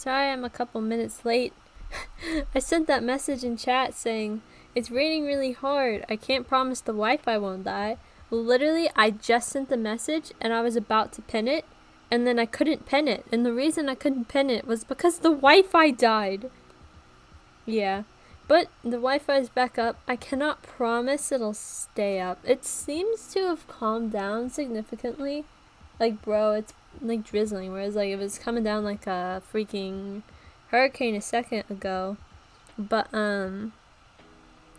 Sorry I'm a couple minutes late. I sent that message in chat saying, it's raining really hard. I can't promise the Wi-Fi won't die. Literally, I just sent the message and I was about to pin it, and then I couldn't pin it. And the reason I couldn't pin it was because the Wi-Fi died. Yeah. But the Wi-Fi is back up. I cannot promise it'll stay up. It seems to have calmed down significantly. Like, bro, it's like drizzling, whereas like it was coming down like a freaking hurricane a second ago. But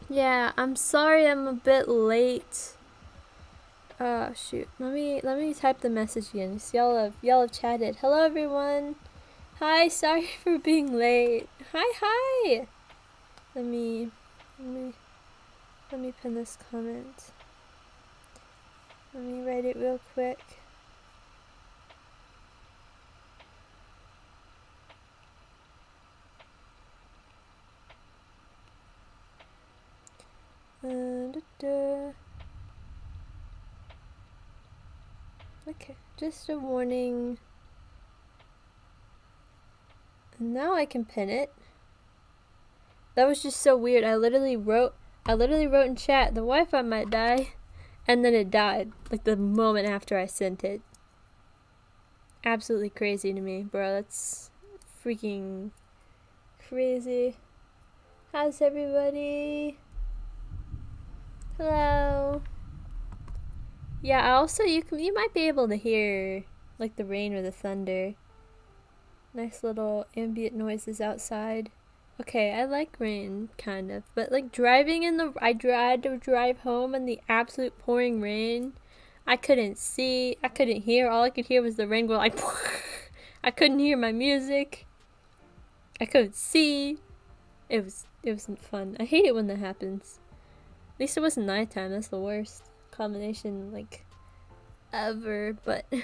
yeah, I'm sorry I'm a bit late. Shoot. Let me type the message again. So y'all have chatted. Hello everyone. Hi, sorry for being late. Hi. Let me pin this comment. Let me write it real quick. Okay, just a warning. And now I can pin it. That was just so weird. I literally wrote in chat, the Wi-Fi might die, and then it died like the moment after I sent it. Absolutely crazy to me, bro. That's freaking crazy. How's everybody? Hello. Yeah, also you might be able to hear like the rain or the thunder. Nice little ambient noises outside. Okay, I like rain, kind of, but like driving I had to drive home in the absolute pouring rain. I couldn't see, I couldn't hear. All I could hear was the rain go like. I couldn't hear my music. I couldn't see. It wasn't fun. I hate it when that happens. At least it wasn't nighttime. That's the worst combination like ever. But yeah,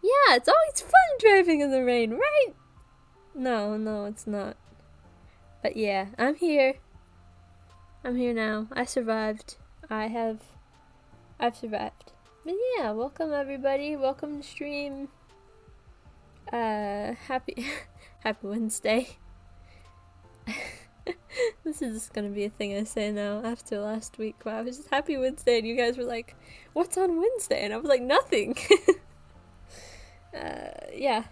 it's always fun driving in the rain, right? No, it's not. But yeah, I'm here. I'm here now. I survived. I've survived. But yeah, welcome everybody. Welcome to stream. Happy Wednesday. This is just gonna be a thing I say now after last week. Wow, it was just Happy Wednesday, and you guys were like, "What's on Wednesday?" And I was like, "Nothing." Yeah.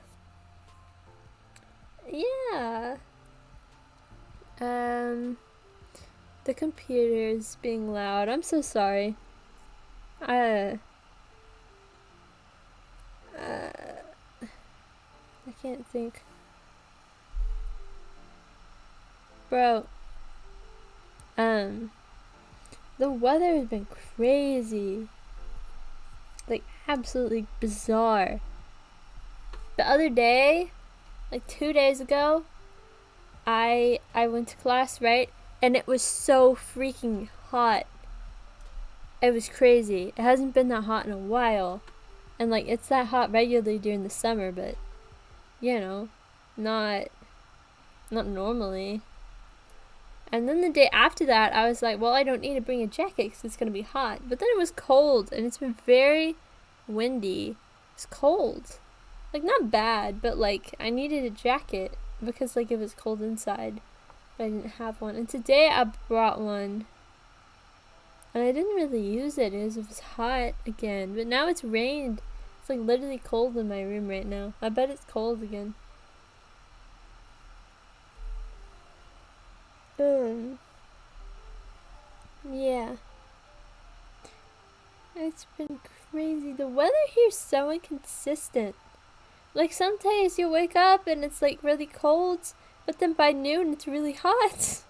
The computer's being loud. I'm so sorry. I can't think. Bro. The weather has been crazy. Like, absolutely bizarre. The other day, like 2 days ago, I went to class, right? And it was so freaking hot. It was crazy. It hasn't been that hot in a while. And like, it's that hot regularly during the summer, but you know, not normally. And then the day after that, I was like, well, I don't need to bring a jacket because it's going to be hot. But then it was cold, and it's been very windy. It's cold. Like, not bad, but like, I needed a jacket because like it was cold inside. But I didn't have one. And today I brought one. And I didn't really use it. It was hot again. But now it's rained. It's like literally cold in my room right now. I bet it's cold again. Yeah. It's been crazy. The weather here's so inconsistent. Like, some days you wake up and it's like really cold, but then by noon it's really hot.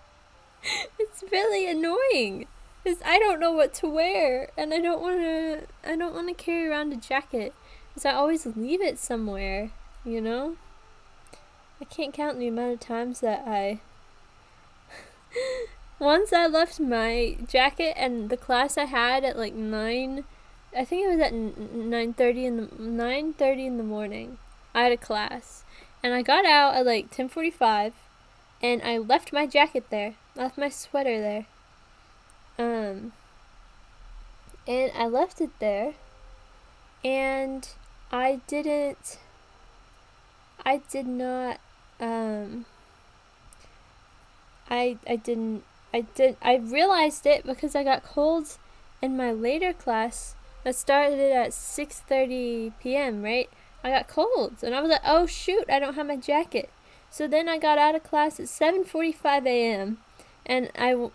It's really annoying. Because I don't know what to wear, and I don't want to carry around a jacket. Because I always leave it somewhere, you know? I can't count the amount of times that once I left my jacket and the class I had at like 9, I think it was at 9:30 in the morning. I had a class, and I got out at like 10:45, and I left my jacket there, left my sweater there. And I left it there, and I didn't I did not, I realized it because I got colds in my later class that started at 6:30 p.m., right? I got colds, and I was like, oh shoot, I don't have my jacket. So then I got out of class at 7:45 a.m., and I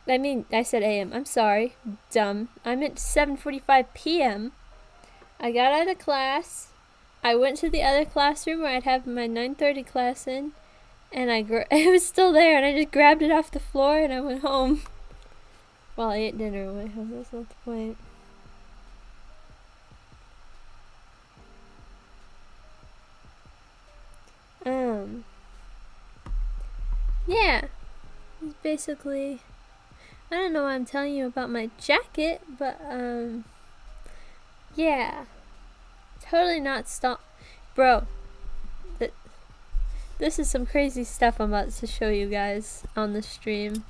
said a.m., I'm sorry, dumb. I meant 7:45 p.m. I got out of class, I went to the other classroom where I'd have my 9:30 class in, and it was still there, and I just grabbed it off the floor, and I went home. Well, I ate dinner on my way home, that's not the point. Yeah, it's basically, I don't know why I'm telling you about my jacket, but, yeah, totally not bro, this is some crazy stuff I'm about to show you guys on the stream.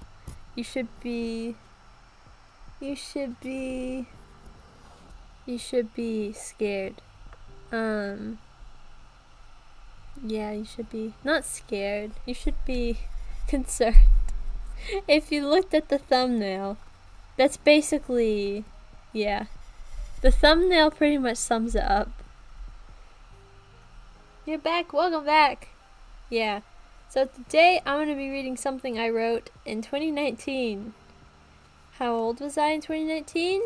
You should be scared. Yeah, you should be not scared. You should be concerned. If you looked at the thumbnail, that's basically, yeah. The thumbnail pretty much sums it up. You're back, welcome back. Yeah. So today I'm going to be reading something I wrote in 2019. How old was I in 2019?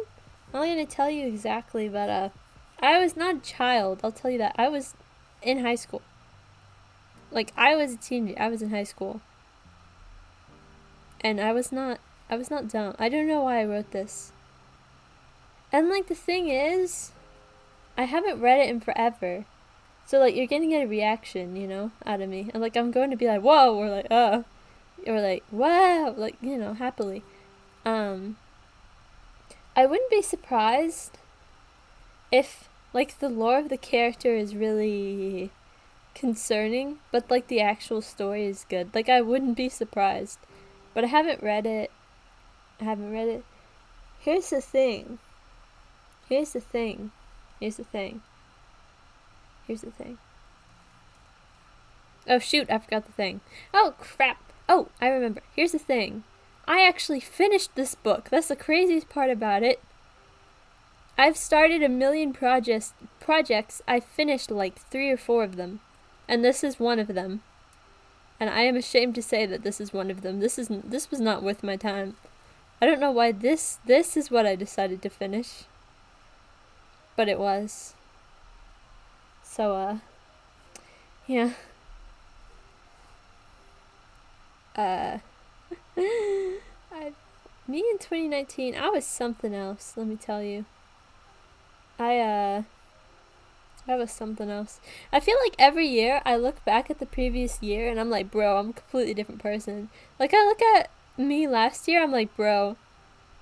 I'm not going to tell you exactly, but I was not a child, I'll tell you that. I was in high school. Like, I was a teenager, I was in high school. And I was not dumb. I don't know why I wrote this. And like, the thing is, I haven't read it in forever. So like, you're gonna get a reaction, you know, out of me. And like, I'm going to be like, whoa, or like, or like, wow, like, you know, happily. I wouldn't be surprised if like the lore of the character is really concerning, but like the actual story is good. Like, I wouldn't be surprised. But I haven't read it. Here's the thing. Oh shoot, I forgot the thing. Oh crap. Oh, I remember. Here's the thing. I actually finished this book. That's the craziest part about it. I've started a million projects. I finished like 3 or 4 of them. And this is one of them. And I am ashamed to say that this is one of them. This was not worth my time. I don't know why this is what I decided to finish. But it was. So, yeah. Me in 2019, I was something else, let me tell you. I was something else. I feel like every year I look back at the previous year and I'm like, bro, I'm a completely different person. Like, I look at me last year, I'm like, bro,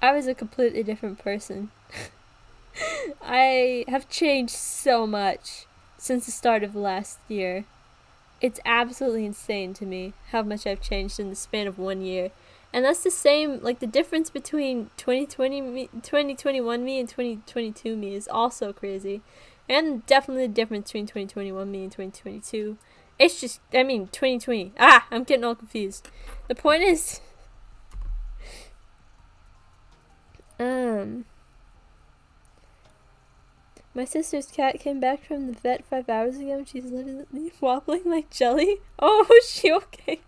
I was a completely different person. I have changed so much since the start of last year. It's absolutely insane to me how much I've changed in the span of 1 year. And that's the same, like, the difference between 2021 me and 2022 me is also crazy. And definitely the difference between 2021 me and 2022. It's just, 2020. I'm getting all confused. The point is, my sister's cat came back from the vet 5 hours ago and she's literally wobbling like jelly. Oh, is she okay?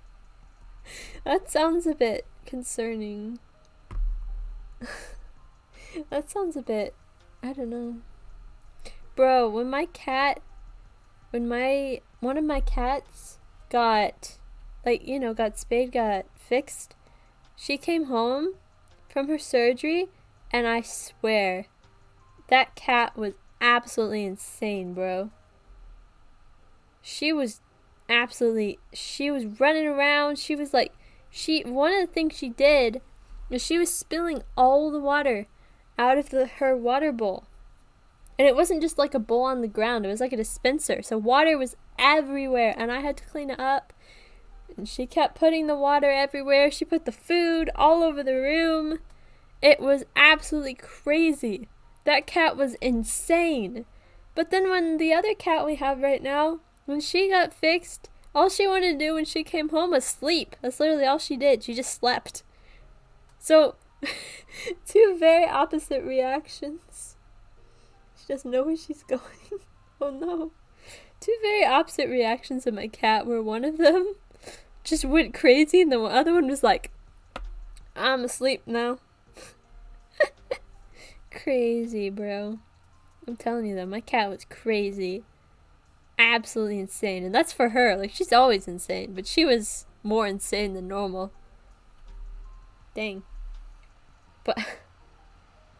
That sounds a bit concerning. That sounds a bit, I don't know. Bro, when one of my cats got, got spayed, got fixed, she came home from her surgery, and I swear, that cat was absolutely insane, bro. She was running around, one of the things she did was she was spilling all the water out of her water bowl. And it wasn't just like a bowl on the ground, it was like a dispenser. So water was everywhere, and I had to clean it up. And she kept putting the water everywhere. She put the food all over the room. It was absolutely crazy. That cat was insane. But then when the other cat we have right now, when she got fixed, All she wanted to do when she came home was sleep. That's literally all she did. She just slept. So, two very opposite reactions. She doesn't know where she's going. Oh no. Two very opposite reactions of my cat, where one of them just went crazy and the other one was like, I'm asleep now. Crazy, bro. I'm telling you though, my cat was crazy. Absolutely insane. And that's for her. Like, she's always insane, but she was more insane than normal. Dang. But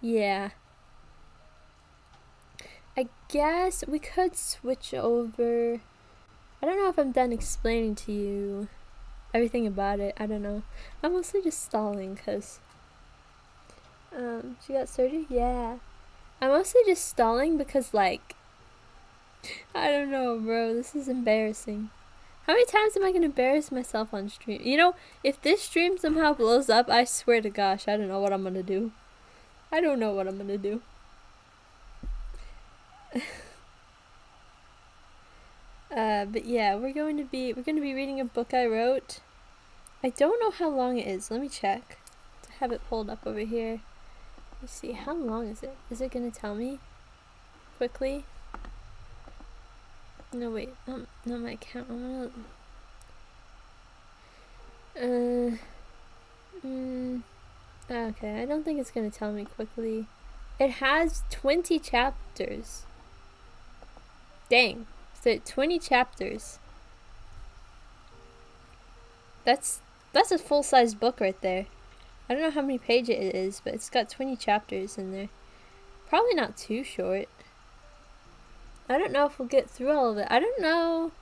yeah, I guess we could switch over. I don't know if I'm done explaining to you everything about it. I don't know. I'm mostly just stalling because she got surgery. Yeah, I'm mostly just stalling because, like, I don't know, bro, this is embarrassing. How many times am I gonna embarrass myself on stream? You know, if this stream somehow blows up, I swear to gosh, I don't know what I'm gonna do. I don't know what I'm gonna do. But yeah, we're gonna be reading a book I wrote. I don't know how long it is. Let me check. I have it pulled up over here. Let's see, how long is it? Is it gonna tell me quickly? No, wait, not my account. Okay, I don't think it's gonna tell me quickly. It has 20 chapters. Dang, so 20 chapters. That's a full-size book right there. I don't know how many pages it is, but it's got 20 chapters in there. Probably not too short. I don't know if we'll get through all of it. I don't know.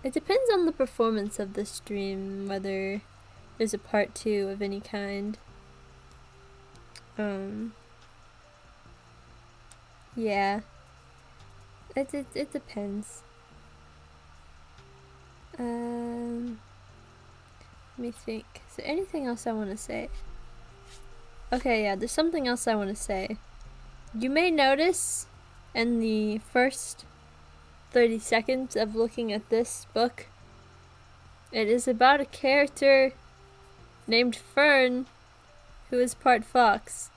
It depends on the performance of the stream, whether there's a part 2 of any kind. Yeah. It depends. Let me think. Is there anything else I want to say? Okay, yeah, there's something else I want to say. You may notice in the first 30 seconds of looking at this book, it is about a character named FERN who is part fox.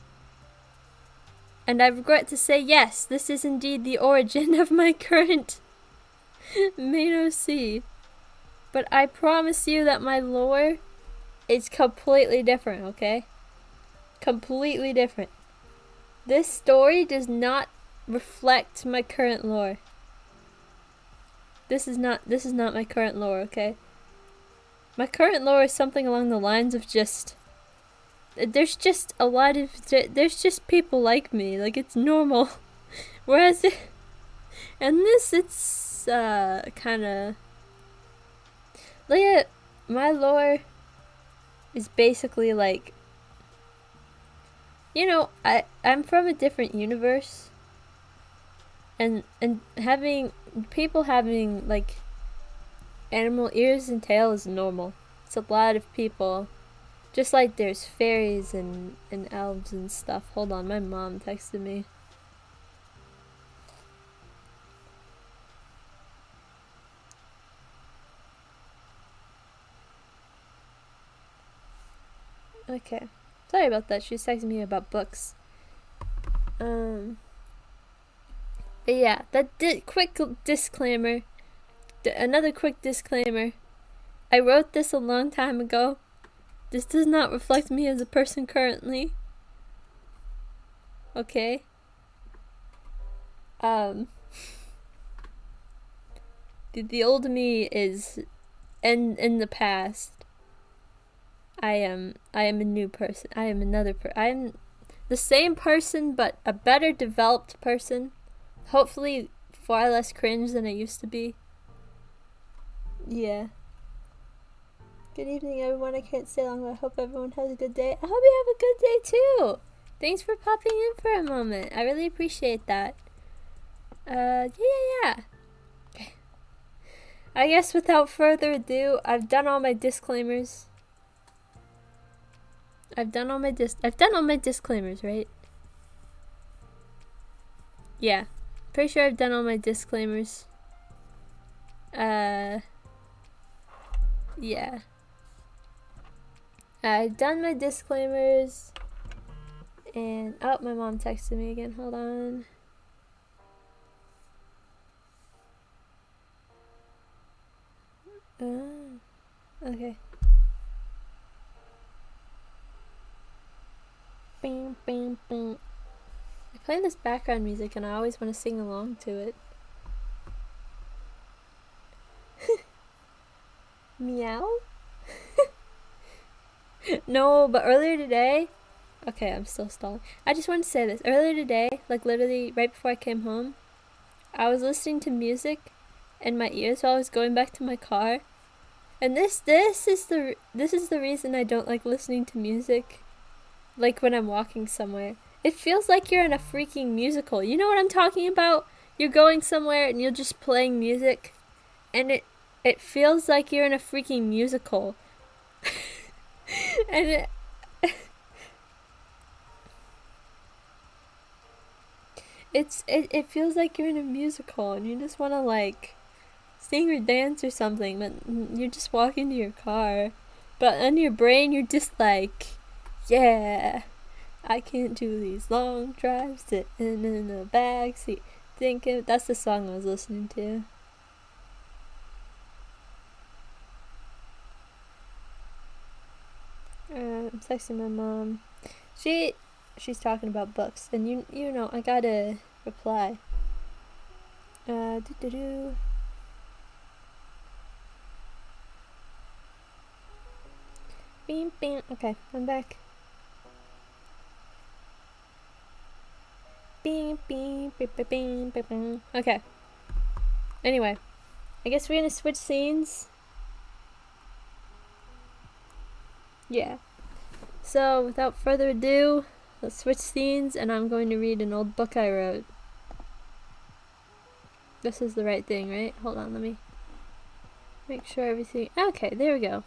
And I regret to say, yes, this is indeed the origin of my current main OC. But I promise you that my lore is completely different, okay? Completely different. This story does not reflect my current lore. This is not my current lore, okay? My current lore is something along the lines of just, there's just a lot of, there's just people like me, like, it's normal. Whereas and this, it's kinda, like, my lore is basically like, you know, I'm from a different universe, and having people having like animal ears and tail is normal. It's a lot of people. Just like there's fairies and elves and stuff. Hold on, my mom texted me. Okay. Sorry about that. She was texting me about books. But yeah, quick disclaimer. Another quick disclaimer. I wrote this a long time ago. This does not reflect me as a person currently. Okay? The old me is in the past. I am a new person. I am I am the same person, but a better developed person. Hopefully far less cringe than I used to be. Yeah. Good evening, everyone. I can't stay long, but I hope everyone has a good day. I hope you have a good day, too. Thanks for popping in for a moment. I really appreciate that. Yeah. I guess without further ado, I've done all my disclaimers. I've done all my disclaimers, right? Yeah. Pretty sure I've done all my disclaimers. Yeah. I've done my disclaimers. And, oh, my mom texted me again. Hold on. Okay. Bing, bing, bing. I play this background music and I always want to sing along to it. Meow? No, but earlier today... Okay, I'm still stalling. I just wanted to say this. Earlier today, like literally right before I came home, I was listening to music in my ears while I was going back to my car. And this is the reason I don't like listening to music, like when I'm walking somewhere. It feels like you're in a freaking musical. You know what I'm talking about? You're going somewhere and you're just playing music, and it feels like you're in a freaking musical. And it feels like you're in a musical and you just want to like sing or dance or something, but you're just walking to your car. But in your brain, you're just like, yeah, I can't do these long drives sitting in the backseat. Thinking that's the song I was listening to. I'm texting my mom. She's talking about books, and you know I gotta reply. Beam, beam. Okay, I'm back. Beam, beam, beam, beam, beam, beam. Okay. Anyway, I guess we're gonna switch scenes. Yeah. So, without further ado, let's switch scenes, and I'm going to read an old book I wrote. This is the right thing, right? Hold on, let me make sure everything... Okay, there we go.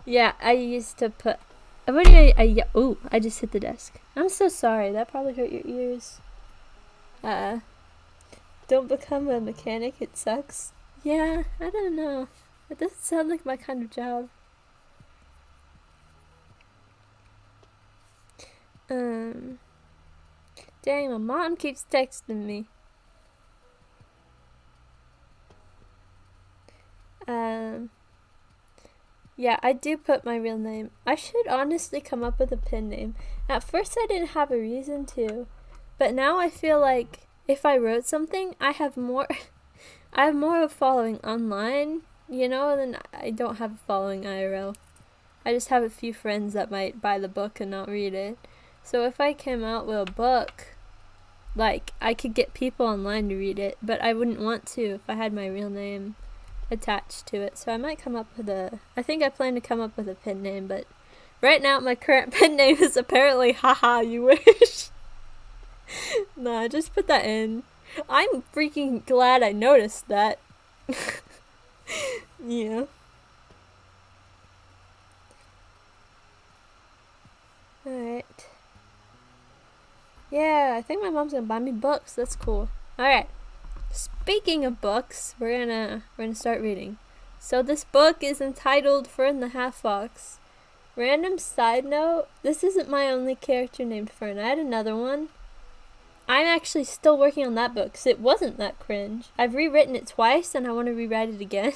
Yeah, I used to put... Oh, I just hit the desk. I'm so sorry, that probably hurt your ears. Don't become a mechanic, it sucks. Yeah, I don't know. It doesn't sound like my kind of job. Dang, my mom keeps texting me. Yeah, I do put my real name. I should honestly come up with a pen name. At first I didn't have a reason to, but now I feel like if I wrote something, I have more of a following online, you know, than I don't have a following IRL. I just have a few friends that might buy the book and not read it. So if I came out with a book, like, I could get people online to read it, but I wouldn't want to if I had my real name attached to it. So I might come up with I think I plan to come up with a pen name, but right now my current pen name is apparently haha you wish. Nah, just put that in. I'm freaking glad I noticed that. Yeah. Alright. Yeah, I think my mom's gonna buy me books. That's cool. Alright. Speaking of books, we're gonna start reading. So this book is entitled FERN the Half Fox. Random side note, this isn't my only character named FERN. I had another one. I'm actually still working on that book because it wasn't that cringe. I've rewritten it twice and I want to rewrite it again.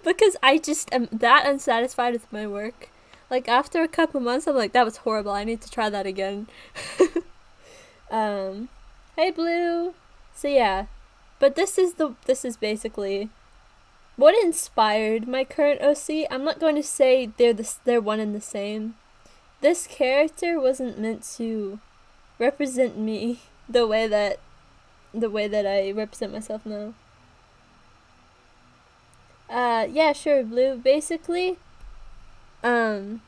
Because I just am that unsatisfied with my work. Like, after a couple months, I'm like, that was horrible. I need to try that again. Hey, Blue. So, yeah. But this is basically what inspired my current OC. I'm not going to say they're one and the same. This character wasn't meant to represent me the way that I represent myself now. Yeah, sure, Blue. Basically, when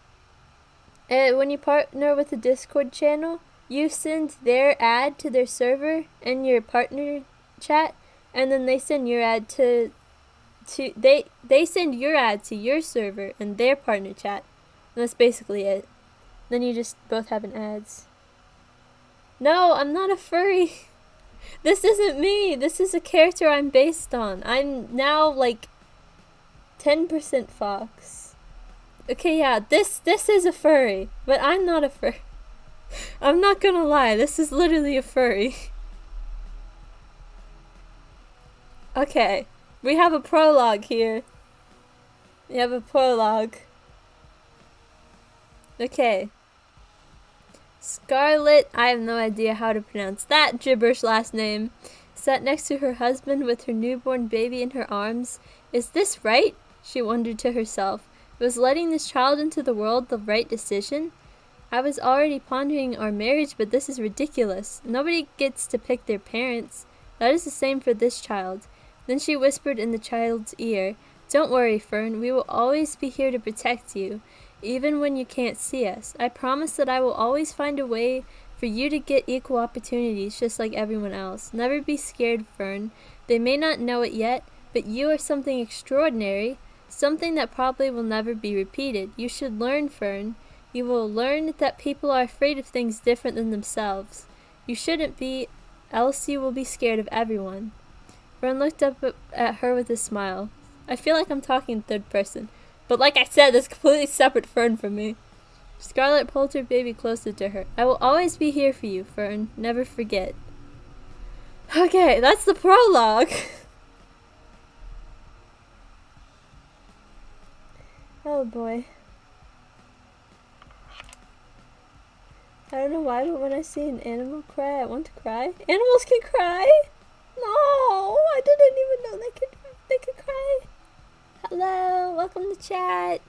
you partner with a Discord channel, you send their ad to their server in your partner chat, and then they send your ad to they send your ad to your server in their partner chat. And that's basically it. Then you just both have an ads. No, I'm not a furry. This isn't me. This is a character I'm based on. I'm now, like, 10% fox. Okay, yeah, this is a furry, but I'm not a furry. I'm not gonna lie, this is literally a furry. Okay, we have a prologue here. We have a prologue. Okay. Scarlet, I have no idea how to pronounce that gibberish last name, sat next to her husband with her newborn baby in her arms. Is this right? She wondered to herself. Was letting this child into the world the right decision? I was already pondering our marriage, but this is ridiculous. Nobody gets to pick their parents. That is the same for this child. Then she whispered in the child's ear, "Don't worry, Fern. We will always be here to protect you, even when you can't see us. I promise that I will always find a way for you to get equal opportunities just like everyone else. Never be scared, Fern. They may not know it yet, but you are something extraordinary, something that probably will never be repeated. You should learn, Fern. You will learn that people are afraid of things different than themselves. You shouldn't be, else you will be scared of everyone." Fern looked up at her with a smile. I feel like I'm talking in third person, but like I said, this is completely separate Fern from me. Scarlet pulled her baby closer to her. "I will always be here for you, Fern. Never forget." Okay, that's the prologue. Oh boy. I don't know why, but when I see an animal cry, I want to cry. Animals can cry? No, I didn't even know they could cry. Hello, welcome to chat.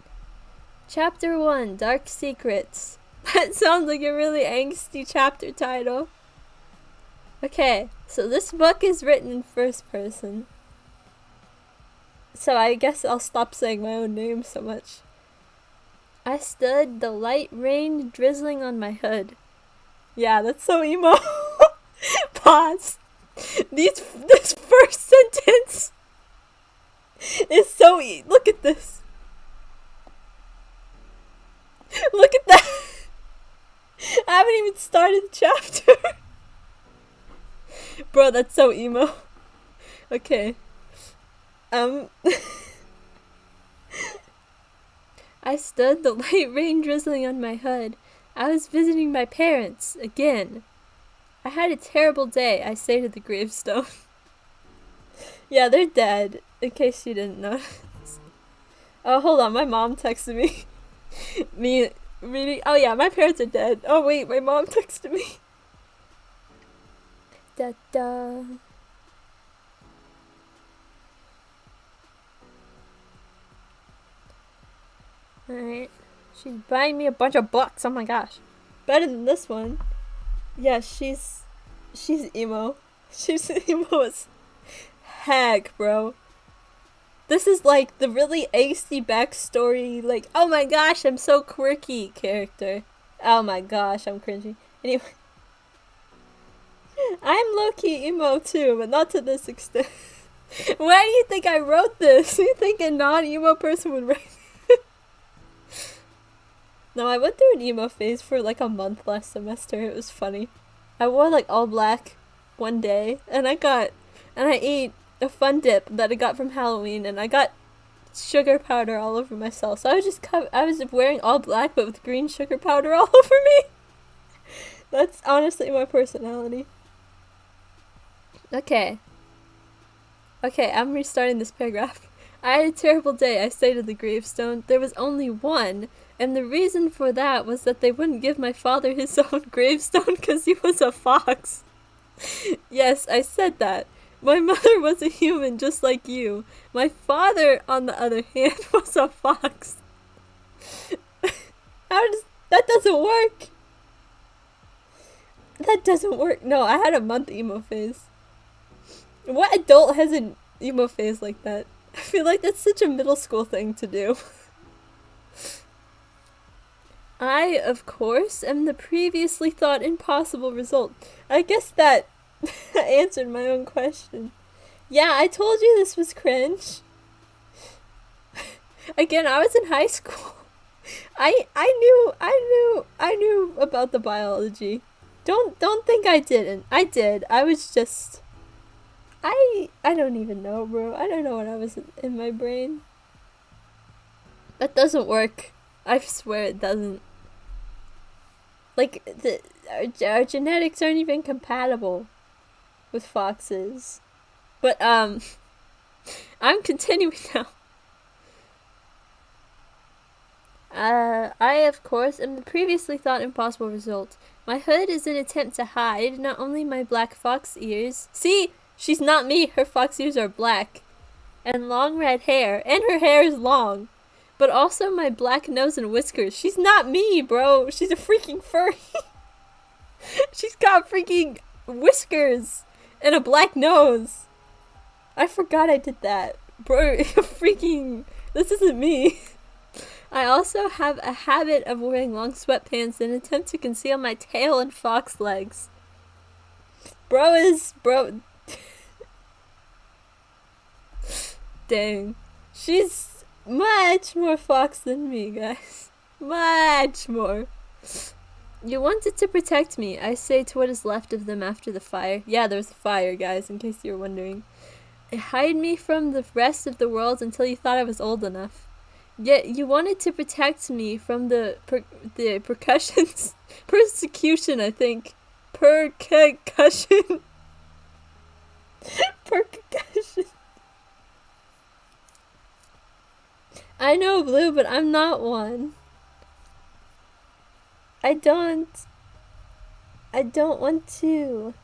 Chapter 1, Dark Secrets. That sounds like a really angsty chapter title. Okay, so this book is written in first person. So I guess I'll stop saying my own name so much. I stood, the light rained drizzling on my hood. Yeah, that's so emo. Pause. This first sentence is so look at this. Look at that. I haven't even started the chapter. Bro, that's so emo. Okay. I stood, the light rain drizzling on my hood. I was visiting my parents again. I had a terrible day, I say to the gravestone. Yeah, they're dead, in case you didn't know. Oh, hold on, my mom texted me. Me reading. Oh yeah, my parents are dead. Oh wait, my mom texted me. Da da. Alright. She's buying me a bunch of books. Oh my gosh. Better than this one. Yeah, she's emo. She's emo as heck, bro. This is like the really angsty backstory, like, oh my gosh, I'm so quirky character. Oh my gosh, I'm cringy. Anyway. I'm low-key emo too, but not to this extent. Why do you think I wrote this? You think a non-emo person would write it? No, I went through an emo phase for like a month last semester. It was funny. I wore like all black one day, and I ate a fun dip that I got from Halloween, and I got sugar powder all over myself. So I was wearing all black but with green sugar powder all over me. That's honestly my personality. Okay, I'm restarting this paragraph. I had a terrible day, I say to the gravestone. There was only one, and the reason for that was that they wouldn't give my father his own gravestone because he was a fox. Yes, I said that. My mother was a human just like you. My father, on the other hand, was a fox. That doesn't work. That doesn't work. No, I had a month emo phase. What adult has an emo phase like that? I feel like that's such a middle school thing to do. I, of course, am the previously thought impossible result. I guess that answered my own question. Yeah, I told you this was cringe. Again, I was in high school. I knew about the biology. Don't think I didn't. I did. I was just I don't even know, bro. I don't know what I was in my brain. That doesn't work. I swear it doesn't. Like, our genetics aren't even compatible with foxes. But, I'm continuing now. I, of course, am the previously thought impossible result. My hood is an attempt to hide not only my black fox ears. See? She's not me. Her fox ears are black. And long red hair. And her hair is long. But also my black nose and whiskers. She's not me, bro. She's a freaking furry. She's got freaking whiskers and a black nose. I forgot I did that. Bro, freaking... This isn't me. I also have a habit of wearing long sweatpants in an attempt to conceal my tail and fox legs. Bro. Dang. She's much more fox than me, guys. Much more. You wanted to protect me, I say to what is left of them after the fire. Yeah, there's a fire, guys, in case you were wondering. Hide me from the rest of the world until you thought I was old enough. Yet you wanted to protect me from the percussions. Persecution, I think. Percussion. Percussion. I know, Blue, but I'm not one. I don't want to.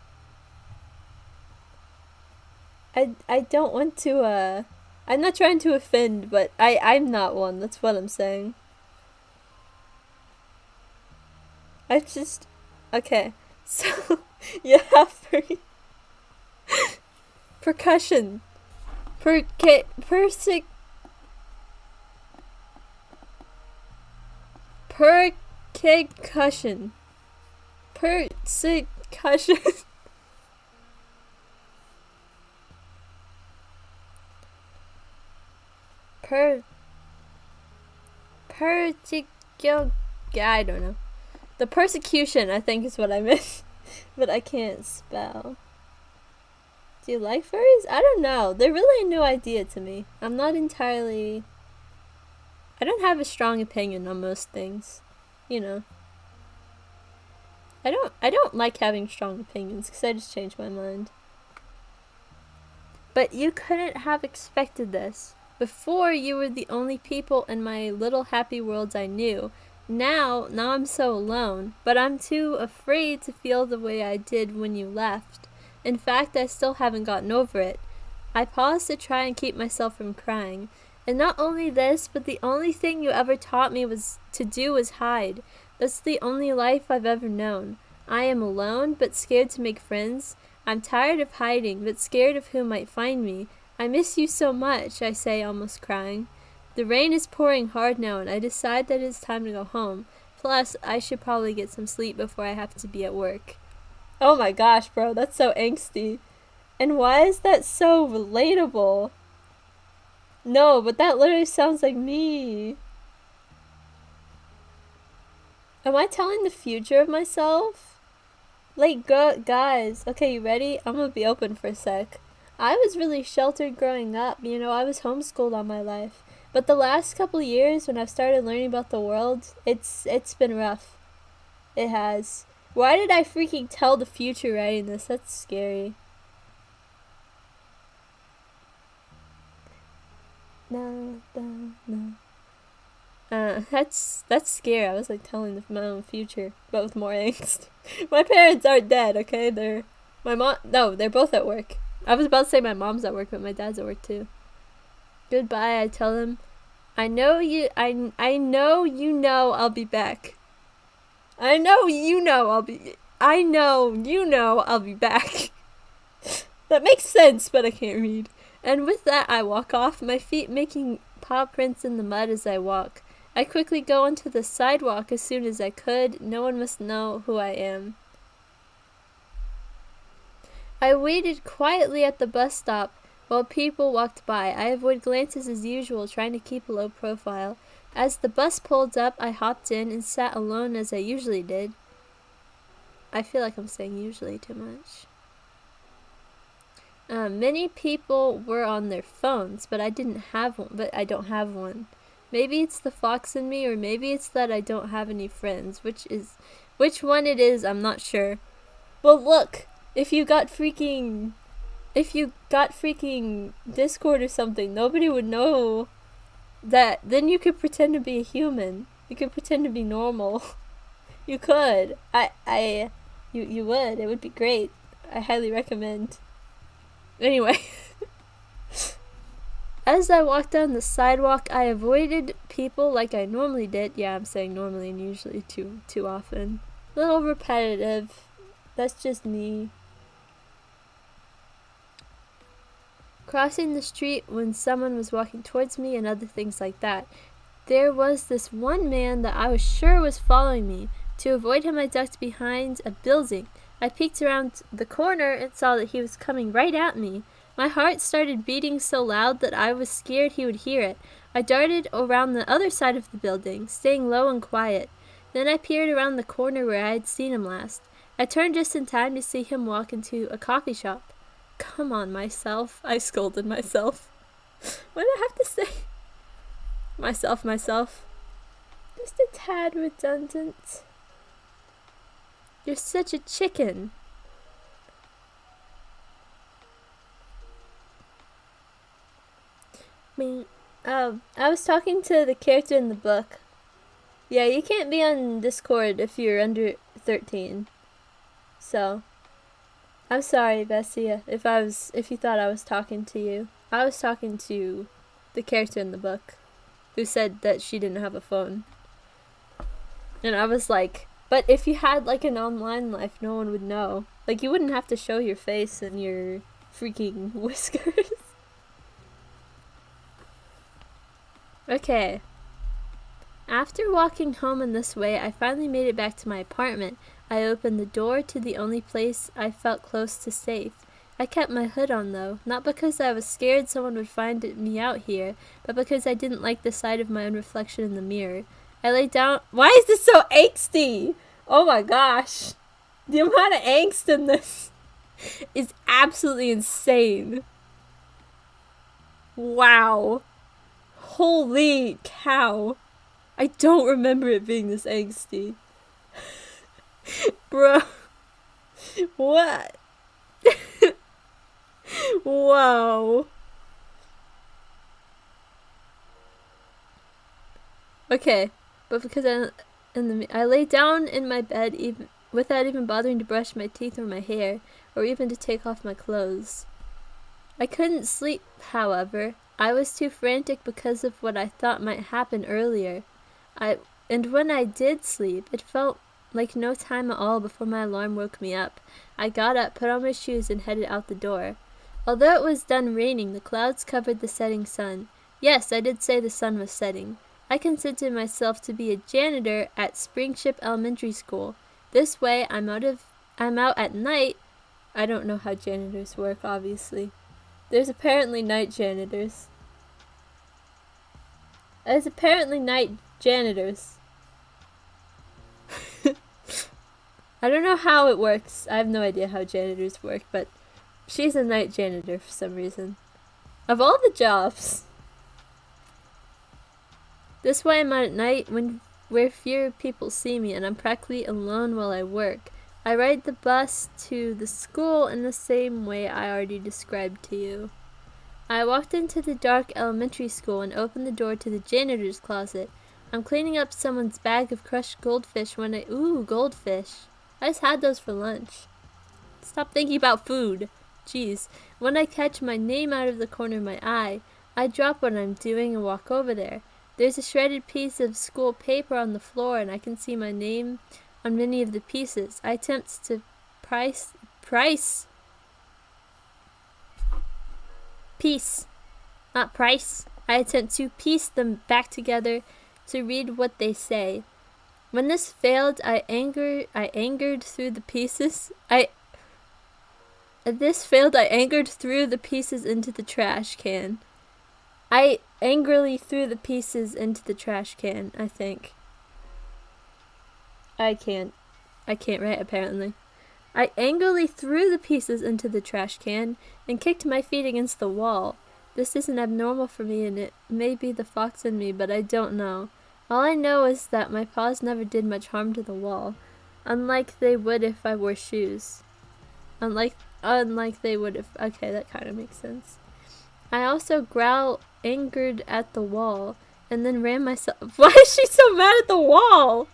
I don't want to, I'm not trying to offend, but I'm not one. That's what I'm saying. I just... Okay. So, you have furry... Percussion. Percussion. Percussion. I don't know. The persecution, I think, is what I meant. But I can't spell. Do you like furries? I don't know. They're really a new idea to me. I'm not entirely... I don't have a strong opinion on most things. You know. I don't like having strong opinions, because I just change my mind. But you couldn't have expected this. Before, you were the only people in my little happy worlds I knew. Now I'm so alone, but I'm too afraid to feel the way I did when you left. In fact, I still haven't gotten over it. I paused to try and keep myself from crying. And not only this, but the only thing you ever taught me was hide. That's the only life I've ever known. I am alone, but scared to make friends. I'm tired of hiding, but scared of who might find me. I miss you so much, I say, almost crying. The rain is pouring hard now, and I decide that it's time to go home. Plus, I should probably get some sleep before I have to be at work. Oh my gosh, bro, that's so angsty. And why is that so relatable? No, but that literally sounds like me. Am I telling the future of myself? Like, guys, okay, you ready? I'm gonna be open for a sec. I was really sheltered growing up, you know, I was homeschooled all my life. But the last couple years, when I've started learning about the world, it's been rough. It has. Why did I freaking tell the future writing this? That's scary. No. That's scary. I was like telling my own future, but with more angst. My parents aren't dead, okay? They're both at work. I was about to say my mom's at work, but my dad's at work too. Goodbye, I tell him. I know you know I'll be back. I know you know I'll be back. That makes sense, but I can't read. And with that, I walk off, my feet making paw prints in the mud as I walk. I quickly go onto the sidewalk as soon as I could. No one must know who I am. I waited quietly at the bus stop while people walked by. I avoid glances as usual, trying to keep a low profile. As the bus pulled up, I hopped in and sat alone as I usually did. I feel like I'm saying usually too much. Many people were on their phones, but I don't have one. Maybe it's the fox in me, or maybe it's that I don't have any friends. Which one it is, I'm not sure. But look, if you got freaking Discord or something, nobody would know that. Then you could pretend to be a human. You could pretend to be normal. You could. You would. It would be great. I highly recommend. Anyway. As I walked down the sidewalk, I avoided people like I normally did. Yeah, I'm saying normally and usually too often. A little repetitive. That's just me. Crossing the street when someone was walking towards me and other things like that. There was this one man that I was sure was following me. To avoid him, I ducked behind a building. I peeked around the corner and saw that he was coming right at me. My heart started beating so loud that I was scared he would hear it. I darted around the other side of the building, staying low and quiet. Then I peered around the corner where I had seen him last. I turned just in time to see him walk into a coffee shop. Come on, myself. I scolded myself. What did I have to say? Myself. Just a tad redundant. You're such a chicken. I was talking to the character in the book. Yeah, you can't be on Discord if you're under 13. So, I'm sorry, Bessie, if you thought I was talking to you. I was talking to the character in the book who said that she didn't have a phone. And I was like, but if you had like an online life, no one would know. Like, you wouldn't have to show your face and your freaking whiskers. Okay. After walking home in this way, I finally made it back to my apartment. I opened the door to the only place I felt close to safe. I kept my hood on though, not because I was scared someone would find me out here, but because I didn't like the sight of my own reflection in the mirror. I lay down— Why is this so angsty? Oh my gosh. The amount of angst in this is absolutely insane. Wow. Holy cow. I don't remember it being this angsty. Bro. What? Wow. Okay, but because I lay down in my bed without even bothering to brush my teeth or my hair, or even to take off my clothes. I couldn't sleep, however. I was too frantic because of what I thought might happen earlier. And when I did sleep, it felt like no time at all before my alarm woke me up. I got up, put on my shoes, and headed out the door. Although it was done raining, the clouds covered the setting sun. Yes, I did say the sun was setting. I considered myself to be a janitor at Springship Elementary School. This way, I'm out at night. I don't know how janitors work, obviously. There's apparently night janitors. There's apparently night janitors. I don't know how it works. I have no idea how janitors work, but she's a night janitor for some reason. Of all the jobs. This way I'm out at night where fewer people see me, and I'm practically alone while I work. I ride the bus to the school in the same way I already described to you. I walked into the dark elementary school and opened the door to the janitor's closet. I'm cleaning up someone's bag of crushed goldfish when ooh, goldfish. I just had those for lunch. Stop thinking about food. Jeez. When I catch my name out of the corner of my eye, I drop what I'm doing and walk over there. There's a shredded piece of school paper on the floor, and I can see my name on many of the pieces. I attempt to piece, not price. I attempt to piece them back together to read what they say. When this failed, I angered through the pieces. I angered through the pieces into the trash can. I angrily threw the pieces into the trash can, I think. I can't write, apparently. I angrily threw the pieces into the trash can and kicked my feet against the wall. This isn't abnormal for me, and it may be the fox in me, but I don't know. All I know is that my paws never did much harm to the wall, unlike they would if I wore shoes. Unlike they would if... Okay, that kind of makes sense. I also growl angered at the wall, and then ran myself... Why is she so mad at the wall?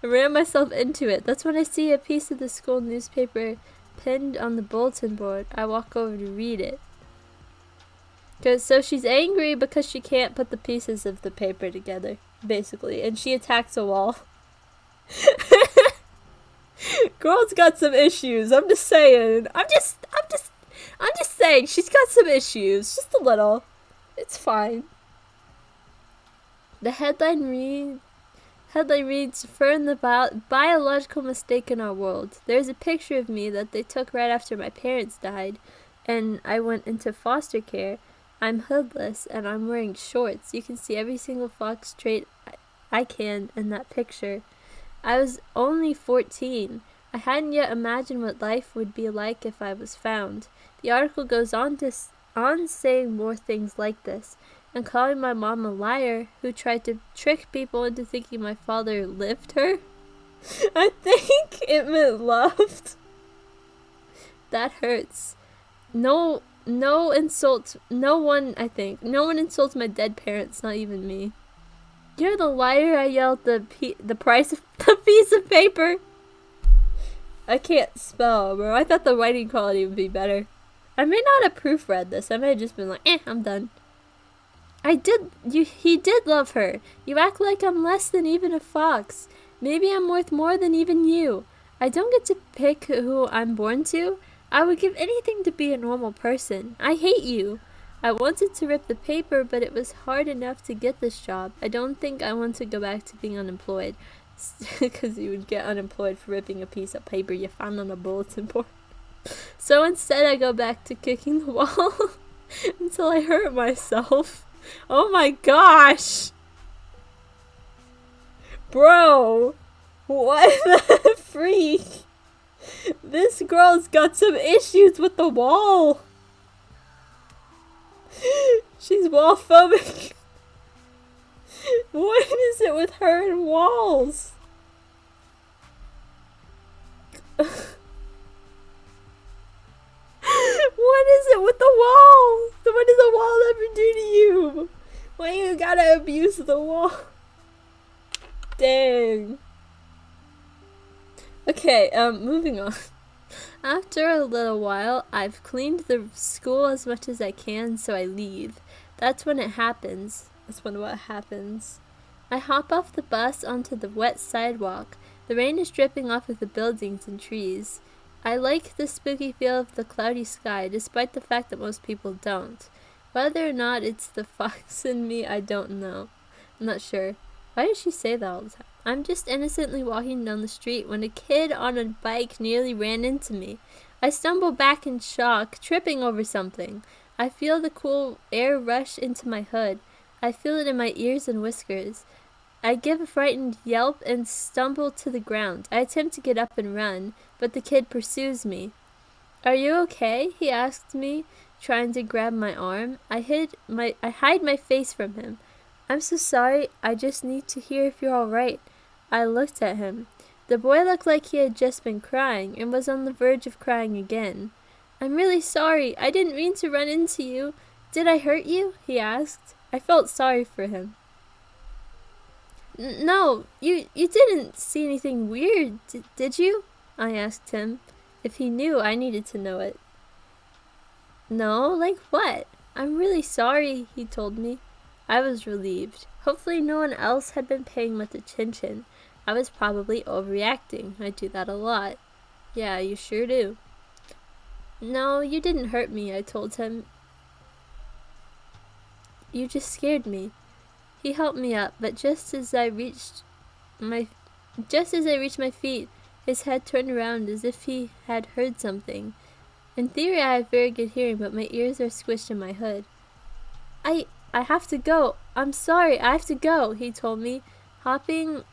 I ran myself into it. That's when I see a piece of the school newspaper pinned on the bulletin board. I walk over to read it. So she's angry because she can't put the pieces of the paper together, basically, and she attacks a wall. Girl's got some issues. I'm just saying. I'm just saying she's got some issues, just a little. It's fine. The headline reads, "FERN, the biological mistake in our world." There's a picture of me that they took right after my parents died, and I went into foster care. I'm hoodless, and I'm wearing shorts. You can see every single fox trait I can in that picture. I was only 14. I hadn't yet imagined what life would be like if I was found. The article goes on saying more things like this, and calling my mom a liar who tried to trick people into thinking my father lived her. I think it meant loved. That hurts. No one insults my dead parents, not even me. You're the liar, I yelled the price of the piece of paper. I can't spell, bro. I thought the writing quality would be better. I may not have proofread this. I may have just been like, I'm done. He did love her. You act like I'm less than even a fox. Maybe I'm worth more than even you. I don't get to pick who I'm born to. I would give anything to be a normal person. I hate you. I wanted to rip the paper, but it was hard enough to get this job. I don't think I want to go back to being unemployed. Because you would get unemployed for ripping a piece of paper you found on a bulletin board. So instead I go back to kicking the wall until I hurt myself. Oh my gosh! Bro! What the freak? This girl's got some issues with the wall. She's wall phobic. What is it with her and walls? What is it with the wall? What did the wall ever do to you? Why you gotta abuse the wall? Dang. Okay, moving on. After a little while, I've cleaned the school as much as I can, so I leave. That's when it happens. That's when what happens. I hop off the bus onto the wet sidewalk. The rain is dripping off of the buildings and trees. I like the spooky feel of the cloudy sky, despite the fact that most people don't. Whether or not it's the fox in me, I don't know. I'm not sure. Why does she say that all the time? I'm just innocently walking down the street when a kid on a bike nearly ran into me. I stumble back in shock, tripping over something. I feel the cool air rush into my hood. I feel it in my ears and whiskers. I give a frightened yelp and stumble to the ground. I attempt to get up and run, but the kid pursues me. "Are you okay?" he asked me, trying to grab my arm. I hide my face from him. "I'm so sorry. I just need to hear if you're all right." I looked at him. The boy looked like he had just been crying and was on the verge of crying again. "I'm really sorry. I didn't mean to run into you. Did I hurt you?" he asked. I felt sorry for him. No, you didn't see anything weird, did you?" I asked him. If he knew, I needed to know it. "No, like what?" "I'm really sorry," he told me. I was relieved. Hopefully no one else had been paying much attention. I was probably overreacting. I do that a lot. "Yeah, you sure do." "No, you didn't hurt me," I told him. "You just scared me." He helped me up, but just as I reached my feet, his head turned around as if he had heard something. In theory, I have very good hearing, but my ears are squished in my hood. I have to go. I'm sorry, I have to go," he told me, hopping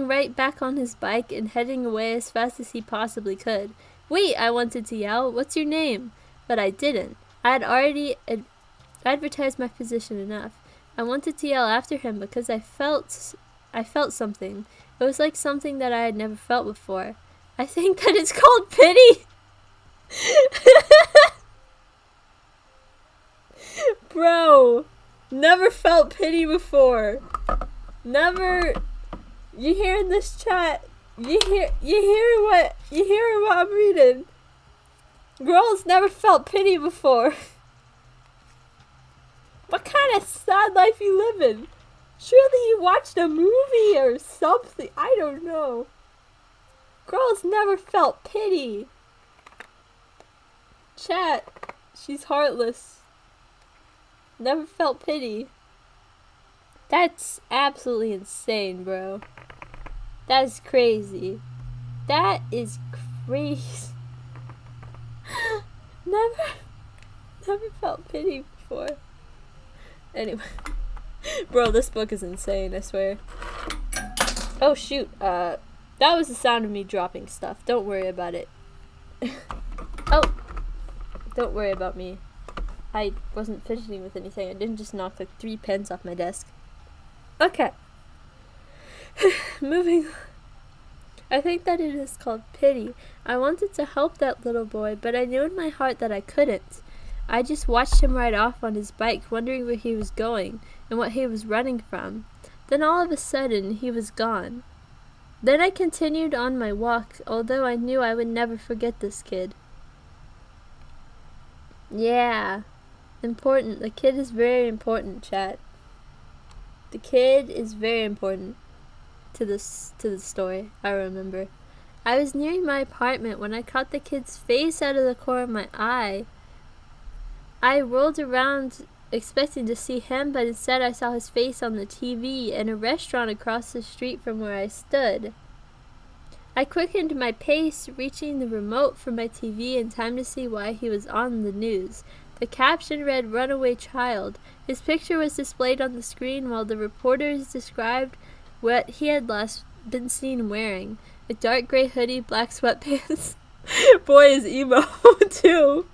right back on his bike and heading away as fast as he possibly could. Wait, I wanted to yell, what's your name? But I didn't. I had already advertised my position enough. I wanted to yell after him because I felt something. It was like something that I had never felt before. I think that it's called pity. Bro, never felt pity before. Never. You hear in this chat? You hear what I'm reading? Girls never felt pity before. What kind of sad life you living? Surely you watched a movie or something. I don't know. Girls never felt pity. Chat, she's heartless. Never felt pity. That's absolutely insane, bro. That is crazy. That is crazy. Never felt pity before. Anyway. Bro, this book is insane, I swear. Oh shoot, that was the sound of me dropping stuff. Don't worry about it. Oh! Don't worry about me. I wasn't fidgeting with anything. I didn't just knock like 3 pens off my desk. Okay. Moving on. I think that it is called pity. I wanted to help that little boy, but I knew in my heart that I couldn't. I just watched him ride off on his bike, wondering where he was going and what he was running from. Then all of a sudden, he was gone. Then I continued on my walk, although I knew I would never forget this kid. Yeah. Important. The kid is very important, chat. The kid is very important to the story, I remember. I was nearing my apartment when I caught the kid's face out of the corner of my eye. I rolled around expecting to see him, but instead I saw his face on the TV in a restaurant across the street from where I stood. I quickened my pace, reaching the remote for my TV in time to see why he was on the news. The caption read, "Runaway Child." His picture was displayed on the screen while the reporters described what he had last been seen wearing. A dark gray hoodie, black sweatpants. Boy is emo, too.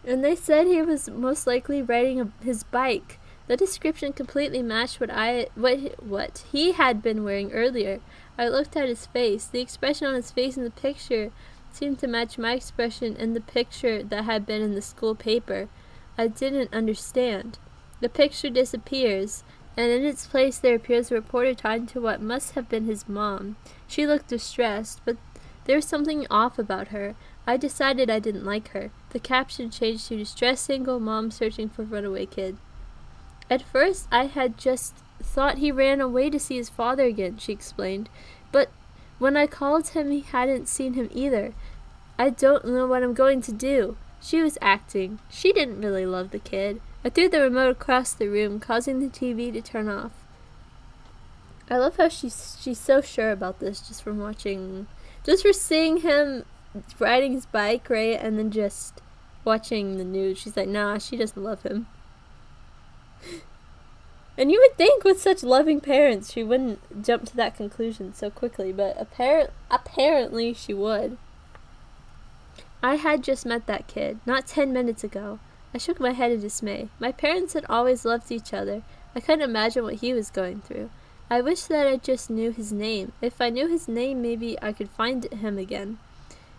And they said he was most likely riding his bike. The description completely matched what he had been wearing earlier. I looked at his face. The expression on his face in the picture seemed to match my expression in the picture that had been in the school paper. I didn't understand. The picture disappears, and in its place there appears a reporter tied to what must have been his mom. She looked distressed, but there was something off about her. I decided I didn't like her. The caption changed to "Distressed single mom searching for runaway kid." At first, I had just thought he ran away to see his father again, she explained. But when I called him, he hadn't seen him either. I don't know what I'm going to do. She was acting. She didn't really love the kid. I threw the remote across the room, causing the TV to turn off. I love how she's so sure about this just from watching, just for seeing him riding his bike, right? And then just watching the news. She's like, nah, she doesn't love him. And you would think with such loving parents she wouldn't jump to that conclusion so quickly, but apparently she would. I had just met that kid, not 10 minutes ago. I shook my head in dismay. My parents had always loved each other. I couldn't imagine what he was going through. I wish that I just knew his name. If I knew his name, maybe I could find him again.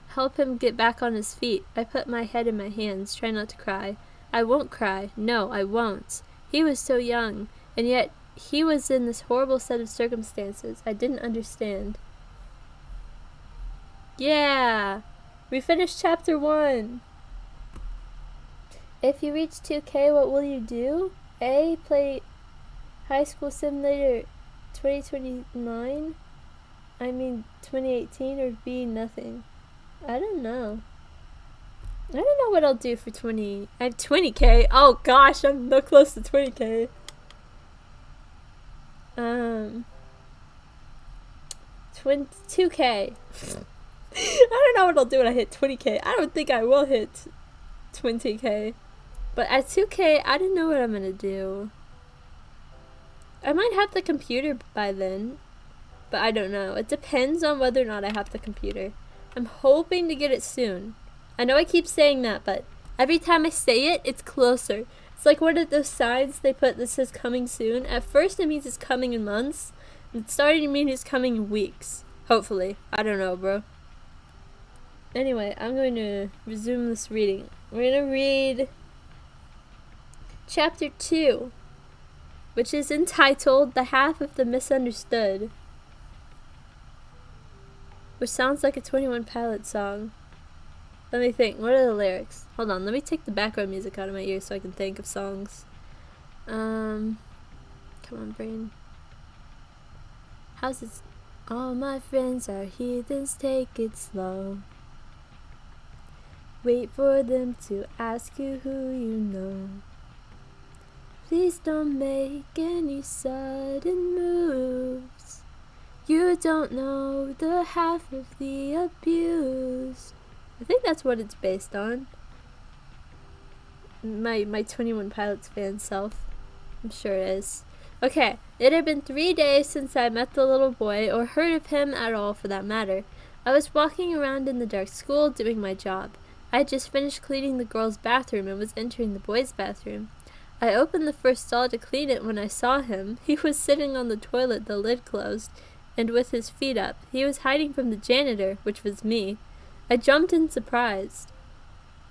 Help him get back on his feet. I put my head in my hands, trying not to cry. I won't cry. No, I won't. He was so young, and yet he was in this horrible set of circumstances. I didn't understand. Yeah! We finished chapter 1! If you reach 2K, what will you do? A. Play High School Simulator 2029? 2018, or B. Nothing? I don't know. I don't know what I'll do for 20... I have 20K. Oh gosh, I'm no close to 20K. 2K. I don't know what I'll do when I hit 20K. I don't think I will hit 20K. But at 2K, I don't know what I'm gonna do. I might have the computer by then. But I don't know. It depends on whether or not I have the computer. I'm hoping to get it soon. I know I keep saying that, but every time I say it, it's closer. It's like one of those signs they put that says coming soon. At first it means it's coming in months. It's starting to mean it's coming in weeks. Hopefully. I don't know, bro. Anyway, I'm going to resume this reading. We're going to read Chapter 2, which is entitled The Half of the Misunderstood, which sounds like a 21 Pilots song. Let me think. What are the lyrics? Hold on. Let me take the background music out of my ears so I can think of songs. Come on, brain. How's this? All my friends are heathens, take it slow. Wait for them to ask you who you know. Please don't make any sudden moves. You don't know the half of the abuse. I think that's what it's based on. My 21 Pilots fan self. I'm sure it is. Okay, it had been 3 days since I met the little boy, or heard of him at all for that matter. I was walking around in the dark school doing my job. I had just finished cleaning the girls' bathroom and was entering the boys' bathroom. I opened the first stall to clean it when I saw him. He was sitting on the toilet, the lid closed, and with his feet up. He was hiding from the janitor, which was me. I jumped in surprise.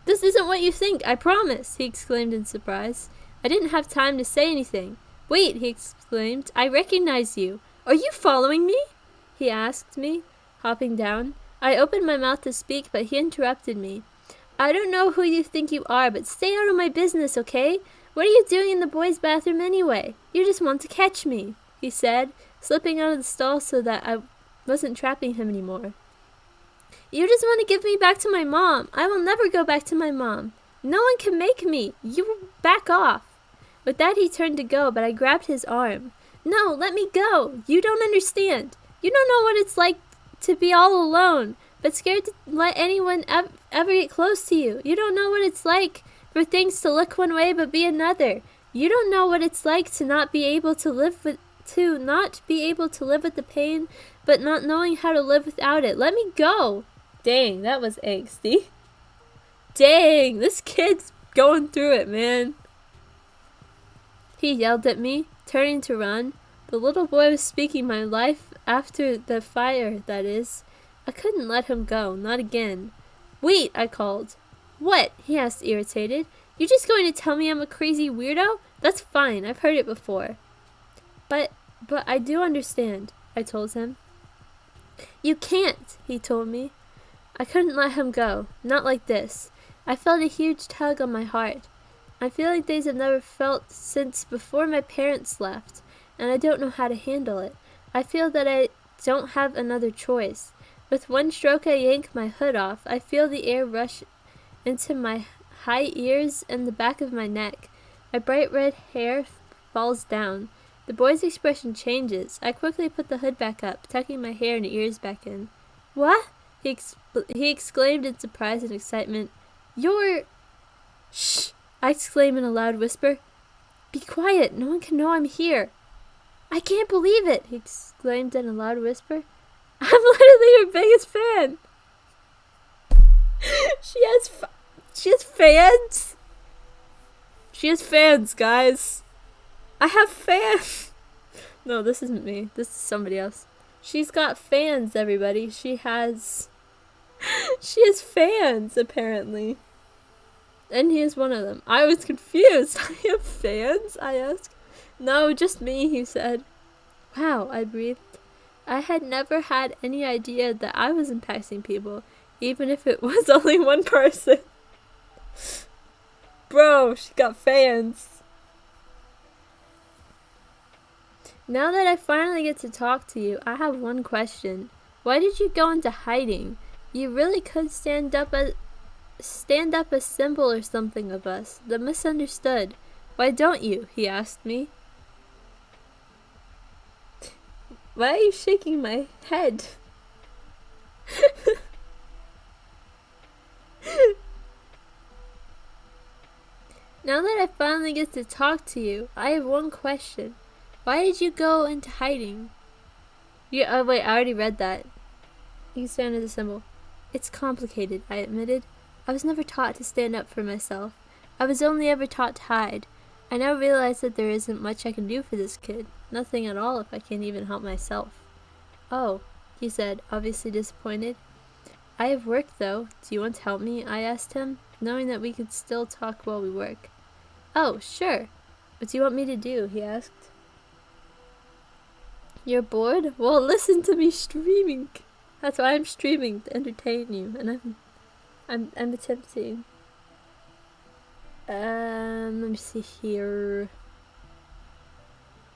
"This isn't what you think, I promise," he exclaimed in surprise. I didn't have time to say anything. "Wait," he exclaimed, "I recognize you. Are you following me?" he asked me, hopping down. I opened my mouth to speak, but he interrupted me. "I don't know who you think you are, but stay out of my business, okay? What are you doing in the boys' bathroom anyway? You just want to catch me," he said, slipping out of the stall so that I wasn't trapping him anymore. "You just want to give me back to my mom. I will never go back to my mom. No one can make me. You back off." With that, he turned to go, but I grabbed his arm. "No, let me go. You don't understand. You don't know what it's like to be all alone, but scared to let anyone ever get close to you. You don't know what it's like for things to look one way but be another. You don't know what it's like to not be able to live with the pain, but not knowing how to live without it. Let me go." Dang, that was angsty. Dang, this kid's going through it, man. He yelled at me, turning to run. The little boy was speaking my life after the fire, that is. I couldn't let him go, not again. "Wait," I called. "What?" he asked, irritated. "You just going to tell me I'm a crazy weirdo? That's fine, I've heard it before." But I do understand," I told him. "You can't," he told me. I couldn't let him go, not like this. I felt a huge tug on my heart. I feel like days I've never felt since before my parents left, and I don't know how to handle it. I feel that I don't have another choice. With one stroke I yank my hood off. I feel the air rush into my high ears and the back of my neck. My bright red hair falls down. The boy's expression changes. I quickly put the hood back up, tucking my hair and ears back in. "What?" he exclaimed in surprise and excitement. "You're—" "Shh!" I exclaimed in a loud whisper. "Be quiet, no one can know I'm here." "I can't believe it," he exclaimed in a loud whisper. "I'm literally your biggest fan." She has fans? She has fans, guys. I have fans. No, this isn't me. This is somebody else. She's got fans, everybody. She has fans, apparently. And he is one of them. I was confused. "I have fans?" I asked. "No, just me," he said. "Wow," I breathed. I had never had any idea that I was impacting people, even if it was only one person. Bro, she got fans. Now that I finally get to talk to you, I have one question. Why did you go into hiding? You really could stand up a symbol or something of us, the misunderstood. Why don't you?" he asked me. Why are you shaking my head? Now that I finally get to talk to you, I have one question. Why did you go into hiding? Oh wait, I already read that. You can stand as a symbol. It's complicated, I admitted. I was never taught to stand up for myself. I was only ever taught to hide. I now realize that there isn't much I can do for this kid. Nothing at all if I can't even help myself. Oh, he said, obviously disappointed. I have work, though. Do you want to help me? I asked him, knowing that we could still talk while we work. Oh, sure. What do you want me to do? He asked. You're bored? Well, listen to me streaming. That's why I'm streaming, to entertain you, and I'm attempting. Let me see here.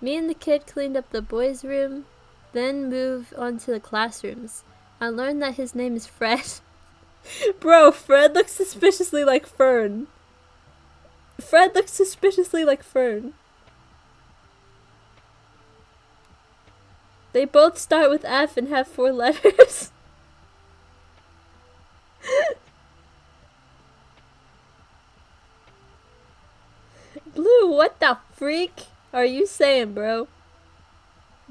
Me and the kid cleaned up the boys' room, then moved on to the classrooms. I learned that his name is Fred. Bro, Fred looks suspiciously like FERN. Fred looks suspiciously like FERN. They both start with F and have 4 letters. Blue, what the freak are you saying, bro?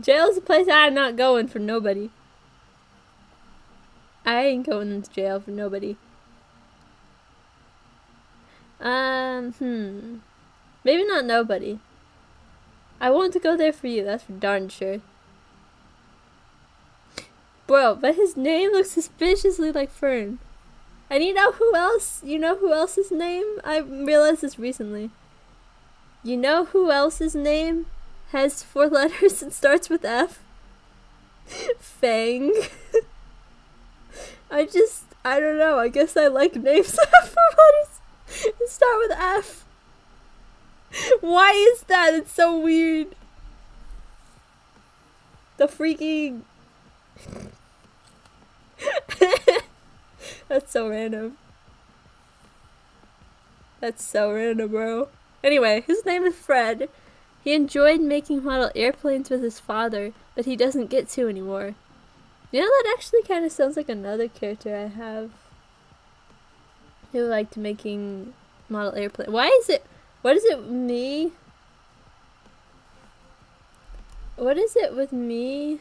Jail's a place I'm not going for nobody. I ain't going into jail for nobody. Maybe not nobody. I want to go there for you, that's for darn sure. Bro, but his name looks suspiciously like FERN. And you know who else? You know who else's name? I realized this recently. You know who else's name has 4 letters and starts with F? Fang. I don't know. I guess I like names that have 4 letters and start with F. Why is that? It's so weird. The freaking... That's so random. That's so random, bro. Anyway, his name is Fred. He enjoyed making model airplanes with his father, but he doesn't get to anymore. You know, that actually kind of sounds like another character I have who liked making model airplanes. What is it with me? What is it with me?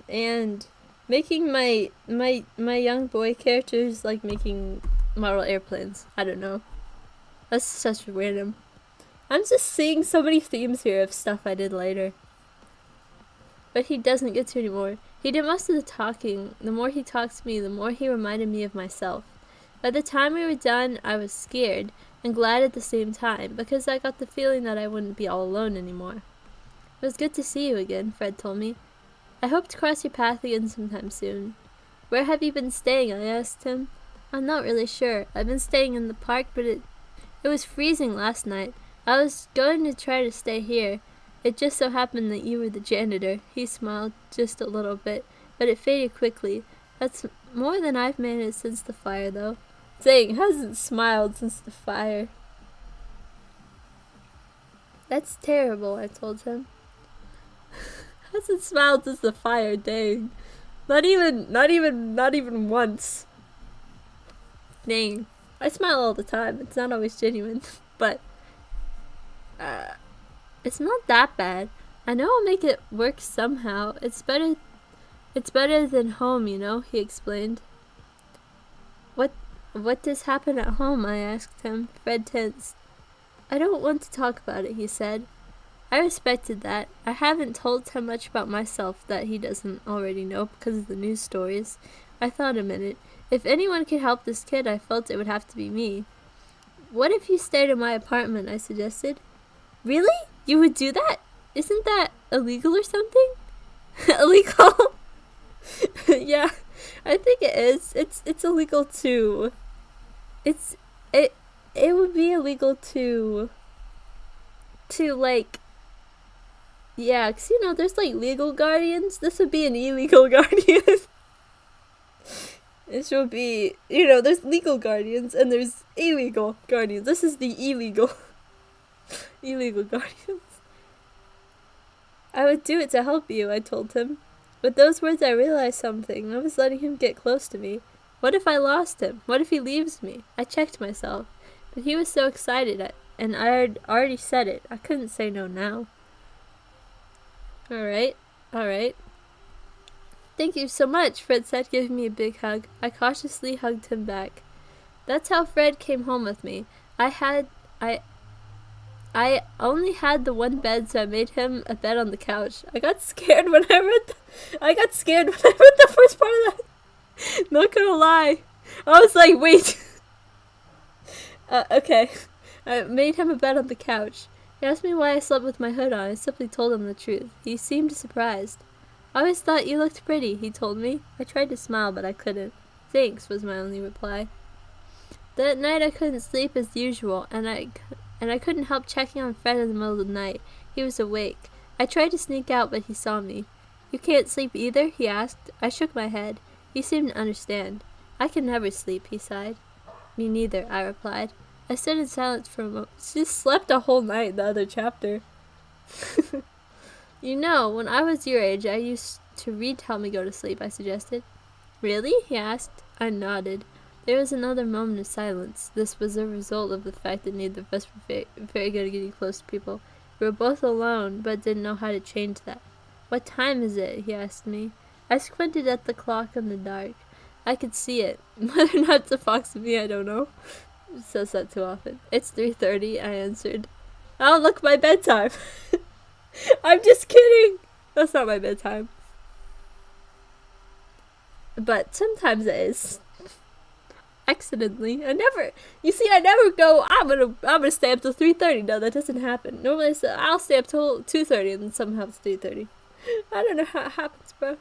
And making my young boy characters like making model airplanes. I don't know. That's such random. I'm just seeing so many themes here of stuff I did later. But he doesn't get to anymore. He did most of the talking. The more he talked to me, the more he reminded me of myself. By the time we were done, I was scared and glad at the same time, because I got the feeling that I wouldn't be all alone anymore. It was good to see you again, Fred told me. I hope to cross your path again sometime soon. Where have you been staying? I asked him. I'm not really sure. I've been staying in the park, but it was freezing last night. I was going to try to stay here. It just so happened that you were the janitor. He smiled just a little bit, but it faded quickly. That's more than I've managed since the fire, though. Dang, hasn't smiled since the fire. That's terrible, I told him. Hasn't smiled since the fire, dang. Not even once. Dang. I smile all the time. It's not always genuine, but it's not that bad. I know I'll make it work somehow. It's better than home, you know, he explained. What does happen at home? I asked him. Fred tensed. I don't want to talk about it, he said. I respected that. I haven't told him much about myself that he doesn't already know because of the news stories. I thought a minute. If anyone could help this kid, I felt it would have to be me. What if you stayed in my apartment? I suggested. Really? You would do that? Isn't that illegal or something? Illegal? Yeah, I think it is. It's illegal to... It would be illegal to like... Yeah, 'cause you know, there's like legal guardians. This would be an illegal guardian. This would be, you know, there's legal guardians and there's illegal guardians. This is the illegal guardians. I would do it to help you, I told him. With those words I realized something. I was letting him get close to me. What if I lost him? What if he leaves me? I checked myself. But he was so excited and I had already said it. I couldn't say no now. Alright. Thank you so much, Fred said, giving me a big hug. I cautiously hugged him back. That's how Fred came home with me. I only had the one bed, so I made him a bed on the couch. I got scared when I read the first part of that. Not gonna lie. I was like, wait. Okay. I made him a bed on the couch. He asked me why I slept with my hood on. I simply told him the truth. He seemed surprised. I always thought you looked pretty, he told me. I tried to smile, but I couldn't. Thanks, was my only reply. That night I couldn't sleep as usual, and I couldn't help checking on Fred in the middle of the night. He was awake. I tried to sneak out, but he saw me. You can't sleep either? He asked. I shook my head. He seemed to understand. I can never sleep, he sighed. Me neither, I replied. I stood in silence for a moment. She slept a whole night in the other chapter. You know, when I was your age, I used to read to help me go to sleep, I suggested. Really? He asked. I nodded. There was another moment of silence. This was a result of the fact that neither of us were very good at getting close to people. We were both alone, but didn't know how to change that. What time is it? He asked me. I squinted at the clock in the dark. I could see it. Whether or not it's a fox of me, I don't know. It says that too often. It's 3:30, I answered. Oh, look, my bedtime. I'm just kidding. That's not my bedtime. But sometimes it is. Accidentally. I never go, I'm gonna stay up till 3:30. No, that doesn't happen. Normally I'll stay up till 2:30 and then somehow it's 3:30. I don't know how it happens, bro.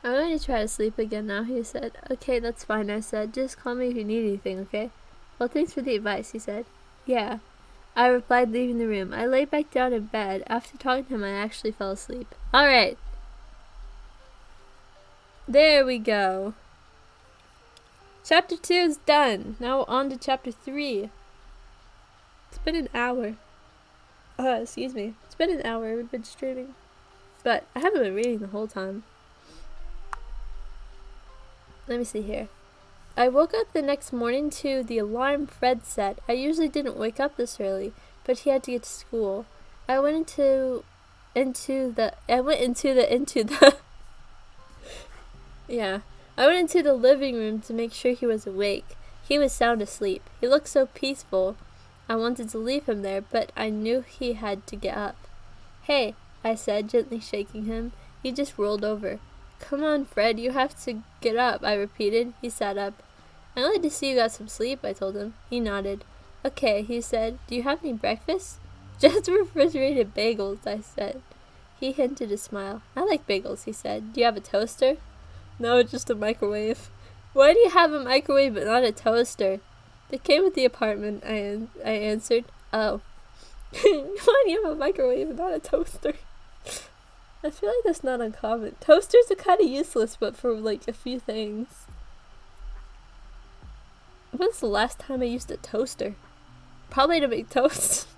I'm going to try to sleep again now, he said. Okay, that's fine, I said. Just call me if you need anything, okay? Well, thanks for the advice, he said. Yeah. I replied, leaving the room. I lay back down in bed. After talking to him, I actually fell asleep. Alright. There we go. Chapter 2 is done. Now on to chapter 3. It's been an hour. Excuse me. It's been an hour we've been streaming. But I haven't been reading the whole time. Let me see here. I woke up the next morning to the alarm Fred set. I usually didn't wake up this early, but he had to get to school. I went into the living room to make sure he was awake. He was sound asleep. He looked so peaceful. I wanted to leave him there, but I knew he had to get up. Hey, I said, gently shaking him. He just rolled over. Come on, Fred, you have to get up, I repeated. He sat up. I'm glad to see you got some sleep, I told him. He nodded. Okay, he said. Do you have any breakfast? Just refrigerated bagels, I said. He hinted a smile. I like bagels, he said. Do you have a toaster? No, just a microwave. Why do you have a microwave but not a toaster? They came with the apartment, I answered. Oh. Why do you have a microwave and not a toaster? I feel like that's not uncommon. Toasters are kind of useless, but for like a few things. When's the last time I used a toaster? Probably to make toast.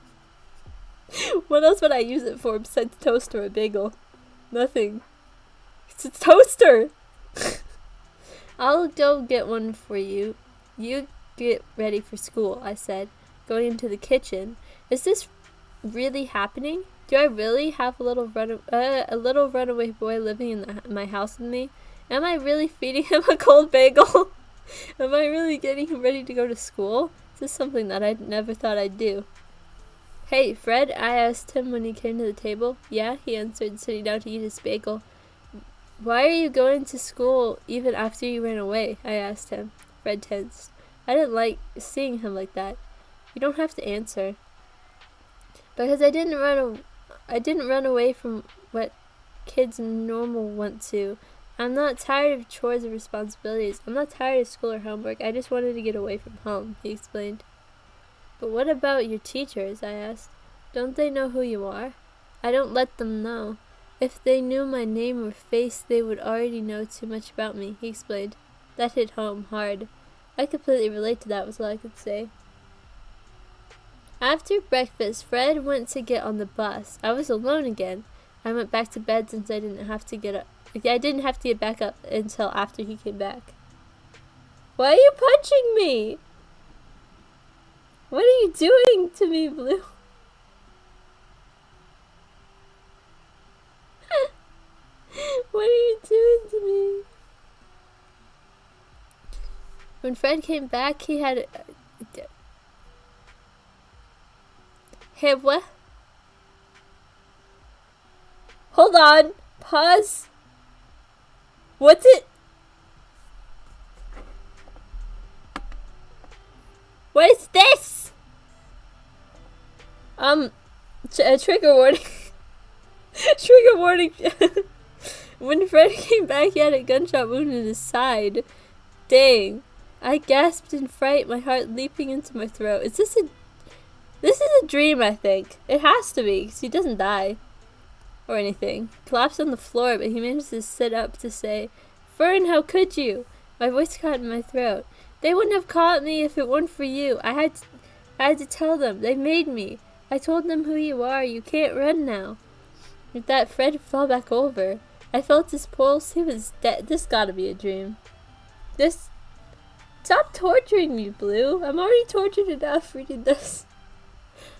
What else would I use it for besides toast or a bagel? Nothing. It's a toaster! I'll go get one for you. You get ready for school, I said, going into the kitchen. Is this really happening? Do I really have a little runaway boy living in my house with me? Am I really feeding him a cold bagel? Am I really getting him ready to go to school? This is something that I never thought I'd do. Hey, Fred, I asked him when he came to the table. Yeah, he answered, sitting down to eat his bagel. Why are you going to school even after you ran away? I asked him. Fred tensed. I didn't like seeing him like that. You don't have to answer. Because I didn't run away from what kids normal want to. I'm not tired of chores or responsibilities. I'm not tired of school or homework. I just wanted to get away from home, he explained. But what about your teachers? I asked. Don't they know who you are? I don't let them know. If they knew my name or face, they would already know too much about me, he explained. That hit home hard. I completely relate to that, was all I could say. After breakfast, Fred went to get on the bus. I was alone again. I went back to bed since I didn't have to get back up until after he came back. Why are you punching me? What are you doing to me, Blue? What are you doing to me? When Fred came back, he had... Hey, what? Hold on. Pause. What's it? What is this? Trigger warning. Trigger warning. When Fred came back, he had a gunshot wound in his side. Dang. I gasped in fright, my heart leaping into my throat. This is a dream, I think. It has to be, because he doesn't die. Or anything. Collapsed on the floor, but he managed to sit up to say, "Fern, how could you?" My voice caught in my throat. "They wouldn't have caught me if it weren't for you. I had to tell them. They made me. I told them who you are. You can't run now." With that, Fred fell back over. I felt his pulse. He was dead. This gotta be a dream. Stop torturing me, Blue. I'm already tortured enough reading this.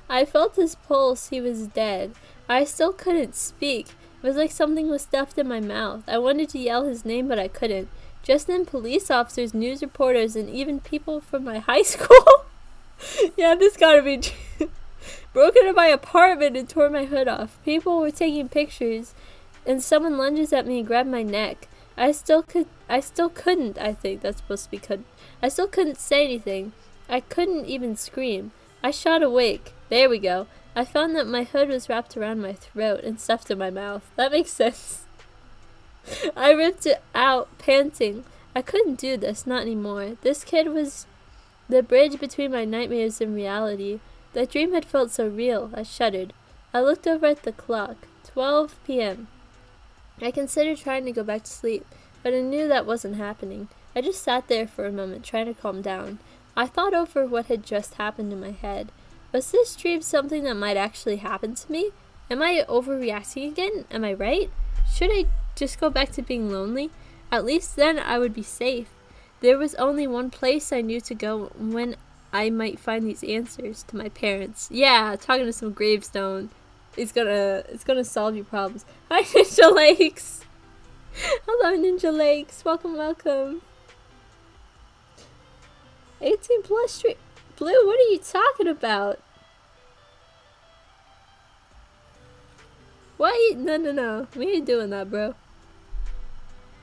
I felt his pulse. He was dead. I still couldn't speak. It was like something was stuffed in my mouth. I wanted to yell his name, but I couldn't. Just then, police officers, news reporters, and even people from my high school yeah, this gotta be true. Broke into my apartment and tore my hood off. People were taking pictures, and someone lunges at me and grabbed my neck. I still couldn't, I think that's supposed to be couldn't. I still couldn't say anything. I couldn't even scream. I shot awake. There we go. I found that my hood was wrapped around my throat and stuffed in my mouth. That makes sense. I ripped it out, panting. I couldn't do this, not anymore. This kid was the bridge between my nightmares and reality. That dream had felt so real. I shuddered. I looked over at the clock. 12 p.m. I considered trying to go back to sleep, but I knew that wasn't happening. I just sat there for a moment, trying to calm down. I thought over what had just happened in my head. Was this dream something that might actually happen to me? Am I overreacting again? Am I right? Should I just go back to being lonely? At least then I would be safe. There was only one place I knew to go when I might find these answers, to my parents. Yeah, talking to some gravestone. It's gonna solve your problems. Hi, Ninja Lakes! Hello, Ninja Lakes. Welcome, welcome. 18 plus street. Blue, what are you talking about? Why? No. We ain't doing that, bro.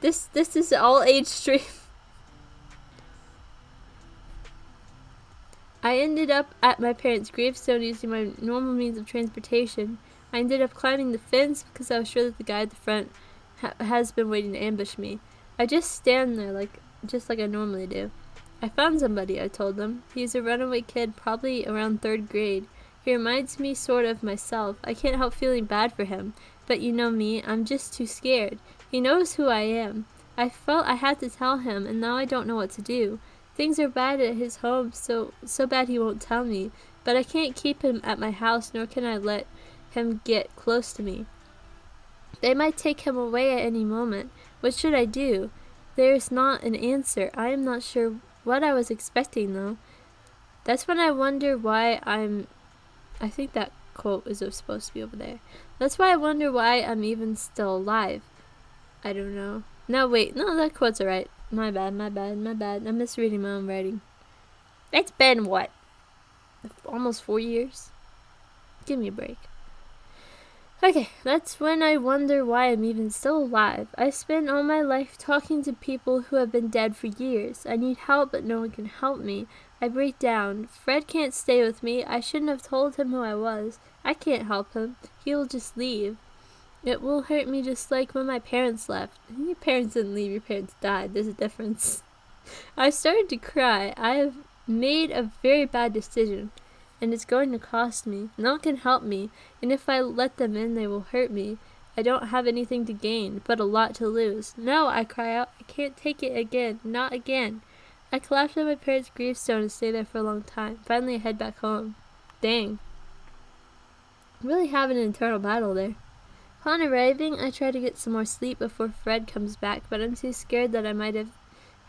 This is all age stream. I ended up at my parents' gravestone using my normal means of transportation. I ended up climbing the fence because I was sure that the guy at the front has been waiting to ambush me. I just stand there just like I normally do. I found somebody, I told them. He's a runaway kid, probably around 3rd grade. He reminds me sort of myself. I can't help feeling bad for him. But you know me, I'm just too scared. He knows who I am. I felt I had to tell him, and now I don't know what to do. Things are bad at his home, so bad he won't tell me. But I can't keep him at my house, nor can I let him get close to me. They might take him away at any moment. What should I do? There's not an answer. I am not sure what I was expecting, though. That's when I wonder why I think that quote is supposed to be over there. That's why I wonder why I'm even still alive. I don't know. No, wait. No, that quote's alright. My bad. I'm misreading my own writing. It's been, what? Almost 4 years? Give me a break. Okay, that's when I wonder why I'm even still alive. I spent all my life talking to people who have been dead for years. I need help, but no one can help me. I break down. Fred can't stay with me. I shouldn't have told him who I was. I can't help him. He will just leave. It will hurt me just like when my parents left. Your parents didn't leave, your parents died. There's a difference. I started to cry. I have made a very bad decision, and it's going to cost me. No one can help me, and if I let them in, they will hurt me. I don't have anything to gain, but a lot to lose. No, I cry out. I can't take it again. Not again. I collapsed on my parents' gravestone and stayed there for a long time. Finally, I head back home. Dang. Really having an internal battle there. Upon arriving, I try to get some more sleep before Fred comes back, but I'm too scared that I might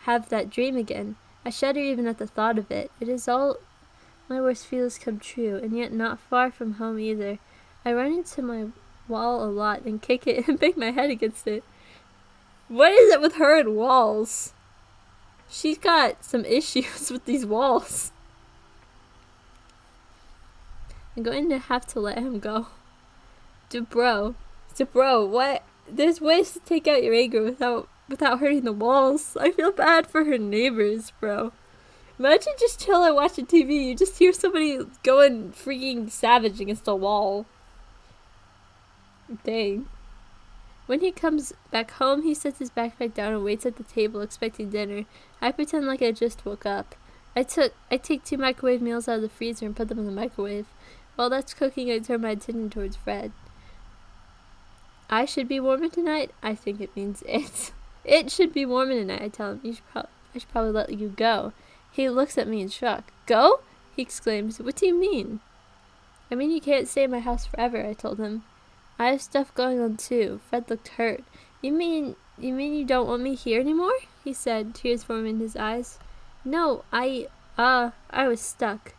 have that dream again. I shudder even at the thought of it. It is all My worst fears come true, and yet not far from home either. I run into my wall a lot and kick it and bang my head against it. What is it with her and walls? She's got some issues with these walls. I'm going to have to let him go. Bro, what? There's ways to take out your anger without hurting the walls. I feel bad for her neighbors, bro. Imagine just chilling watching TV. You just hear somebody going freaking savage against a wall. Dang. When he comes back home, he sets his backpack down and waits at the table expecting dinner. I pretend like I just woke up. I take 2 microwave meals out of the freezer and put them in the microwave. While that's cooking, I turn my attention towards Fred. I should be warmer tonight? I think it means it. It should be warmer tonight, I tell him. I should probably let you go. He looks at me in shock. Go? He exclaims. What do you mean? I mean you can't stay in my house forever, I told him. I have stuff going on too. Fred looked hurt. You mean you don't want me here anymore? He said, tears forming in his eyes. No, I was stuck.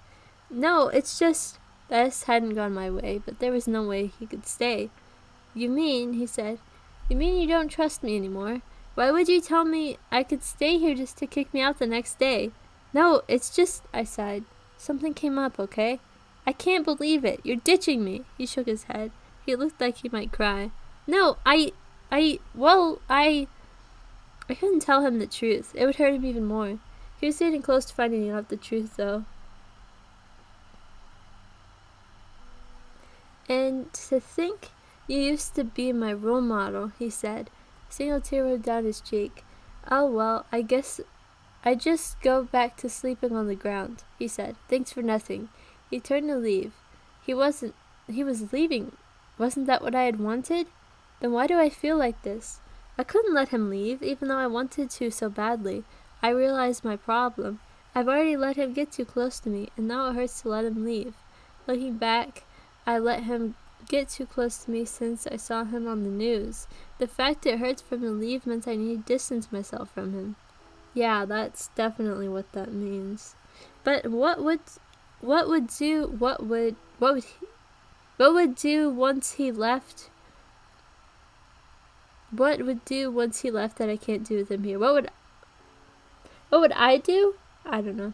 No, it's just, this hadn't gone my way, but there was no way he could stay. You mean, he said, you mean you don't trust me anymore? Why would you tell me I could stay here just to kick me out the next day? No, it's just, I sighed. Something came up, okay? I can't believe it. You're ditching me. He shook his head. He looked like he might cry. No, I couldn't tell him the truth. It would hurt him even more. He was getting close to finding out the truth, though. And to think you used to be my role model, he said. A single tear rolled down his cheek. Oh, well, I guess I just go back to sleeping on the ground, he said. Thanks for nothing. He turned to leave. He was leaving. Wasn't that what I had wanted? Then why do I feel like this? I couldn't let him leave, even though I wanted to so badly. I realized my problem. I've already let him get too close to me, and now it hurts to let him leave. Looking back, I let him get too close to me since I saw him on the news. The fact it hurts for him to leave meant I need to distance myself from him. Yeah, that's definitely what that means. But what would do once he left? What would do once he left that I can't do with him here? What would I do? I don't know.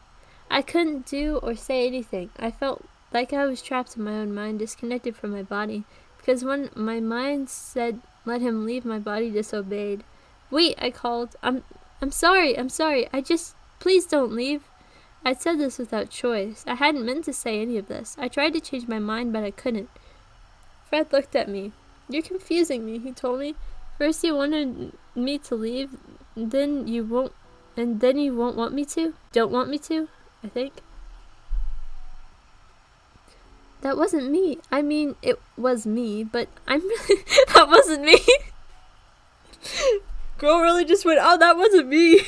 I couldn't do or say anything. I felt like I was trapped in my own mind, disconnected from my body, because when my mind said let him leave, my body disobeyed. Wait, I called. I'm sorry. Please don't leave. I said this without choice. I hadn't meant to say any of this. I tried to change my mind, but I couldn't. Fred looked at me. You're confusing me, he told me. First you wanted me to leave, then you won't want me to? Don't want me to, I think. That wasn't me. I mean, it was me, but that wasn't me. Girl really just went, oh, that wasn't me.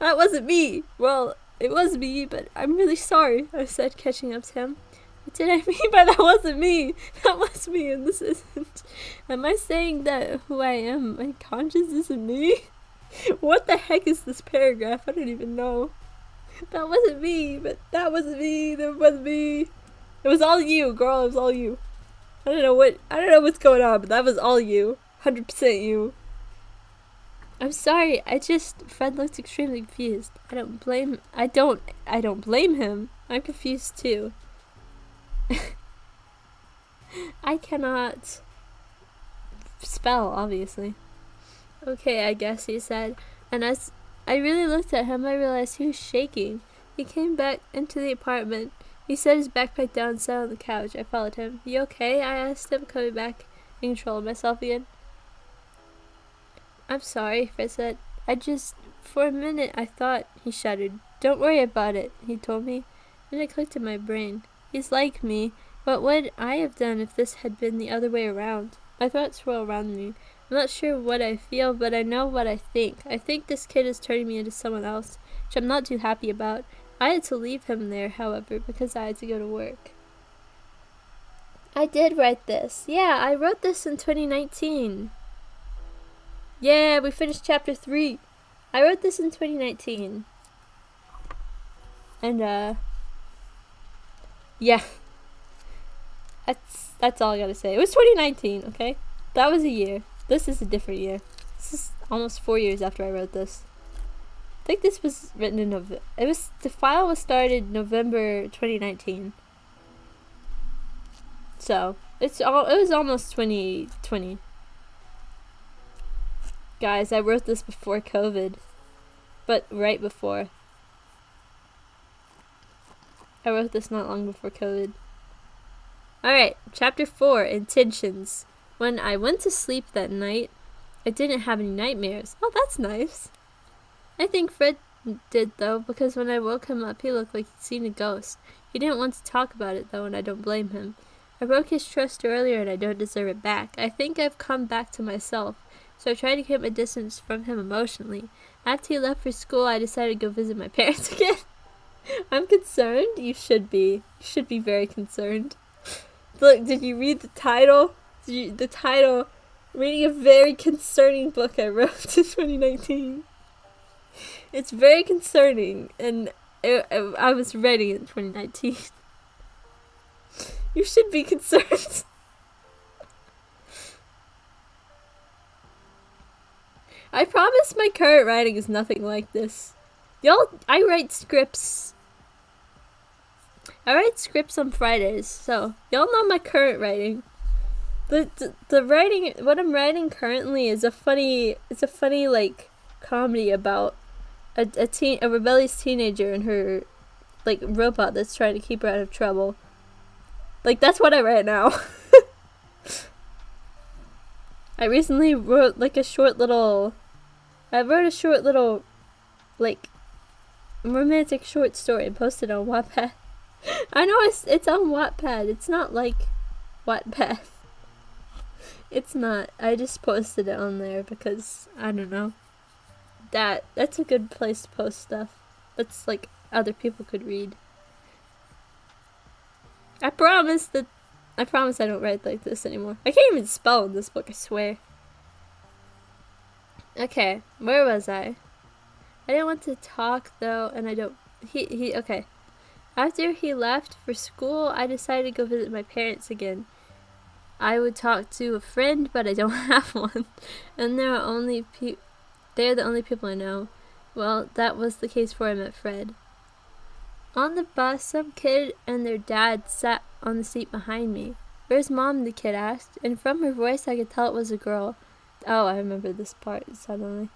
That wasn't me. Well, it was me, but I'm really sorry, I said, catching up to him. What did I mean by that wasn't me? That was me, and this isn't. Am I saying that who I am, my conscience isn't me? What the heck is this paragraph? I don't even know. That wasn't me, but that wasn't me. That wasn't me. It was all you, girl. It was all you. I don't know what's going on, but that was all you. 100% you. I'm sorry. Fred looked extremely confused. I don't blame him. I'm confused too. I cannot spell, obviously. Okay, I guess, he said. And as I really looked at him, I realized he was shaking. He came back into the apartment. He set his backpack down and sat on the couch. I followed him. You okay? I asked him, coming back in control of myself again. I'm sorry, Fred said. For a minute, I thought, he shuddered. Don't worry about it, he told me. Then it clicked in my brain. He's like me. What would I have done if this had been the other way around? My thoughts swirl around me. I'm not sure what I feel, but I know what I think. I think this kid is turning me into someone else, which I'm not too happy about. I had to leave him there, however, because I had to go to work. I did write this. Yeah, I wrote this in 2019. Yeah, we finished chapter 3. I wrote this in 2019. And yeah. That's all I gotta say. It was 2019, okay? That was a year. This is a different year. This is almost 4 years after I wrote this. I think this was written in November. The file was started November 2019. So, it was almost 2020. Guys, I wrote this before COVID. But right before. I wrote this not long before COVID. Alright, chapter 4, Intentions. When I went to sleep that night, I didn't have any nightmares. Oh, that's nice. I think Fred did, though, because when I woke him up, he looked like he'd seen a ghost. He didn't want to talk about it, though, and I don't blame him. I broke his trust earlier, and I don't deserve it back. I think I've come back to myself, so I tried to keep my distance from him emotionally. After he left for school, I decided to go visit my parents again. I'm concerned? You should be. You should be very concerned. Look, did you read the title? The title, reading a very concerning book I wrote in 2019. It's very concerning, and I was writing it in 2019. You should be concerned. I promise my current writing is nothing like this. I write scripts. I write scripts on Fridays, so y'all know my current writing. The writing, what I'm writing currently is a funny like comedy about a rebellious teenager and her like robot that's trying to keep her out of trouble. Like, that's what I write now. I recently wrote like a short little like romantic short story and posted on Wattpad. I know it's on Wattpad. It's not like Wattpad. It's not. I just posted it on there because I don't know. That's a good place to post stuff. That's like other people could read. I promise I don't write like this anymore. I can't even spell in this book, I swear. Okay, where was I? I didn't want to talk though, and I don't. Okay. After he left for school, I decided to go visit my parents again. I would talk to a friend, but I don't have one, and they're the only people I know. Well, that was the case before I met Fred. On the bus, some kid and their dad sat on the seat behind me. "Where's Mom?" the kid asked, and from her voice I could tell it was a girl. Oh, I remember this part suddenly.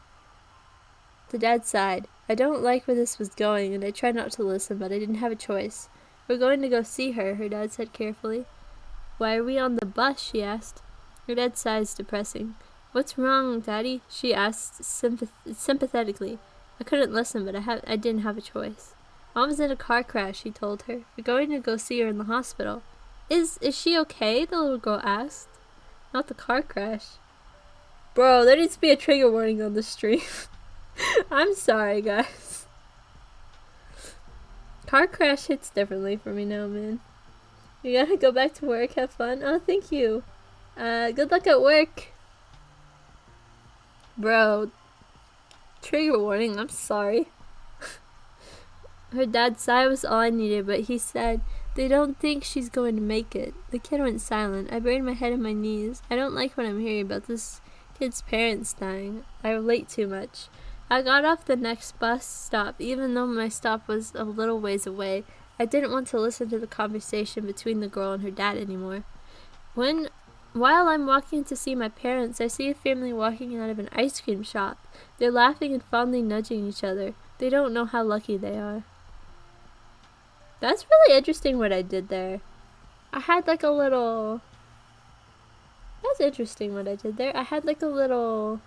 The dad sighed. I don't like where this was going, and I tried not to listen, but I didn't have a choice. "We're going to go see her," her dad said carefully. "Why are we on the bus?" she asked. Her dad sighed, depressing. "What's wrong, Daddy?" she asked sympathetically. I couldn't listen, but I didn't have a choice. "Mom was in a car crash," he told her. "We're going to go see her in the hospital." Is she okay?" the little girl asked. "Not the car crash." Bro, there needs to be a trigger warning on the stream. I'm sorry, guys. Car crash hits differently for me now, man. You gotta go back to work, have fun. Oh, thank you. Good luck at work. Bro, trigger warning, I'm sorry. Her dad's sigh was all I needed, but he said, "They don't think she's going to make it." The kid went silent. I buried my head in my knees. I don't like what I'm hearing about this kid's parents dying. I relate too much. I got off the next bus stop, even though my stop was a little ways away. I didn't want to listen to the conversation between the girl and her dad anymore. While I'm walking to see my parents, I see a family walking out of an ice cream shop. They're laughing and fondly nudging each other. They don't know how lucky they are. That's really interesting what I did there. I had like a little... That's interesting what I did there. I had like a little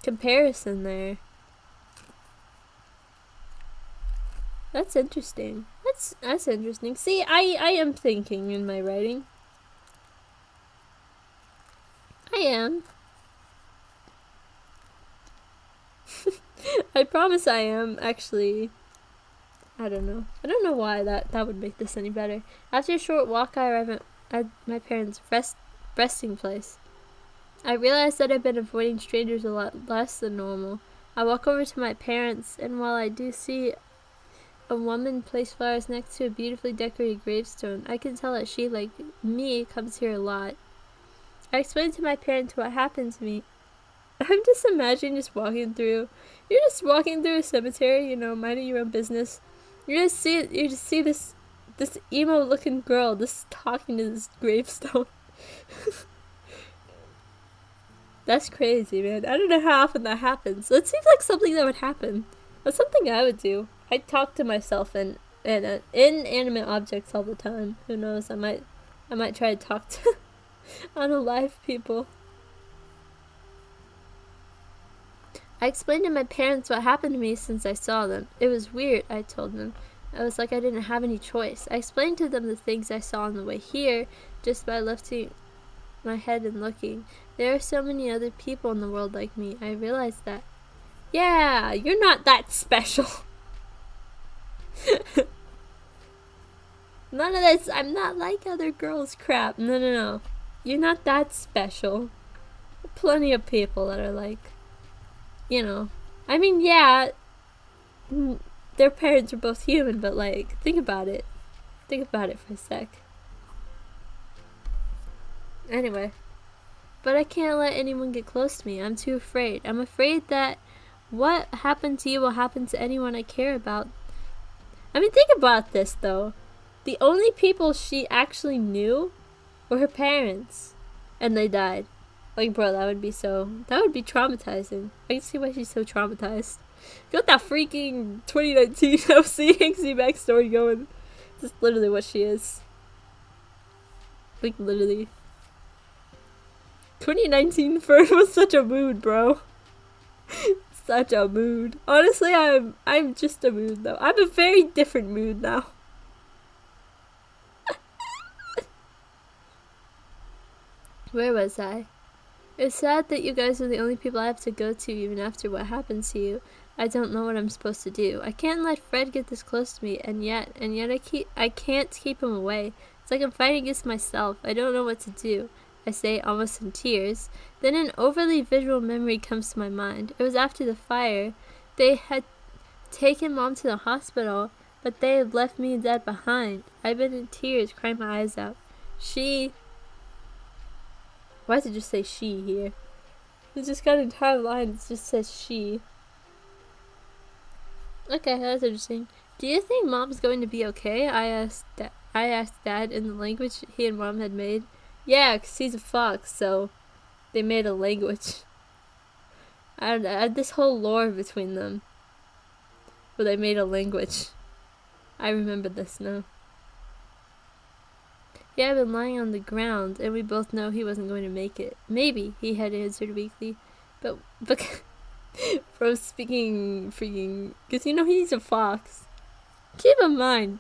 comparison there. That's interesting. That's interesting. See, I am thinking in my writing. I am. I promise I am, actually. I don't know. I don't know why that would make this any better. After a short walk, I arrive at my parents' resting place. I realized that I've been avoiding strangers a lot less than normal. I walk over to my parents, and while I do see A woman placed flowers next to a beautifully decorated gravestone. I can tell that she, like me, comes here a lot. I explained to my parents what happened to me. I'm just imagining you're just walking through a cemetery, you know, minding your own business. You just see this emo looking girl just talking to this gravestone. That's crazy, man. I don't know how often that happens. It seems like something that would happen. That's something I would do. I talk to myself and inanimate objects all the time. Who knows? I might try to talk to unalive people. I explained to my parents what happened to me since I saw them. It was weird, I told them. I was like I didn't have any choice. I explained to them the things I saw on the way here just by lifting my head and looking. There are so many other people in the world like me. I realized that. Yeah, you're not that special. None of this, I'm not like other girls crap. No. You're not that special. Plenty of people that are like, you know. I mean, yeah, their parents are both human, but like, think about it. Think about it for a sec. Anyway. But I can't let anyone get close to me. I'm too afraid. I'm afraid that what happened to you will happen to anyone I care about. I mean, think about this, though. The only people she actually knew were her parents. And they died. Like, bro, that would be traumatizing. I can see why she's so traumatized. Got that freaking 2019 OC Hanksy backstory going. This is literally what she is. Like, literally. 2019 FERN was such a mood, bro. Such a mood. Honestly, I'm just a mood, though. I'm a very different mood now. Where was I? It's sad that you guys are the only people I have to go to even after what happened to you. I don't know what I'm supposed to do. I can't let Fred get this close to me, and yet I can't keep him away. It's like I'm fighting against myself. I don't know what to do. I say, almost in tears. Then an overly visual memory comes to my mind. It was after the fire. They had taken Mom to the hospital, but they had left me and Dad behind. I've been in tears, crying my eyes out. Why does it just say she here? It just got an entire line that just says she. Okay, that's interesting. Do you think Mom's going to be okay? I asked Dad in the language he and Mom had made. Yeah, 'cause he's a fox, so they made a language. I don't know, I had this whole lore between them. Where they made a language. I remember this now. He had been lying on the ground, and we both know he wasn't going to make it. Maybe, he had answered weakly. But bro, speaking freaking... Because you know he's a fox. Keep in mind.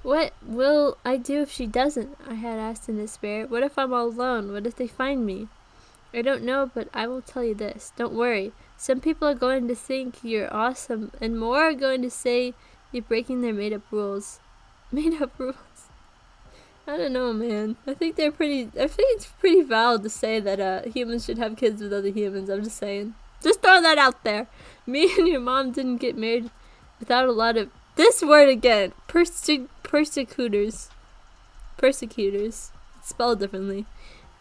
What will I do if she doesn't? I had asked in despair. What if I'm all alone? What if they find me? I don't know, but I will tell you this. Don't worry. Some people are going to think you're awesome, and more are going to say you're breaking their made-up rules. Made-up rules? I don't know, man. I think it's pretty valid to say that humans should have kids with other humans. I'm just saying. Just throw that out there. Me and your mom didn't get married without a lot of... This word again. Persecutors. It's spelled differently.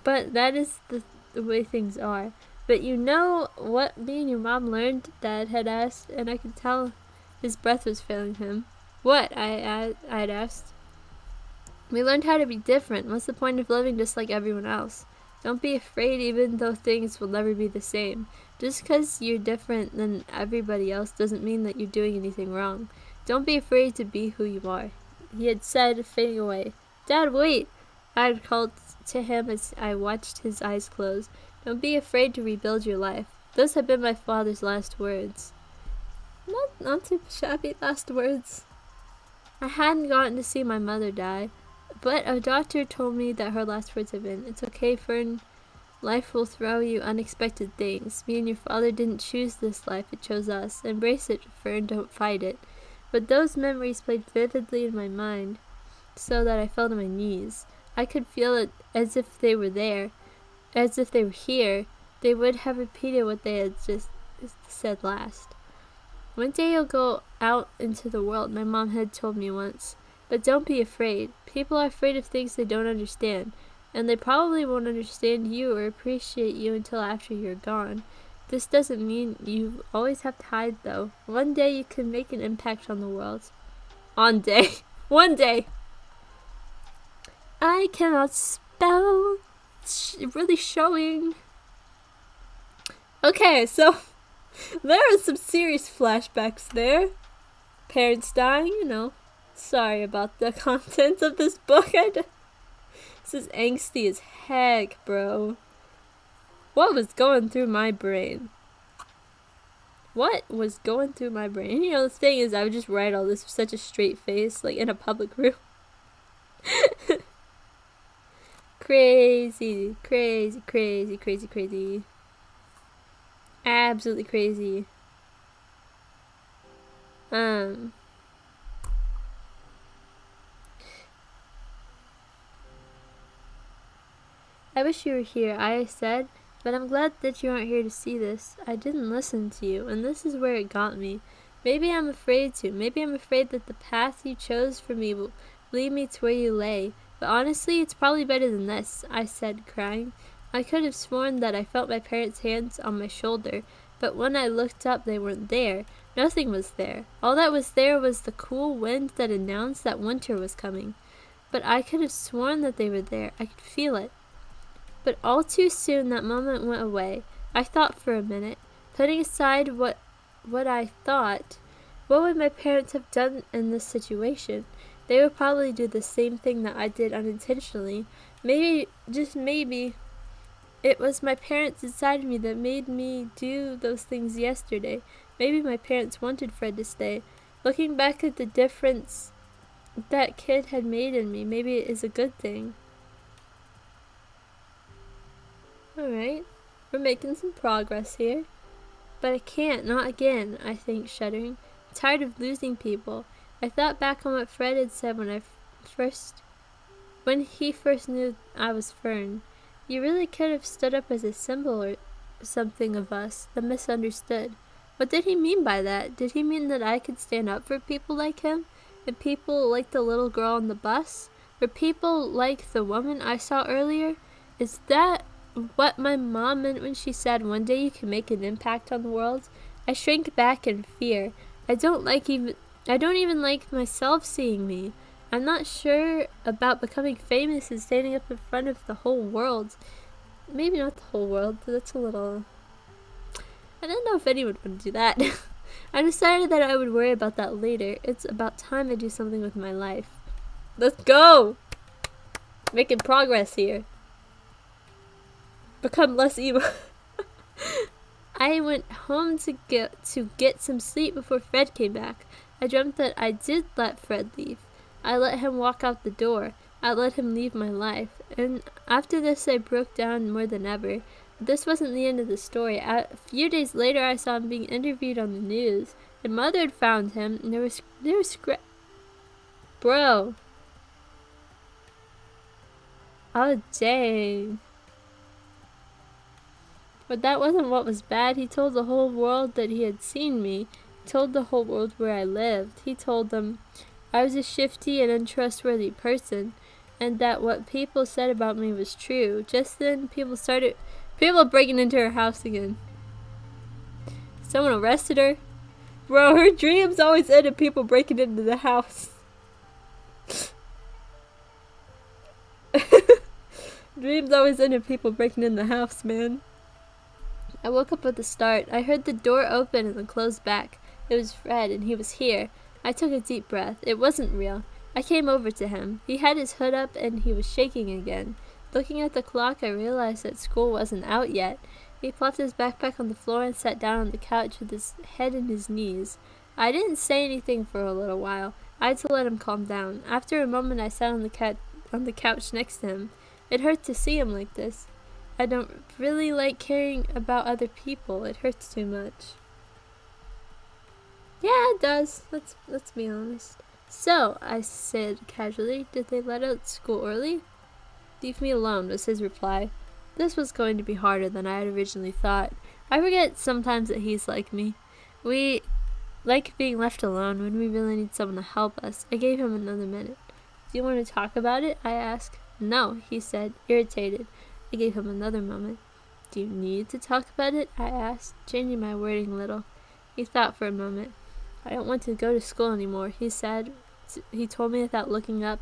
But that is the way things are. But you know what me and your mom learned? Dad had asked, and I could tell his breath was failing him. What? I'd asked. We learned how to be different. What's the point of living just like everyone else? Don't be afraid even though things will never be the same. Just because you're different than everybody else doesn't mean that you're doing anything wrong. Don't be afraid to be who you are. He had said, fading away. Dad, wait! I had called to him as I watched his eyes close. Don't be afraid to rebuild your life. Those have been my father's last words. Not too shabby last words. I hadn't gotten to see my mother die, but a doctor told me that her last words had been, "It's okay, Fern. Life will throw you unexpected things. Me and your father didn't choose this life, it chose us. Embrace it, Fern, don't fight it." But those memories played vividly in my mind, so that I fell to my knees. I could feel it as if they were there, as if they were here. They would have repeated what they had just said last. One day you'll go out into the world, my mom had told me once. But don't be afraid. People are afraid of things they don't understand, and they probably won't understand you or appreciate you until after you're gone. This doesn't mean you always have to hide, though. One day you can make an impact on the world. One day. I cannot spell. It's really showing. Okay, so there are some serious flashbacks there. Parents dying, you know. Sorry about the content of this book. This is angsty as heck, bro. What was going through my brain? What was going through my brain? You know, the thing is, I would just write all this with such a straight face, like in a public room. Crazy, crazy, crazy, crazy, crazy. Absolutely crazy. I wish you were here, I said, but I'm glad that you aren't here to see this. I didn't listen to you, and this is where it got me. Maybe I'm afraid to. Maybe I'm afraid that the path you chose for me will lead me to where you lay. But honestly, it's probably better than this, I said, crying. I could have sworn that I felt my parents' hands on my shoulder, but when I looked up, they weren't there. Nothing was there. All that was there was the cool wind that announced that winter was coming. But I could have sworn that they were there. I could feel it. But all too soon that moment went away. I thought for a minute, putting aside what I thought, what would my parents have done in this situation? They would probably do the same thing that I did unintentionally. Maybe, just maybe, it was my parents inside me that made me do those things yesterday. Maybe my parents wanted Fred to stay. Looking back at the difference that kid had made in me, maybe it is a good thing. Alright, we're making some progress here. But I can't, not again, I think, shuddering. I'm tired of losing people. I thought back on what Fred had said when he first knew I was Fern. You really could have stood up as a symbol or something of us, the misunderstood. What did he mean by that? Did he mean that I could stand up for people like him? And people like the little girl on the bus? Or people like the woman I saw earlier? Is that what my mom meant when she said one day you can make an impact on the world? I shrank back in fear. I don't even like myself seeing me. I'm not sure about becoming famous and standing up in front of the whole world. Maybe not the whole world, that's a little... I don't know if anyone would do that. I decided that I would worry about that later. It's about time I do something with my life. Let's go! Making progress here. Become less emo. I went home to get some sleep before Fred came back. I dreamt that I did let Fred leave. I let him walk out the door. I let him leave my life. And after this, I broke down more than ever. But this wasn't the end of the story. A few days later, I saw him being interviewed on the news. And Mother had found him, and there was Bro. Oh, dang. But that wasn't what was bad. He told the whole world that he had seen me. He told the whole world where I lived. He told them I was a shifty and untrustworthy person, and that what people said about me was true. Just then, people breaking into her house again. Someone arrested her. Bro, her dreams always ended people breaking into the house. Dreams always ended people breaking in the house, man. I woke up at the start. I heard the door open and then close back. It was Fred, and he was here. I took a deep breath. It wasn't real. I came over to him. He had his hood up, and he was shaking again. Looking at the clock, I realized that school wasn't out yet. He plopped his backpack on the floor and sat down on the couch with his head in his knees. I didn't say anything for a little while. I had to let him calm down. After a moment, I sat on the couch next to him. It hurt to see him like this. I don't really like caring about other people. It hurts too much. Yeah, it does. Let's be honest. So, I said casually, did they let out school early? Leave me alone, was his reply. This was going to be harder than I had originally thought. I forget sometimes that he's like me. We like being left alone when we really need someone to help us. I gave him another minute. Do you want to talk about it? I asked. No, he said, irritated. I gave him another moment. Do you need to talk about it? I asked, changing my wording a little. He thought for a moment. I don't want to go to school anymore, he said. He told me without looking up.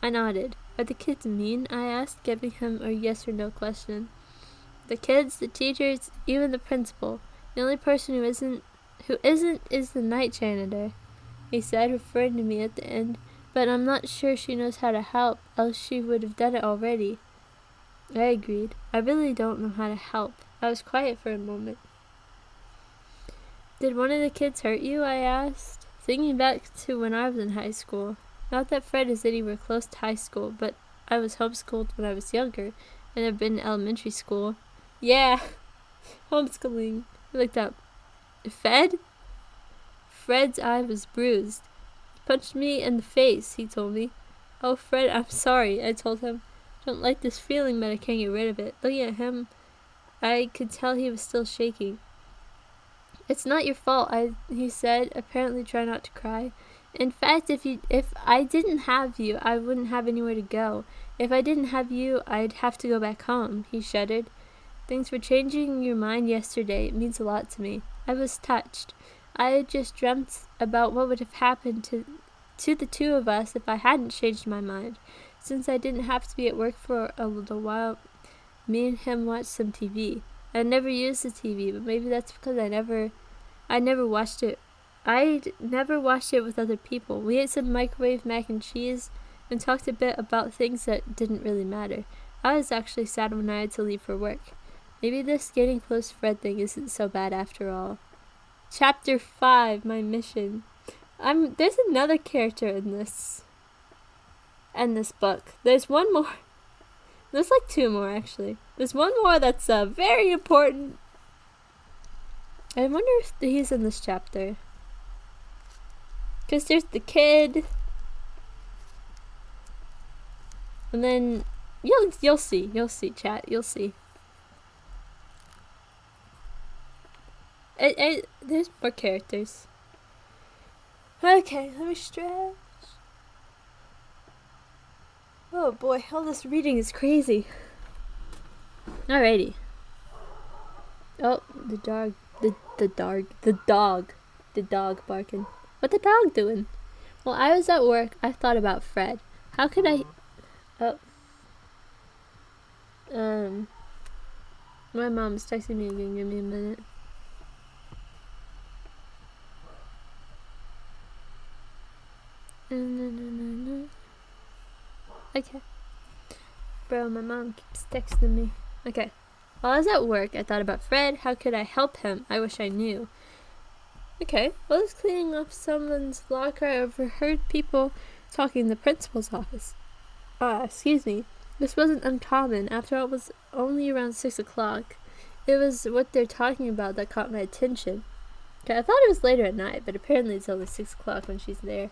I nodded. Are the kids mean? I asked, giving him a yes or no question. The kids, the teachers, even the principal. The only person who isn't is the night janitor, he said, referring to me at the end. But I'm not sure she knows how to help, else she would have done it already. I agreed. I really don't know how to help. I was quiet for a moment. Did one of the kids hurt you? I asked, thinking back to when I was in high school. Not that Fred is anywhere close to high school, but I was homeschooled when I was younger, and I've been in elementary school. Yeah, homeschooling. I looked up. Fred? Fred's eye was bruised. Punched me in the face, he told me. Oh, Fred, I'm sorry, I told him. Don't like this feeling, but I can't get rid of it. Looking at him, I could tell he was still shaking. It's not your fault, he said, apparently trying not to cry. In fact, if I didn't have you, I wouldn't have anywhere to go. If I didn't have you, I'd have to go back home, he shuddered. Thanks for changing your mind yesterday. It means a lot to me. I was touched. I had just dreamt about what would have happened to the two of us if I hadn't changed my mind. Since I didn't have to be at work for a little while, me and him watched some TV. I never used the TV, but maybe that's because I never watched it. I'd never watched it with other people. We ate some microwave mac and cheese and talked a bit about things that didn't really matter. I was actually sad when I had to leave for work. Maybe this getting close to Fred thing isn't so bad after all. Chapter 5, my mission. There's another character in this book. There's one more. There's like two more, actually. There's one more that's very important. I wonder if he's in this chapter. Because there's the kid. And then, you'll see, chat, you'll see. There's more characters. Okay, let me stretch. Oh boy, all this reading is crazy. Alrighty. Oh, the dog barking. What the dog doing? While I was at work, I thought about Fred. How could I... My mom's texting me again. Give me a minute. Okay. Bro, my mom keeps texting me. Okay. While I was at work, I thought about Fred. How could I help him? I wish I knew. Okay. While I was cleaning up someone's locker, I overheard people talking in the principal's office. Excuse me. This wasn't uncommon. After all, it was only around 6 o'clock. It was what they're talking about that caught my attention. Okay, I thought it was later at night, but apparently it's only 6 o'clock when she's there.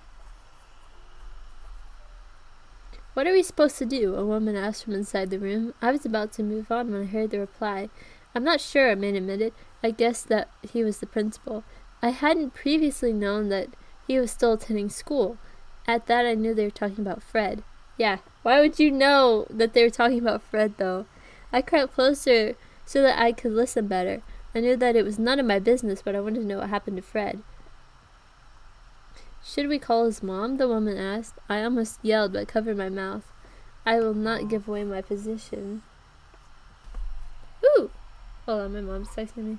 What are we supposed to do? A woman asked from inside the room. I was about to move on when I heard the reply. I'm not sure, a man admitted. I guessed that he was the principal. I hadn't previously known that he was still attending school. At that, I knew they were talking about Fred. Yeah, why would you know that they were talking about Fred, though? I crept closer so that I could listen better. I knew that it was none of my business, but I wanted to know what happened to Fred. Should we call his mom? The woman asked. I almost yelled, but covered my mouth. I will not give away my position. Ooh! Hold on, my mom's texting me.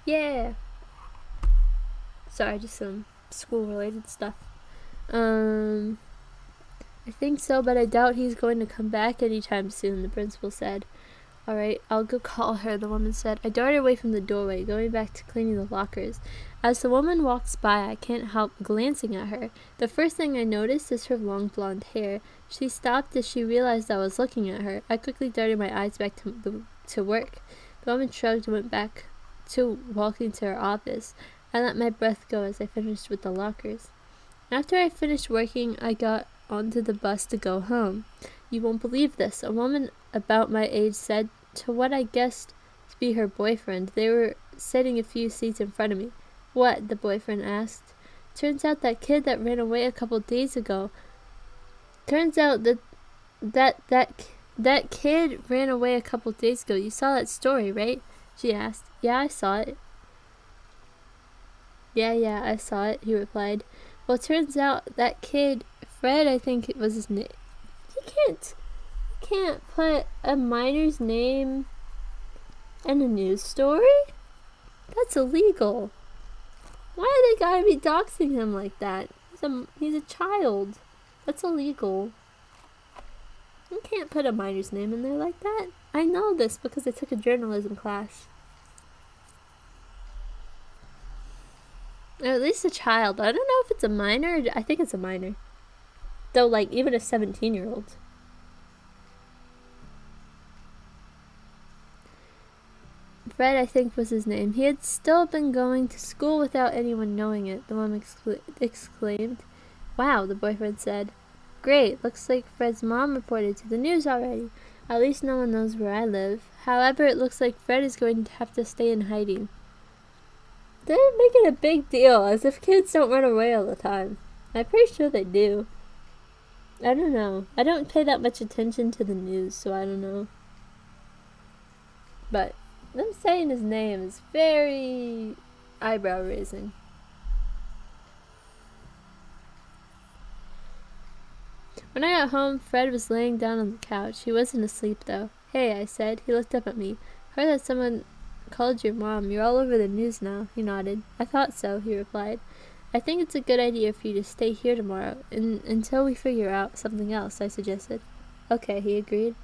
Yeah! Sorry, just some school-related stuff. I think so, but I doubt he's going to come back anytime soon, the principal said. Alright, I'll go call her, the woman said. I darted away from the doorway, going back to cleaning the lockers. As the woman walks by, I can't help glancing at her. The first thing I noticed is her long blonde hair. She stopped as she realized I was looking at her. I quickly darted my eyes back to work. The woman shrugged and went back to walking to her office. I let my breath go as I finished with the lockers. After I finished working, I got onto the bus to go home. You won't believe this, a woman about my age said to what I guessed be her boyfriend. They were sitting a few seats in front of me. What? The boyfriend asked. Turns out that kid that ran away a couple days ago. Turns out that kid ran away a couple days ago. You saw that story, right? She asked. Yeah, I saw it. Yeah, I saw it, he replied. Well, it turns out that kid, Fred, I think it was his name. You can't put a minor's name in a news story? That's illegal. Why do they gotta be doxing him like that? He's a child. That's illegal. You can't put a minor's name in there like that. I know this because I took a journalism class. Or at least a child. I don't know if it's a minor. I think it's a minor. Though, like, even a 17-year-old. Fred, I think, was his name. He had still been going to school without anyone knowing it, the woman exclaimed. Wow, the boyfriend said. Great, looks like Fred's mom reported to the news already. At least no one knows where I live. However, it looks like Fred is going to have to stay in hiding. They're making a big deal, as if kids don't run away all the time. I'm pretty sure they do. I don't know. I don't pay that much attention to the news, so I don't know. But them saying his name is very eyebrow raising. When I got home, Fred was laying down on the couch. He wasn't asleep, though. Hey, I said. He looked up at me. Heard that someone called your mom. You're all over the news now. He nodded. I thought so, he replied. I think it's a good idea for you to stay here tomorrow until we figure out something else, I suggested. Okay, he agreed.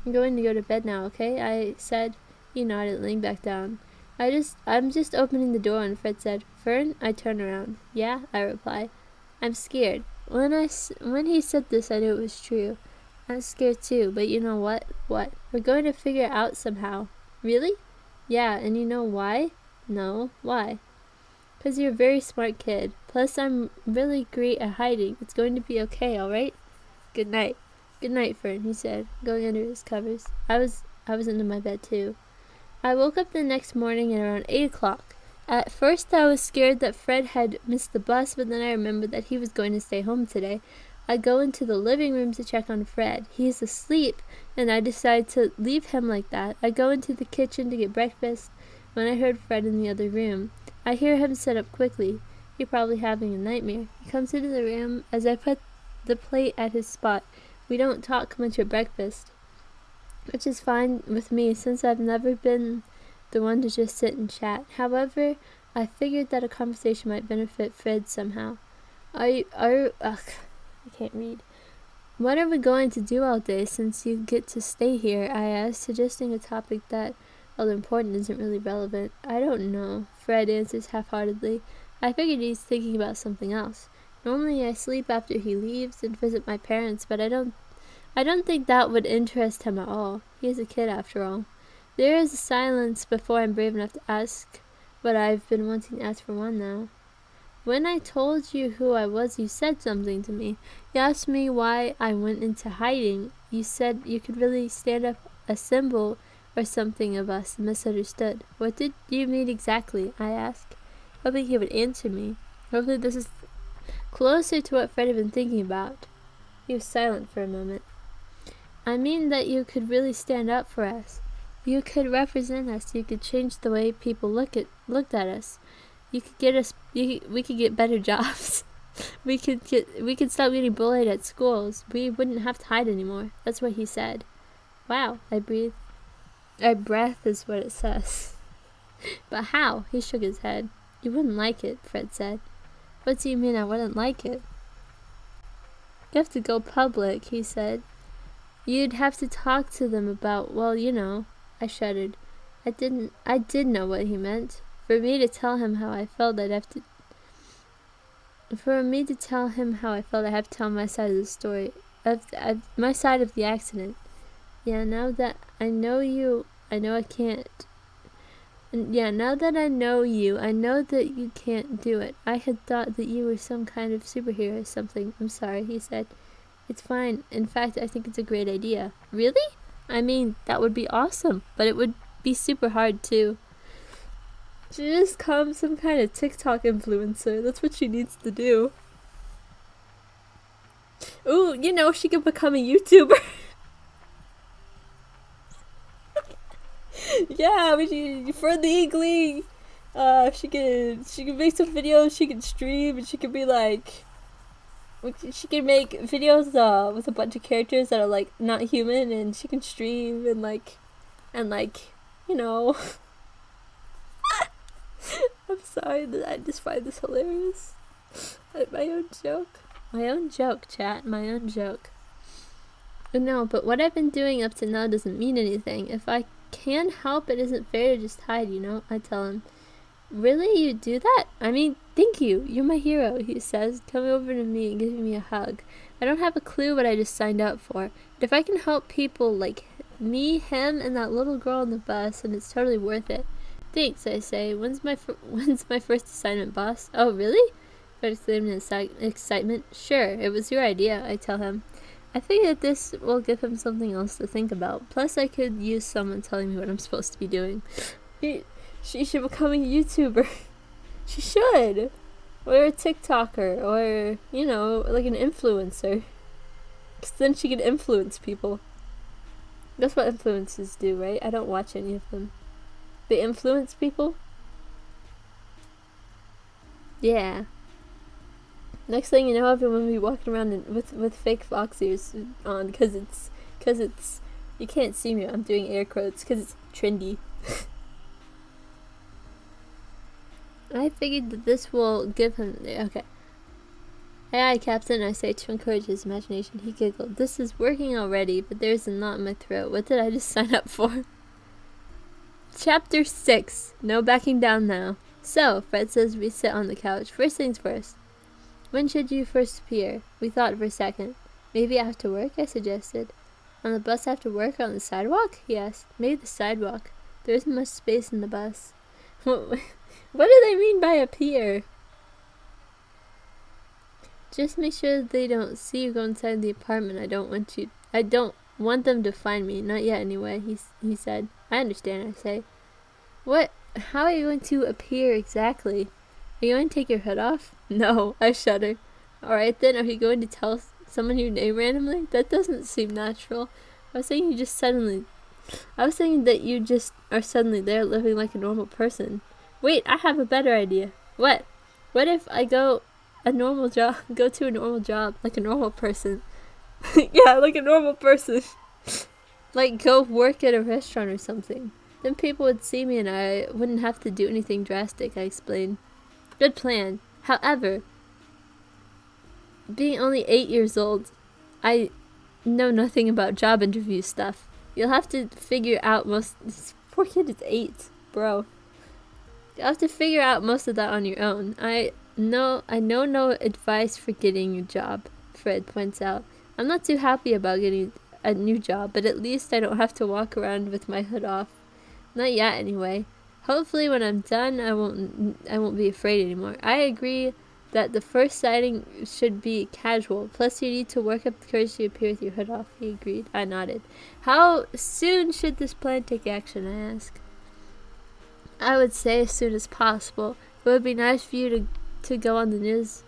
I'm going to go to bed now, okay? I said. He nodded, laying back down. I'm just opening the door, and Fred said, Fern? I turned around. Yeah, I replied. I'm scared. When he said this, I knew it was true. I'm scared too, but you know what? What? We're going to figure it out somehow. Really? Yeah, and you know why? No, why? Because you're a very smart kid. Plus, I'm really great at hiding. It's going to be okay, alright? Good night. Good night, Fern, he said, going under his covers. I was into my bed too. I woke up the next morning at around 8 o'clock. At first I was scared that Fred had missed the bus, but then I remembered that he was going to stay home today. I go into the living room to check on Fred. He is asleep, and I decide to leave him like that. I go into the kitchen to get breakfast when I heard Fred in the other room. I hear him sit up quickly. He's probably having a nightmare. He comes into the room as I put the plate at his spot. We don't talk much at breakfast, which is fine with me since I've never been the one to just sit and chat. However, I figured that a conversation might benefit Fred somehow. I can't read. What are we going to do all day since you get to stay here? I asked, suggesting a topic that, although important, isn't really relevant. I don't know, Fred answers half-heartedly. I figured he's thinking about something else. Normally I sleep after he leaves and visit my parents, but I don't think that would interest him at all. He is a kid after all. There is a silence before I'm brave enough to ask, but I've been wanting to ask for one now. When I told you who I was, you said something to me. You asked me why I went into hiding. You said you could really stand up a symbol or something of us, misunderstood. What did you mean exactly? I asked, hoping he would answer me. Hopefully this is closer to what Fred had been thinking about. He was silent for a moment. I mean that you could really stand up for us. You could represent us. You could change the way people looked at us. You could get us. We could get better jobs. we could stop getting bullied at schools. We wouldn't have to hide anymore. That's what he said. Wow, I breathed. Our breath is what it says. But how? He shook his head. You wouldn't like it, Fred said. What do you mean I wouldn't like it? You have to go public, he said. You'd have to talk to them about, well, you know. I shuddered. I did know what he meant. For me to tell him how I felt, I have to tell my side of the story, my side of the accident. Yeah, now that I know you, I know I can't. Yeah, now that I know you, I know that you can't do it. I had thought that you were some kind of superhero or something. I'm sorry, he said. It's fine. In fact, I think it's a great idea. Really? I mean, that would be awesome, but it would be super hard too. She just become some kind of TikTok influencer. That's what she needs to do. Ooh, you know, she could become a YouTuber. Yeah, for the Eagly, she can make some videos, she can stream, and she can be like, she can make videos with a bunch of characters that are like not human, and she can stream and like, you know. I'm sorry that I just find this hilarious. My own joke. My own joke, chat. My own joke. No, but what I've been doing up to now doesn't mean anything. If I can help, it isn't fair to just hide, you know? I tell him. Really? You do that? I mean, thank you. You're my hero, he says, coming over to me and giving me a hug. I don't have a clue what I just signed up for. But if I can help people like me, him, and that little girl on the bus, then it's totally worth it. Thanks, I say. When's my first assignment, boss? Oh, really? I exclaimed in excitement. Sure, it was your idea, I tell him. I think that this will give him something else to think about. Plus, I could use someone telling me what I'm supposed to be doing. She should become a YouTuber. She should. Or a TikToker. Or, you know, like an influencer. Because then she could influence people. That's what influencers do, right? I don't watch any of them. They influence people? Yeah. Next thing you know, everyone will be walking around with fake fox ears on because it's you can't see me. I'm doing air quotes because it's trendy. I figured that this will give him okay. Aye, Captain, I say to encourage his imagination. He giggled. This is working already, but there's a knot in my throat. What did I just sign up for? Chapter 6. No backing down now. So, Fred says we sit on the couch. First things first. When should you first appear? We thought for a second. Maybe after work, I suggested. On the bus after work or on the sidewalk? He asked. Maybe the sidewalk. There isn't much space in the bus. What do they mean by appear? Just make sure they don't see you go inside the apartment. I don't want them to find me. Not yet, anyway, he said. I understand, I say. What? How are you going to appear exactly? Are you going to take your hood off? No, I shudder. Alright then, are you going to tell someone your name randomly? That doesn't seem natural. I was thinking that you just are suddenly there living like a normal person. Wait, I have a better idea. What? What if I go to a normal job like a normal person? Yeah, like a normal person. Like go work at a restaurant or something. Then people would see me and I wouldn't have to do anything drastic, I explained. Good plan. However, being only 8 years old, I know nothing about job interview stuff. You'll have to figure out this poor kid is 8, bro. You'll have to figure out most of that on your own. I know no advice for getting a job, Fred points out. I'm not too happy about getting a new job, but at least I don't have to walk around with my hood off. Not yet, anyway. Hopefully when I'm done, I won't be afraid anymore. I agree that the first sighting should be casual. Plus you need to work up the courage to appear with your hood off, he agreed. I nodded. How soon should this plan take action, I asked. I would say as soon as possible. It would be nice for you to go on the news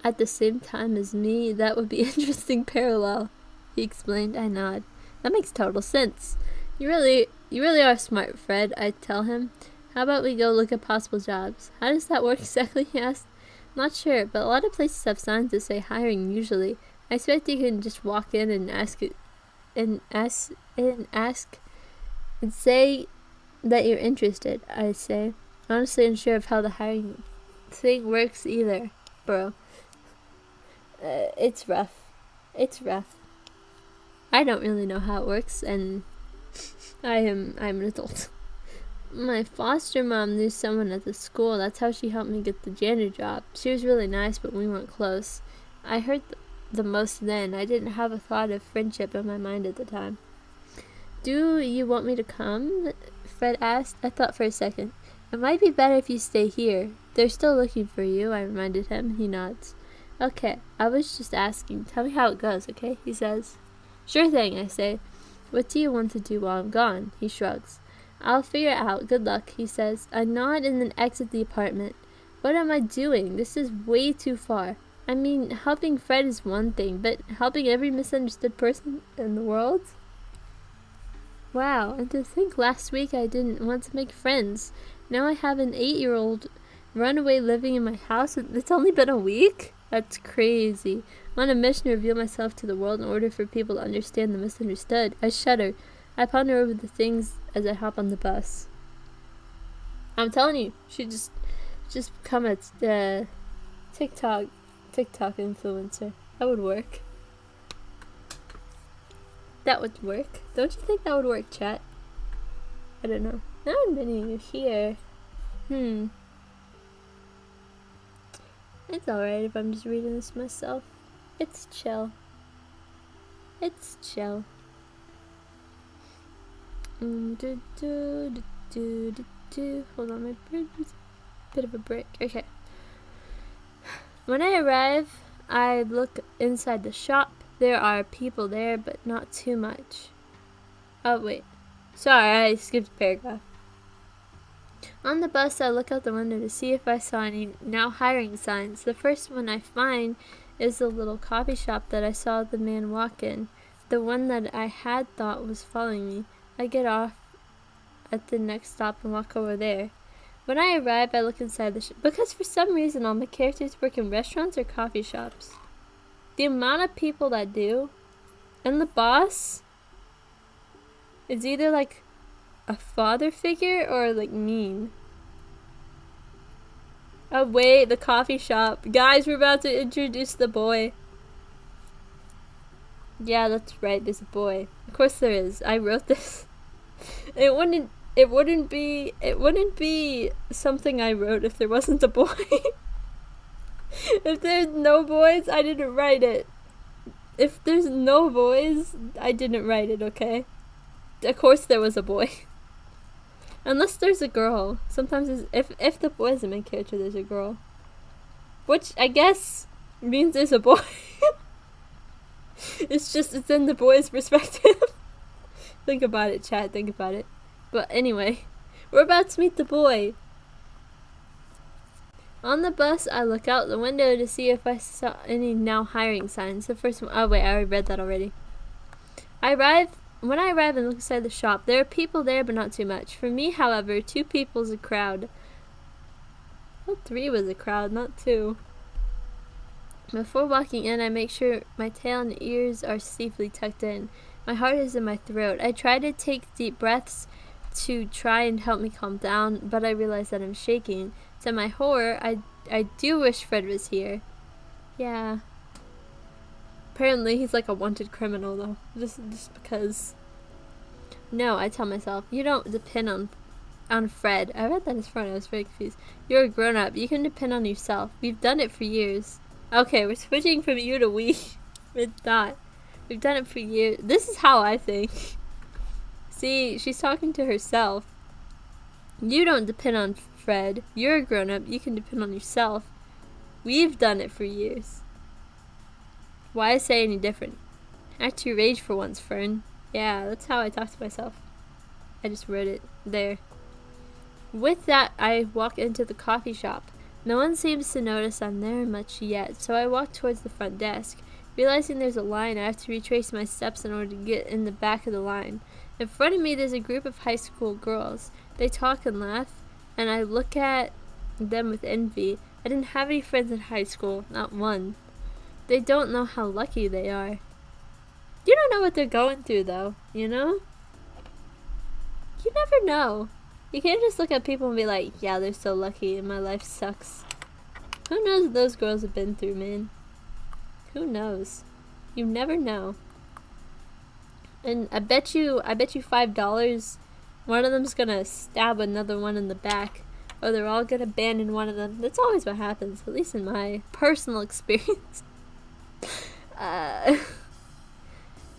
at the same time as me. That would be an interesting parallel, he explained. I nod. That makes total sense. You really are smart, Fred, I tell him. How about we go look at possible jobs? How does that work exactly, he asked. Not sure, but a lot of places have signs that say hiring usually. I expect you can just walk in and say that you're interested, I say. Honestly unsure of how the hiring thing works either, bro. It's rough. I don't really know how it works, and I'm an adult. My foster mom knew someone at the school. That's how she helped me get the janitor job. She was really nice, but we weren't close. I heard the most then. I didn't have a thought of friendship in my mind at the time. Do you want me to come? Fred asked. I thought for a second. It might be better if you stay here. They're still looking for you, I reminded him. He nods. Okay, I was just asking. Tell me how it goes, okay? He says. Sure thing, I say. What do you want to do while I'm gone? He shrugs. I'll figure it out. Good luck, he says. I nod and then exit the apartment. What am I doing? This is way too far. I mean, helping Fred is one thing, but helping every misunderstood person in the world? Wow, and to think last week I didn't want to make friends. Now I have an 8-year-old runaway living in my house. It's only been a week? That's crazy. I'm on a mission to reveal myself to the world in order for people to understand the misunderstood. I shudder. I ponder over the things as I hop on the bus. I'm telling you, she just become a TikTok influencer. That would work. That would work. Don't you think that would work, chat? I don't know. Now I'm meaning you here. It's alright if I'm just reading this myself. It's chill. It's chill. Hold on, my bird was a bit of a break. Okay. When I arrive, I look inside the shop. There are people there, but not too much. Oh, wait. Sorry, I skipped a paragraph. On the bus, I look out the window to see if I saw any now hiring signs. The first one I find is the little coffee shop that I saw the man walk in. The one that I had thought was following me. I get off at the next stop and walk over there. When I arrive, I look inside the shop because for some reason all my characters work in restaurants or coffee shops. The amount of people that do, and the boss is either like a father figure or like mean. Oh wait, the coffee shop. Guys, we're about to introduce the boy. Yeah, that's right, there's a boy. Of course there is. I wrote this. It wouldn't be something I wrote if there wasn't a boy. If there's no boys, I didn't write it. If there's no boys, I didn't write it, okay? Of course there was a boy. Unless there's a girl. Sometimes if the boy is the main character, there's a girl. Which I guess means there's a boy. It's in the boy's perspective. Think about it, chat, think about it. But anyway, we're about to meet the boy. On the bus, I look out the window to see if I saw any now hiring signs. The first one, oh wait, I already read that already. When I arrive and look inside the shop, there are people there, but not too much. For me, however, 2 people is a crowd. Well, 3 was a crowd, not 2. Before walking in, I make sure my tail and ears are safely tucked in. My heart is in my throat. I try to take deep breaths to try and help me calm down, but I realize that I'm shaking. To my horror, I do wish Fred was here. Yeah. Apparently he's like a wanted criminal though. Just because. No, I tell myself, you don't depend on Fred. I read that as Fred, I was very confused. You're a grown up. You can depend on yourself. We've done it for years. Okay, we're switching from you to we. With that. We've done it for years. This is how I think. See, she's talking to herself. You don't depend on Fred. You're a grown-up. You can depend on yourself. We've done it for years. Why say any different? Act your age for once, Fern. Yeah, that's how I talk to myself. I just wrote it there. With that, I walk into the coffee shop. No one seems to notice I'm there much yet, so I walk towards the front desk. Realizing there's a line, I have to retrace my steps in order to get in the back of the line. In front of me, there's a group of high school girls. They talk and laugh, and I look at them with envy. I didn't have any friends in high school, not one. They don't know how lucky they are. You don't know what they're going through, though, you know? You never know. You can't just look at people and be like, yeah, they're so lucky and my life sucks. Who knows what those girls have been through, man? Who knows? You never know. And I bet you $5 one of them's gonna stab another one in the back, or they're all gonna abandon one of them. That's always what happens, at least in my personal experience.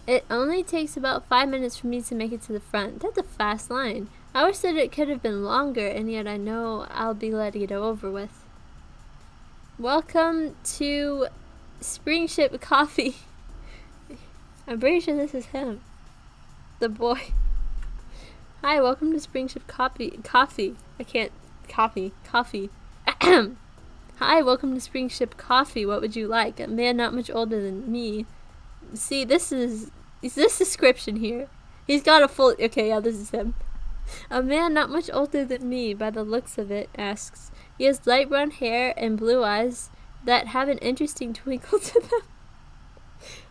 It only takes about 5 minutes for me to make it to the front. That's a fast line. I wish that it could have been longer, and yet I know I'll be letting it over with. Welcome to Spring Ship Coffee. I'm pretty sure this is him. The boy. Hi, welcome to Springship Coffee. I can't copy. Coffee. Hi, welcome to Springship Coffee. What would you like? A man not much older than me. See, is this description here? He's got a full... Okay, yeah, this is him. A man not much older than me, by the looks of it, asks. He has light brown hair and blue eyes that have an interesting twinkle to them.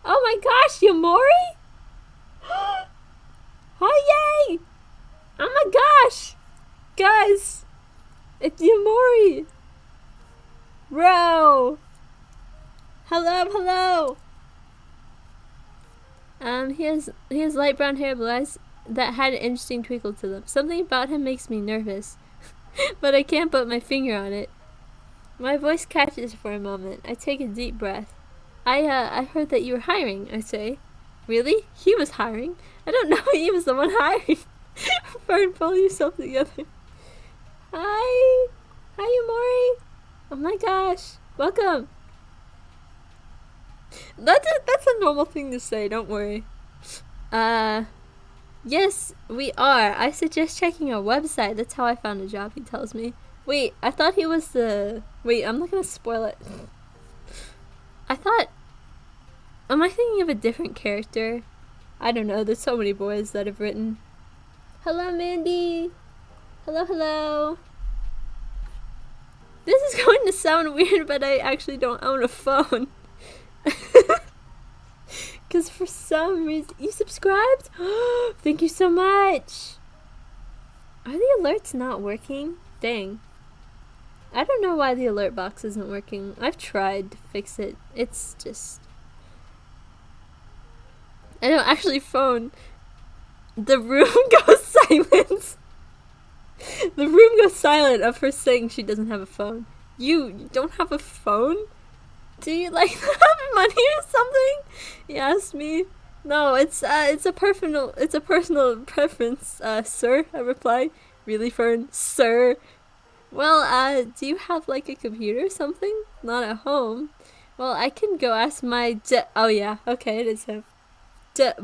Oh my gosh, Yamori? Oh, yay! Oh my gosh! Guys! It's Yamori! Bro! Hello! He has light brown hair, blue eyes that had an interesting twinkle to them. Something about him makes me nervous, but I can't put my finger on it. My voice catches for a moment. I take a deep breath. I heard that you were hiring, I say. Really? He was hiring? I don't know he was the one hiring. FERN, pull yourself together. Hi, Yamori. Oh my gosh, welcome. That's a normal thing to say. Don't worry. Yes, we are. I suggest checking our website. That's how I found a job. He tells me. Wait, I thought he was the. Wait, I'm not gonna spoil it. I thought. Am I thinking of a different character? I don't know. There's so many boys that have written. Hello, Mandy. Hello. This is going to sound weird, but I actually don't own a phone. Because for some reason... You subscribed? Thank you so much. Are the alerts not working? Dang. I don't know why the alert box isn't working. I've tried to fix it. It's just... I don't actually phone. The room goes silent. The room goes silent of her saying she doesn't have a phone. You don't have a phone? Do you like have money or something? He asked me. No, it's a personal preference, sir, I replied. Really, FERN? Sir? Well, do you have like a computer or something? Not at home. Well, I can go ask my oh yeah, okay, it is him.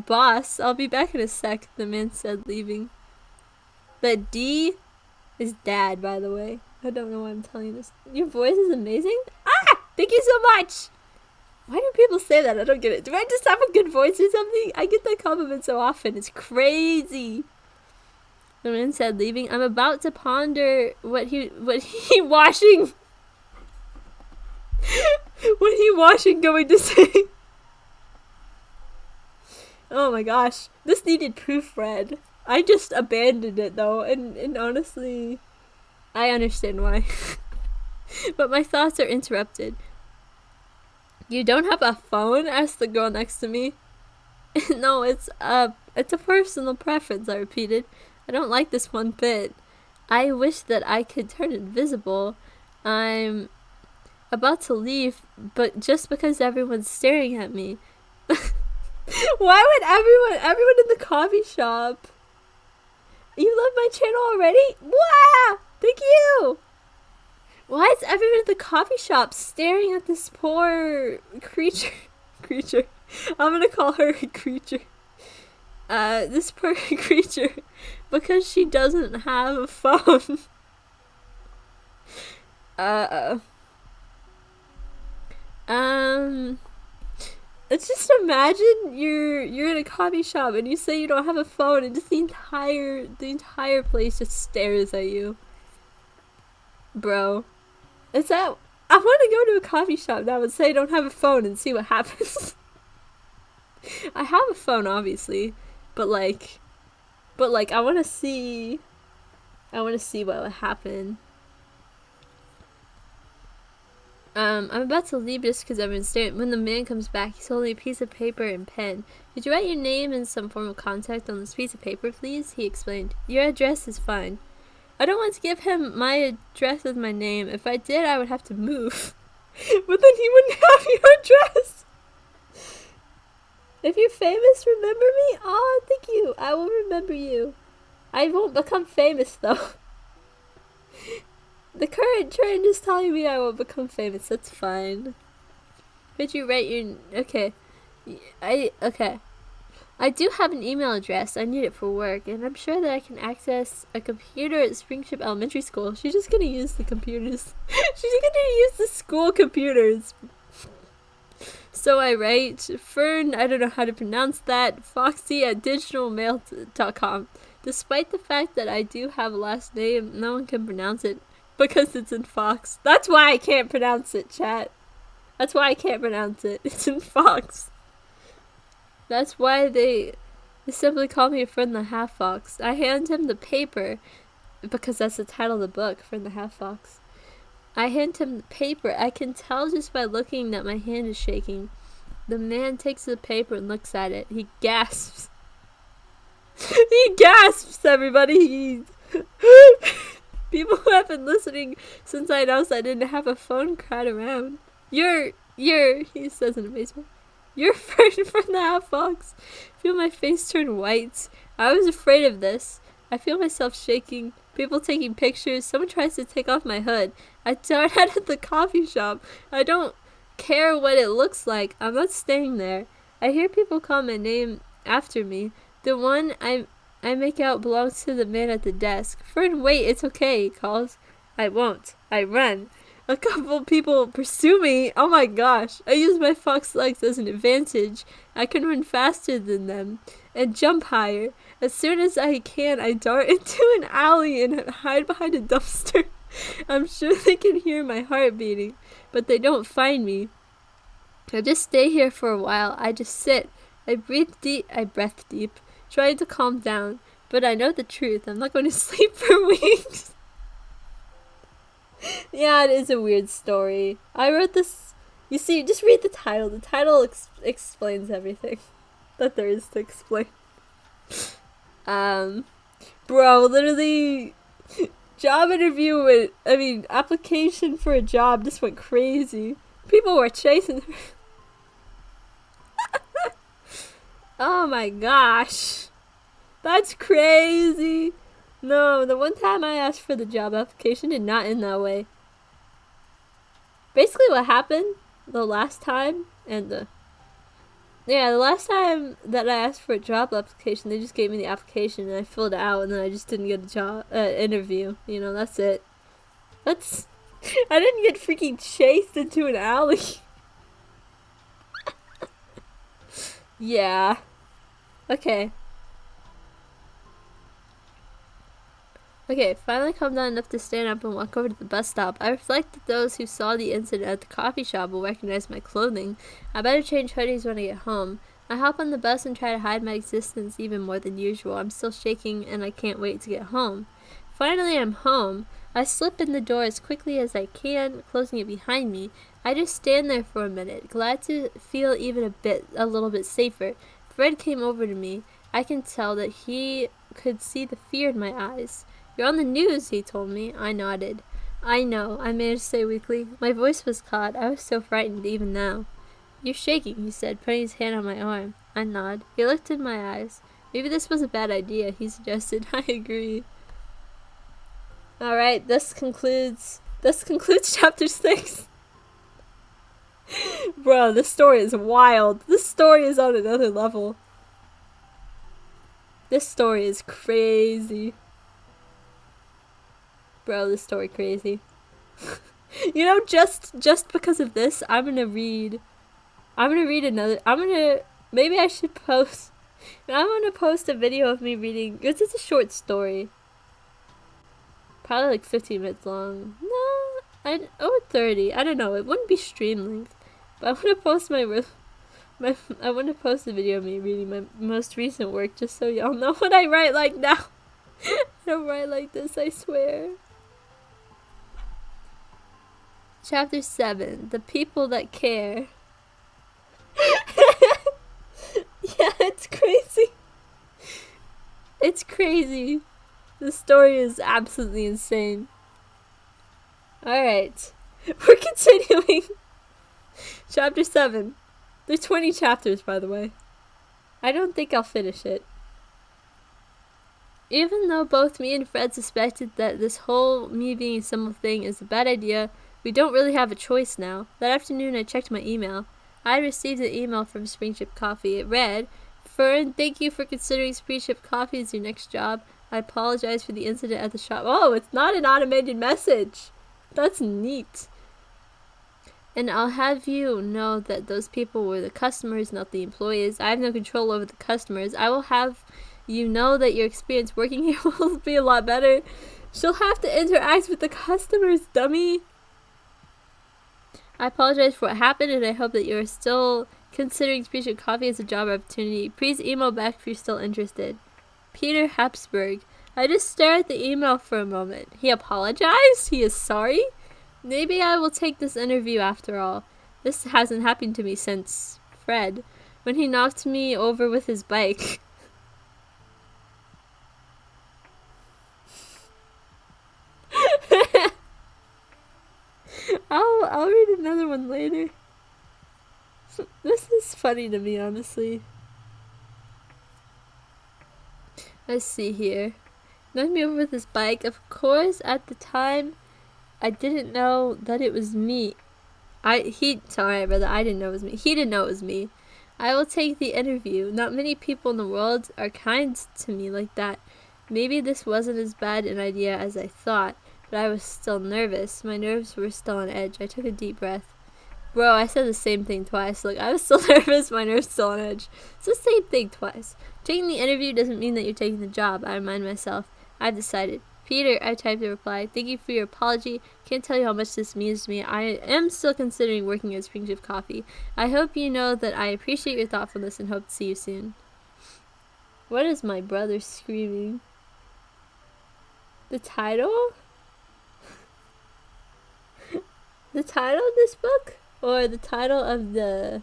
Boss, I'll be back in a sec, the man said, leaving. The D is dad, by the way. I don't know why I'm telling you this. Your voice is amazing? Ah! Thank you so much! Why do people say that? I don't get it. Do I just have a good voice or something? I get that compliment so often. It's crazy. The man said, leaving. I'm about to ponder what he washing going to say. Oh my gosh. This needed proofread. I just abandoned it though, and honestly, I understand why. But my thoughts are interrupted. You don't have a phone? Asked the girl next to me. No, it's a personal preference, I repeated. I don't like this one bit. I wish that I could turn invisible. I'm about to leave, but just because everyone's staring at me. Why would everyone in the coffee shop? You love my channel already? Wow! Thank you! Why is everyone at the coffee shop staring at this poor creature? I'm gonna call her a creature. This poor creature. Because she doesn't have a phone. Let's just imagine you're in a coffee shop and you say you don't have a phone and just the entire place just stares at you. Bro. I want to go to a coffee shop now and say I don't have a phone and see what happens. I have a phone obviously, but like I want to see what would happen. I'm about to leave just because I've been staring. When the man comes back, he's holding a piece of paper and pen. Could you write your name and some form of contact on this piece of paper, please? He explained. Your address is fine. I don't want to give him my address with my name. If I did, I would have to move. But then he wouldn't have your address. If you're famous, remember me? Oh, thank you. I will remember you. I won't become famous, though. The current trend is telling me I won't become famous. That's fine. Could you write your... Okay. Okay. I do have an email address. I need it for work, and I'm sure that I can access a computer at Springship Elementary School. She's just gonna use the computers. She's gonna use the school computers. So I write, Fern, I don't know how to pronounce that, foxy@digitalmail.com. Despite the fact that I do have a last name, no one can pronounce it because it's in Fox. That's why I can't pronounce it, chat. That's why I can't pronounce it. It's in Fox. That's why they simply call me a Fern the Half Fox. I hand him the paper because that's the title of the book, Fern the Half Fox. I hand him the paper. I can tell just by looking that my hand is shaking. The man takes the paper and looks at it. He gasps. He gasps, everybody. People who have been listening since I announced I didn't have a phone cried around. You're, he says in amazement. You're Fern from the Half Fox. I feel my face turn white. I was afraid of this. I feel myself shaking. People taking pictures. Someone tries to take off my hood. I dart out of the coffee shop. I don't care what it looks like. I'm not staying there. I hear people call my name after me. The one I make out belongs to the man at the desk. Fern, wait, it's okay, he calls. I won't. I run. A couple people pursue me. Oh my gosh. I use my fox legs as an advantage. I can run faster than them and jump higher. As soon as I can, I dart into an alley and hide behind a dumpster. I'm sure they can hear my heart beating, but they don't find me. I just stay here for a while. I just sit. I breathe deep, trying to calm down. But I know the truth. I'm not going to sleep for weeks. Yeah, it is a weird story. I wrote this. You see, just read the title. The title explains everything that there is to explain. Bro, literally, job interview application for a job just went crazy. People were chasing her. Oh my gosh. That's crazy. No, the one time I asked for the job application did not end that way. Basically what happened the last time the last time that I asked for a job application, they just gave me the application and I filled it out and then I just didn't get a job interview. You know, that's it. I didn't get freaking chased into an alley. Yeah. Okay, finally calm down enough to stand up and walk over to the bus stop. I reflect that those who saw the incident at the coffee shop will recognize my clothing. I better change hoodies when I get home. I hop on the bus and try to hide my existence even more than usual. I'm still shaking and I can't wait to get home. Finally, I'm home. I slip in the door as quickly as I can, closing it behind me. I just stand there for a minute, glad to feel even a little bit safer. Fred came over to me. I can tell that he could see the fear in my eyes. You're on the news, he told me. I nodded. I know, I managed to say weakly. My voice was caught. I was so frightened even now. You're shaking, he said, putting his hand on my arm. I nodded. He looked in my eyes. Maybe this was a bad idea, he suggested. I agree. Alright, this concludes chapter 6. Bro, this story is wild. This story is on another level. This story is crazy. Bro, this story crazy. You know, just because of this, I'm gonna read another. Maybe I should post. I'm gonna post a video of me reading. It's just a short story. Probably like 15 minutes long. No, or 30. I don't know. It wouldn't be stream length. But I want to post I want to post a video of me reading my most recent work just so y'all know what I write like now. I don't write like this, I swear. Chapter 7. The People That Care. Yeah, it's crazy. It's crazy. The story is absolutely insane. Alright. We're continuing. Chapter 7. There's 20 chapters, by the way. I don't think I'll finish it. Even though both me and Fred suspected that this whole me being simple thing is a bad idea, we don't really have a choice now. That afternoon I checked my email. I had received an email from Springship Coffee. It read, FERN, thank you for considering Springship Coffee as your next job. I apologize for the incident at the shop. Oh, it's not an automated message. That's neat. And I'll have you know that those people were the customers, not the employees. I have no control over the customers. I will have you know that your experience working here will be a lot better. She'll have to interact with the customers, dummy. I apologize for what happened, and I hope that you are still considering Springship Coffee as a job opportunity. Please email back if you're still interested. Peter Habsburg. I just stared at the email for a moment. He apologized? He is sorry? Maybe I will take this interview after all. This hasn't happened to me since Fred, when he knocked me over with his bike. I'll read another one later. This is funny to me, honestly. Let's see here. Knocked me over with his bike. Of course, at the time, I didn't know that it was me. Sorry, brother, I didn't know it was me. He didn't know it was me. I will take the interview. Not many people in the world are kind to me like that. Maybe this wasn't as bad an idea as I thought, but I was still nervous. My nerves were still on edge. I took a deep breath. Bro, I said the same thing twice. Look, I was still nervous, my nerves still on edge. It's the same thing twice. Taking the interview doesn't mean that you're taking the job, I remind myself. I've decided. Peter, I typed a reply. Thank you for your apology. Can't tell you how much this means to me. I am still considering working at Springship Coffee. I hope you know that I appreciate your thoughtfulness and hope to see you soon. What is my brother screaming? The title? The title of this book? Or the title of the...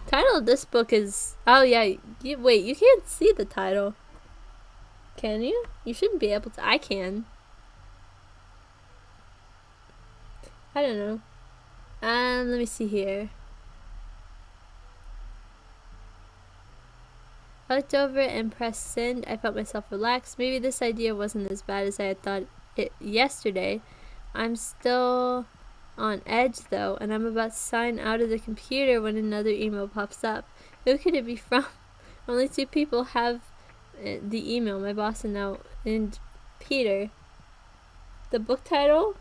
Title of this book is... Oh yeah, wait, you can't see the title. Can you? You shouldn't be able to. I can. I don't know. Let me see here. I looked over it and pressed send. I felt myself relax. Maybe this idea wasn't as bad as I had thought it yesterday. I'm still on edge though, and I'm about to sign out of the computer when another email pops up. Who could it be from? Only 2 people have the email, my boss and Peter. The book title?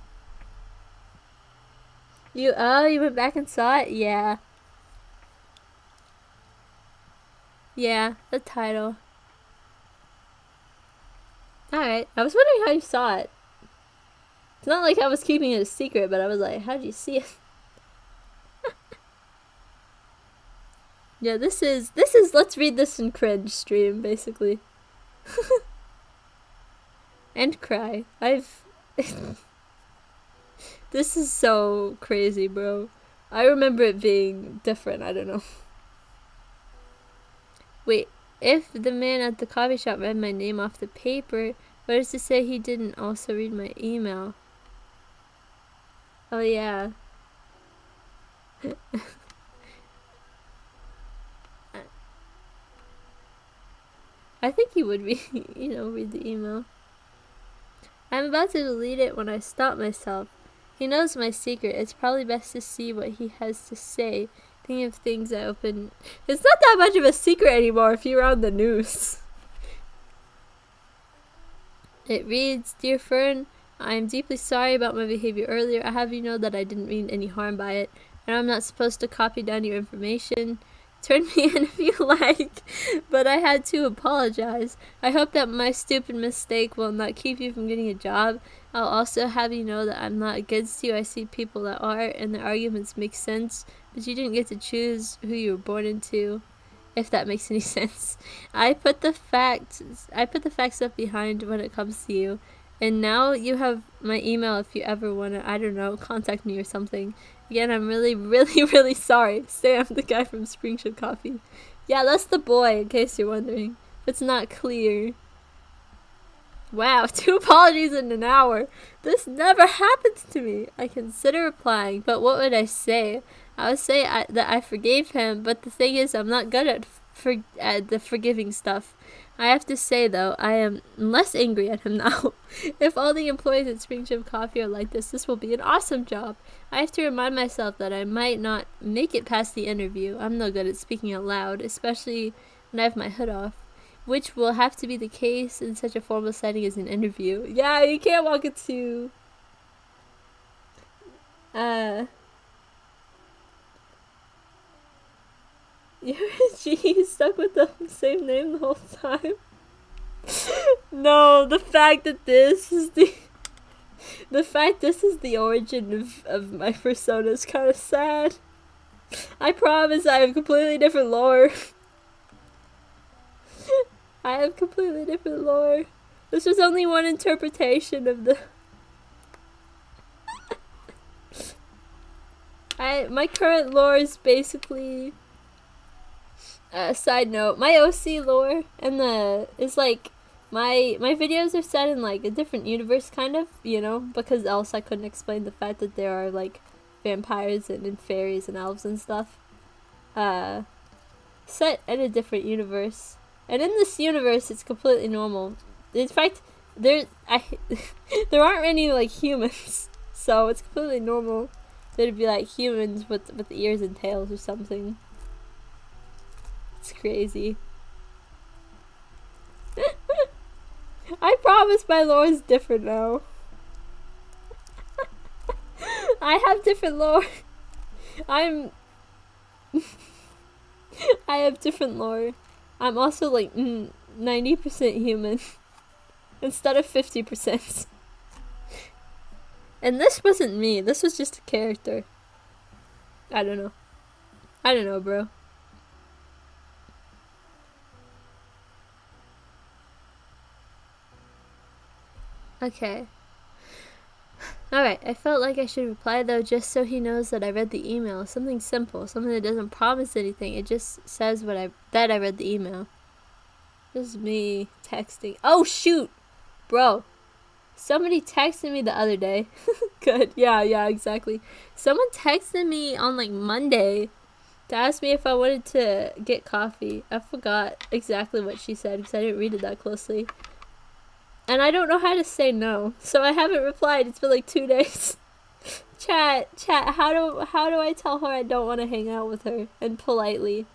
You went back and saw it? Yeah. Yeah, the title. Alright, I was wondering how you saw it. It's not like I was keeping it a secret, but I was like, how did you see it? Yeah, this is let's read this and cringe stream, basically. And cry. This is so crazy, bro. I remember it being different, I don't know. Wait, if the man at the coffee shop read my name off the paper, what is to say he didn't also read my email? Oh yeah. I think he would read, read the email. I'm about to delete it when I stop myself. He knows my secret. It's probably best to see what he has to say. Thinking of things I open. It's not that much of a secret anymore if you're on the news. It reads, Dear Fern, I am deeply sorry about my behavior earlier. I have you know that I didn't mean any harm by it, and I'm not supposed to copy down your information. Turn me in if you like, but I had to apologize. I hope that my stupid mistake will not keep you from getting a job. I'll also have you know that I'm not against you. I see people that are, and the arguments make sense, but you didn't get to choose who you were born into, if that makes any sense. I put the facts up behind when it comes to you, and now you have my email if you ever want to, I don't know, contact me or something. Again, I'm really, really, really sorry. Sam, the guy from Springship Coffee. Yeah, that's the boy, in case you're wondering. If it's not clear. Wow, 2 apologies in an hour. This never happens to me. I consider replying, but what would I say? I would say that I forgave him, but the thing is, I'm not good at the forgiving stuff. I have to say though, I am less angry at him now. If all the employees at Spring Gym Coffee are like this will be an awesome job. I have to remind myself that I might not make it past the interview. I'm no good at speaking out loud, especially when I have my hood off, which will have to be the case in such a formal setting as an interview. Yeah, you can't walk into you stuck with the same name the whole time. No, the fact that this is the origin of my persona is kind of sad. I promise I have completely different lore. I have completely different lore. This was only one interpretation of the my current lore is basically side note, my OC lore and is like my videos are set in like a different universe kind of, you know, because else I couldn't explain the fact that there are like vampires and fairies and elves and stuff. Set in a different universe. And in this universe it's completely normal. In fact, there aren't any like humans. So it's completely normal. There'd be like humans with ears and tails or something. It's crazy. I promise my lore is different now. I have different lore. I have different lore. I'm also like 90% human instead of 50%. And this wasn't me. This was just a character. I don't know. I don't know, bro. Okay. Alright, I felt like I should reply though just so he knows that I read the email. Something simple, something that doesn't promise anything. It just says that I read the email. This is me texting. Oh shoot! Bro. Somebody texted me the other day. Good. Yeah, exactly. Someone texted me on like Monday to ask me if I wanted to get coffee. I forgot exactly what she said because I didn't read it that closely. And I don't know how to say no, so I haven't replied. It's been like 2 days. Chat, how do I tell her I don't want to hang out with her? And politely.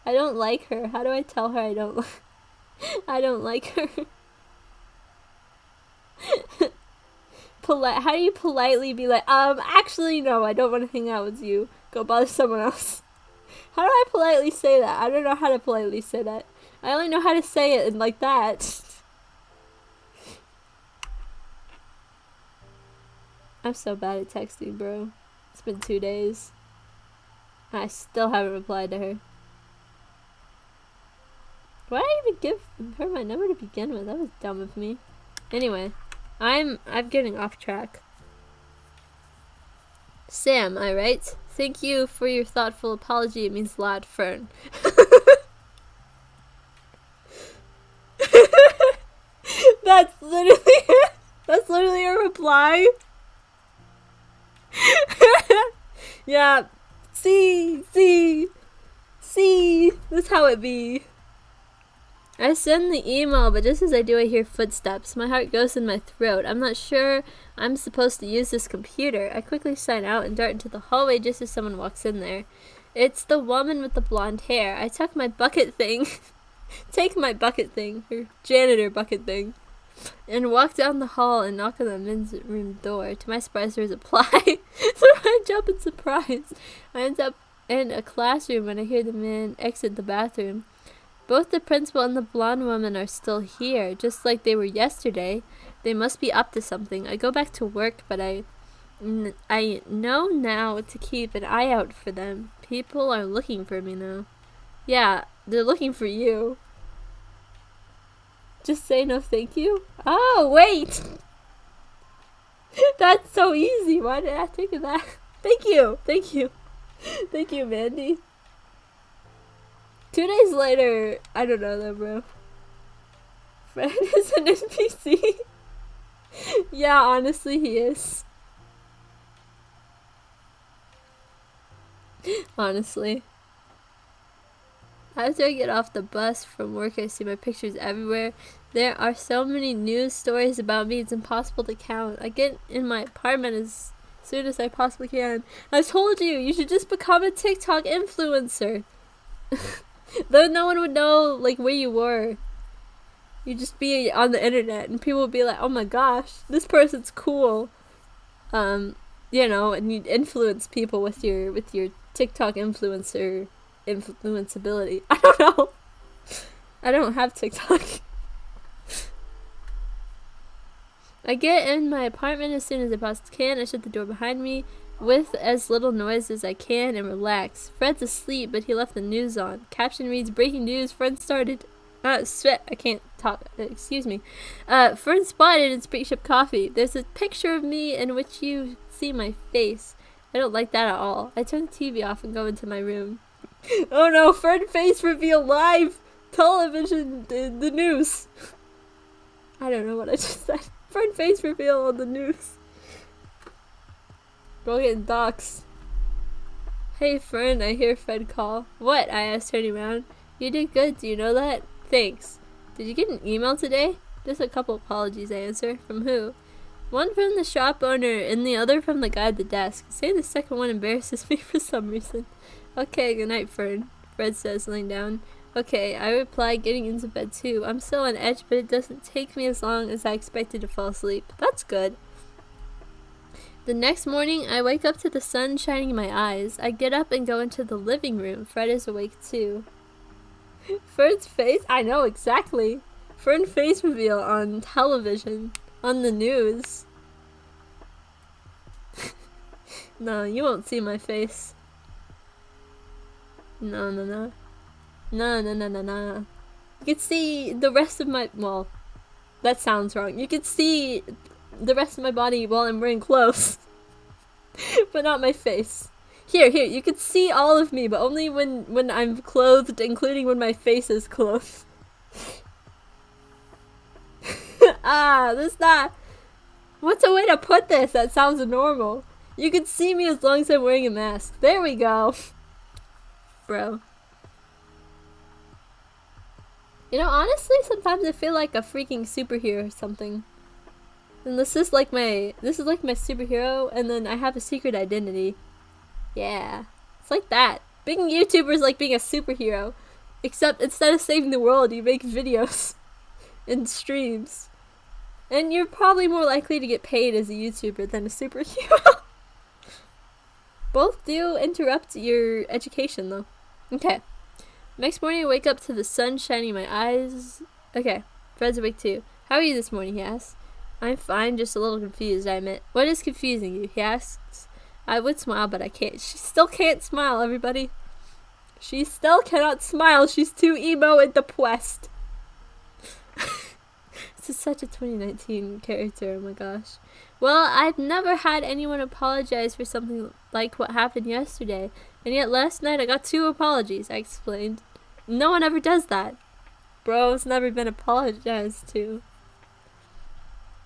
I don't like her. How do I tell her I don't like her? How do you politely be like, actually no, I don't want to hang out with you. Go bother someone else. How do I politely say that? I don't know how to politely say that. I only know how to say it like that. I'm so bad at texting, bro. It's been 2 days. I still haven't replied to her. Why did I even give her my number to begin with? That was dumb of me. Anyway, I'm getting off track. Sam, I write. Thank you for your thoughtful apology. It means a lot, Fern. That's literally a reply. Yeah. See. That's how it be. I send the email, but just as I do, I hear footsteps. My heart goes in my throat. I'm not sure I'm supposed to use this computer. I quickly sign out and dart into the hallway just as someone walks in there. It's the woman with the blonde hair. I tuck my bucket thing. Take my bucket thing. Her janitor bucket thing. And walk down the hall and knock on the men's room door. To my surprise, there's a ply. So I jump in surprise. I end up in a classroom when I hear the man exit the bathroom. Both the principal and the blonde woman are still here, just like they were yesterday. They must be up to something. I go back to work, but I know now to keep an eye out for them. People are looking for me now. Yeah, they're looking for you. Just say no thank you? Oh, wait! That's so easy. Why did I think of that? Thank you, Mandy. 2 days later, I don't know though, bro. Fred is an NPC. Yeah, honestly, he is. Honestly. After I get off the bus from work, I see my pictures everywhere. There are so many news stories about me, it's impossible to count. I get in my apartment as soon as I possibly can. I told you, you should just become a TikTok influencer. Though no one would know, like, where you were. You'd just be on the internet, and people would be like, oh my gosh, this person's cool. You know, and you'd influence people with your TikTok influenceability. I don't know. I don't have TikTok. I get in my apartment as soon as I possibly can. I shut the door behind me with as little noise as I can and relax. Fred's asleep, but he left the news on. Caption reads, breaking news, Fred started... sweat. I can't talk. Excuse me. Fern spotted in Spaceship Coffee. There's a picture of me in which you see my face. I don't like that at all. I turn the TV off and go into my room. Oh no, Fern face reveal live television in the news. I don't know what I just said. Fern face reveal on the news. Go getting docs. Hey Fern, I hear Fred call. What? I asked, turning around. You did good, do you know that? Thanks. Did you get an email today? Just a couple apologies, I answer. From who? One from the shop owner and the other from the guy at the desk. Saying the second one embarrasses me for some reason. Okay, good night, Fern, Fred says, laying down. Okay, I reply, getting into bed too. I'm still on edge, but it doesn't take me as long as I expected to fall asleep. That's good. The next morning, I wake up to the sun shining in my eyes. I get up and go into the living room. Fred is awake too. Fern's face? I know, exactly. Fern face reveal on television. On the news. No, you won't see my face. No. You can see the rest of my... Well, that sounds wrong. You can see the rest of my body while I'm wearing clothes. But not my face. Here, you can see all of me, but only when I'm clothed, including when my face is clothed. That's not... What's a way to put this that sounds normal? You can see me as long as I'm wearing a mask. There we go. Bro. You know, honestly, sometimes I feel like a freaking superhero or something. And this is like my superhero, and then I have a secret identity. Yeah. It's like that. Being a YouTuber is like being a superhero. Except instead of saving the world, you make videos and streams. And you're probably more likely to get paid as a YouTuber than a superhero. Both do interrupt your education, though. Okay. Next morning, I wake up to the sun shining in my eyes. Okay. Fred's awake, too. How are you this morning, he asks. I'm fine, just a little confused, I admit. What is confusing you, he asks. I would smile, but I can't. She still can't smile, everybody. She still cannot smile. She's too emo and depressed. This is such a 2019 character, oh my gosh. Well, I've never had anyone apologize for something like what happened yesterday. And yet last night I got 2 apologies, I explained. No one ever does that. Bro's never been apologized to.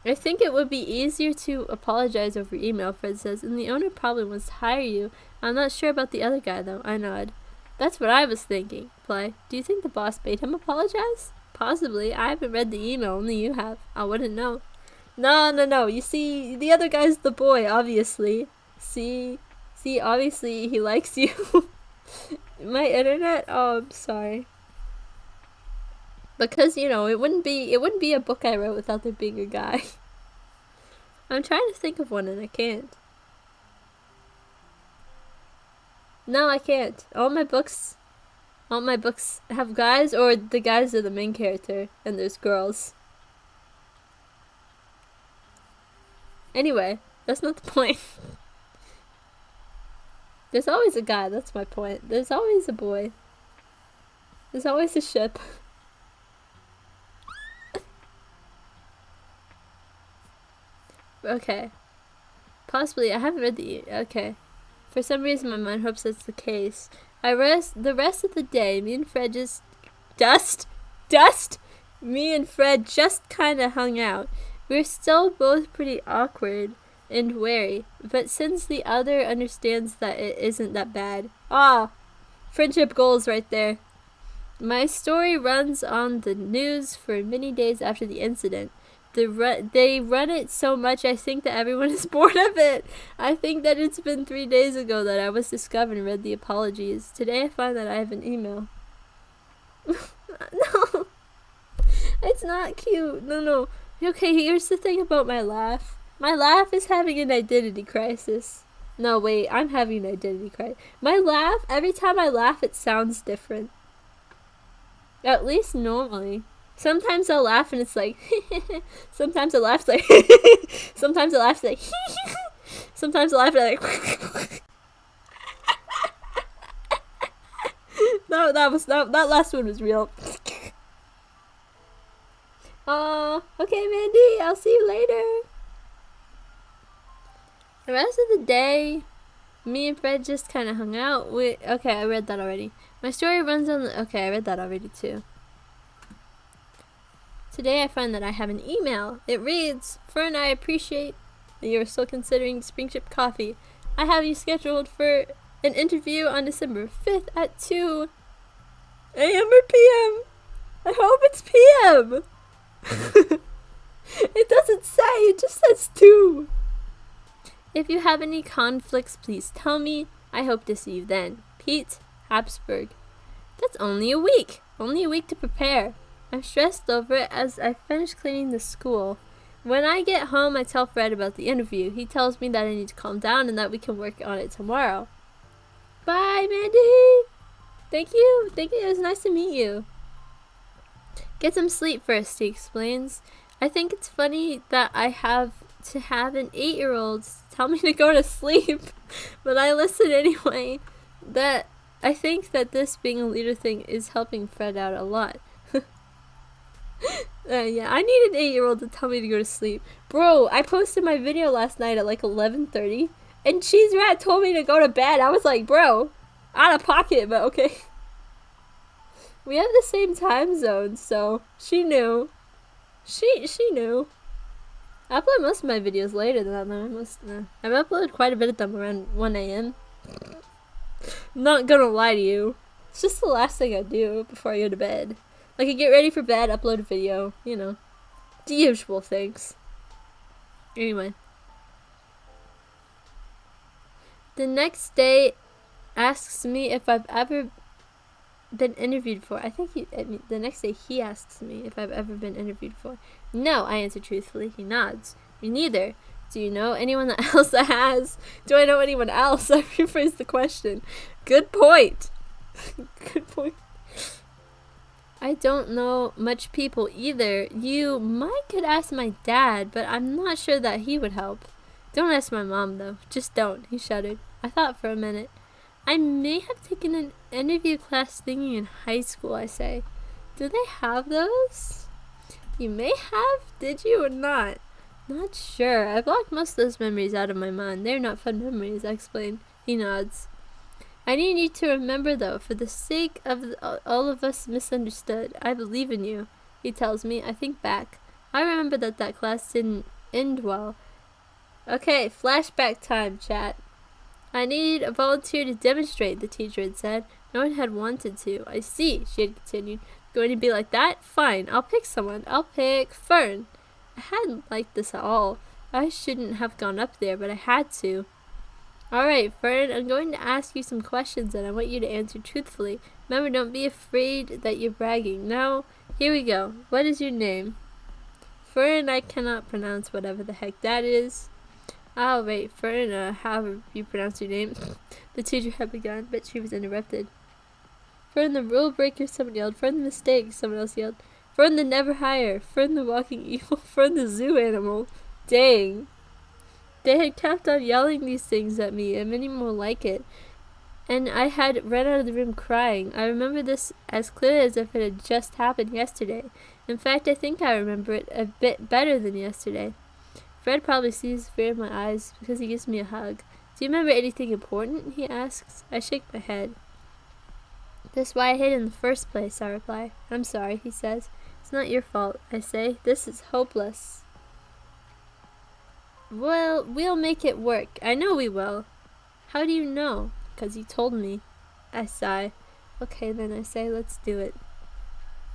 I think it would be easier to apologize over email, Fred says, and the owner probably wants to hire you. I'm not sure about the other guy, though. I nod. That's what I was thinking. Play. Do you think the boss made him apologize? Possibly. I haven't read the email, only you have. I wouldn't know. No. You see, the other guy's the boy, obviously. See, obviously he likes you. My internet? Oh, I'm sorry. Because, you know, it wouldn't be a book I wrote without there being a guy. I'm trying to think of one and I can't. No, I can't. All my books have guys, or the guys are the main character and there's girls. Anyway, that's not the point. There's always a guy, that's my point. There's always a boy. There's always a ship. Okay. Possibly, I haven't read okay. For some reason my mind hopes that's the case. The rest of the day, me and Fred just kinda hung out. We're still both pretty awkward and wary, but since the other understands that it isn't that bad. Friendship goals right there. My story runs on the news for many days after the incident. They run it so much I think that everyone is bored of it. I think that it's been 3 days ago that I was discovered and read the apologies. Today I find that I have an email. No. It's not cute. No. Okay, here's the thing about my laugh. My laugh is having an identity crisis. No, wait, I'm having an identity crisis. My laugh, every time I laugh, it sounds different. At least normally. Sometimes I'll laugh and it's like sometimes I laugh like sometimes I laugh like sometimes I laugh like No, that last one was real. Okay, Mandy, I'll see you later. The rest of the day, me and Fred just kind of hung out. Okay, I read that already. My story runs on okay, I read that already too. Today I find that I have an email. It reads, Fern, I appreciate that you are still considering Spring Chip Coffee. I have you scheduled for an interview on December 5th at 2 a.m. or p.m. I hope it's p.m. It doesn't say, it just says 2. If you have any conflicts, please tell me. I hope to see you then. Pete Habsburg. That's only a week. Only a week to prepare. I'm stressed over it as I finish cleaning the school. When I get home, I tell Fred about the interview. He tells me that I need to calm down and that we can work on it tomorrow. Bye, Mandy! Thank you. It was nice to meet you. Get some sleep first, he explains. I think it's funny that I have to have an 8-year-old tell me to go to sleep, but I listen anyway. I think that this being a leader thing is helping Fred out a lot. Yeah, I need an 8-year-old to tell me to go to sleep. Bro, I posted my video last night at like 11:30, and Cheese Rat told me to go to bed. I was like, bro, out of pocket, but okay. We have the same time zone, so she knew. She knew. I upload most of my videos later than that, though. I've uploaded quite a bit of them around 1 a.m. Not gonna lie to you. It's just the last thing I do before I go to bed. Like, I get ready for bed, upload a video, you know. The usual things. Anyway. The next day asks me if I've ever been interviewed for. The next day he asks me if I've ever been interviewed for. No, I answer truthfully. He nods. Me neither. Do you know anyone else that has? Do I know anyone else? I rephrased the question. Good point. Good point. I don't know much people either. You could ask my dad, but I'm not sure that he would help. Don't ask my mom, though. Just don't. He shuddered. I thought for a minute. I may have taken an interview class thingy in high school, I say. Do they have those? You may have. Did you or not? Not sure. I blocked most of those memories out of my mind. They're not fun memories, I explain. He nods. I need you to remember, though, for the sake of all of us misunderstood. I believe in you, he tells me. I think back. I remember that class didn't end well. Okay, flashback time, chat. I need a volunteer to demonstrate, the teacher had said. No one had wanted to. I see, she had continued. Going to be like that? Fine, I'll pick someone. I'll pick Fern. I hadn't liked this at all. I shouldn't have gone up there, but I had to. Alright, Fern, I'm going to ask you some questions and I want you to answer truthfully. Remember, don't be afraid that you're bragging. Now, here we go. What is your name? Fern, I cannot pronounce whatever the heck that is. Alright, Fern, however you pronounce your name. The teacher had begun, but she was interrupted. Fern the rule breaker, someone yelled. Fern the mistake, someone else yelled. Fern the never hire. Fern the walking evil. Fern the zoo animal. Dang. They had kept on yelling these things at me, and many more like it, and I had run out of the room crying. I remember this as clearly as if it had just happened yesterday. In fact, I think I remember it a bit better than yesterday. Fred probably sees fear in my eyes because he gives me a hug. Do you remember anything important? He asks. I shake my head. That's why I hid in the first place, I reply. I'm sorry, he says. It's not your fault, I say. This is hopeless. Well, we'll make it work. I know we will. How do you know? 'Cause you told me. I sigh. Okay, then I say, let's do it.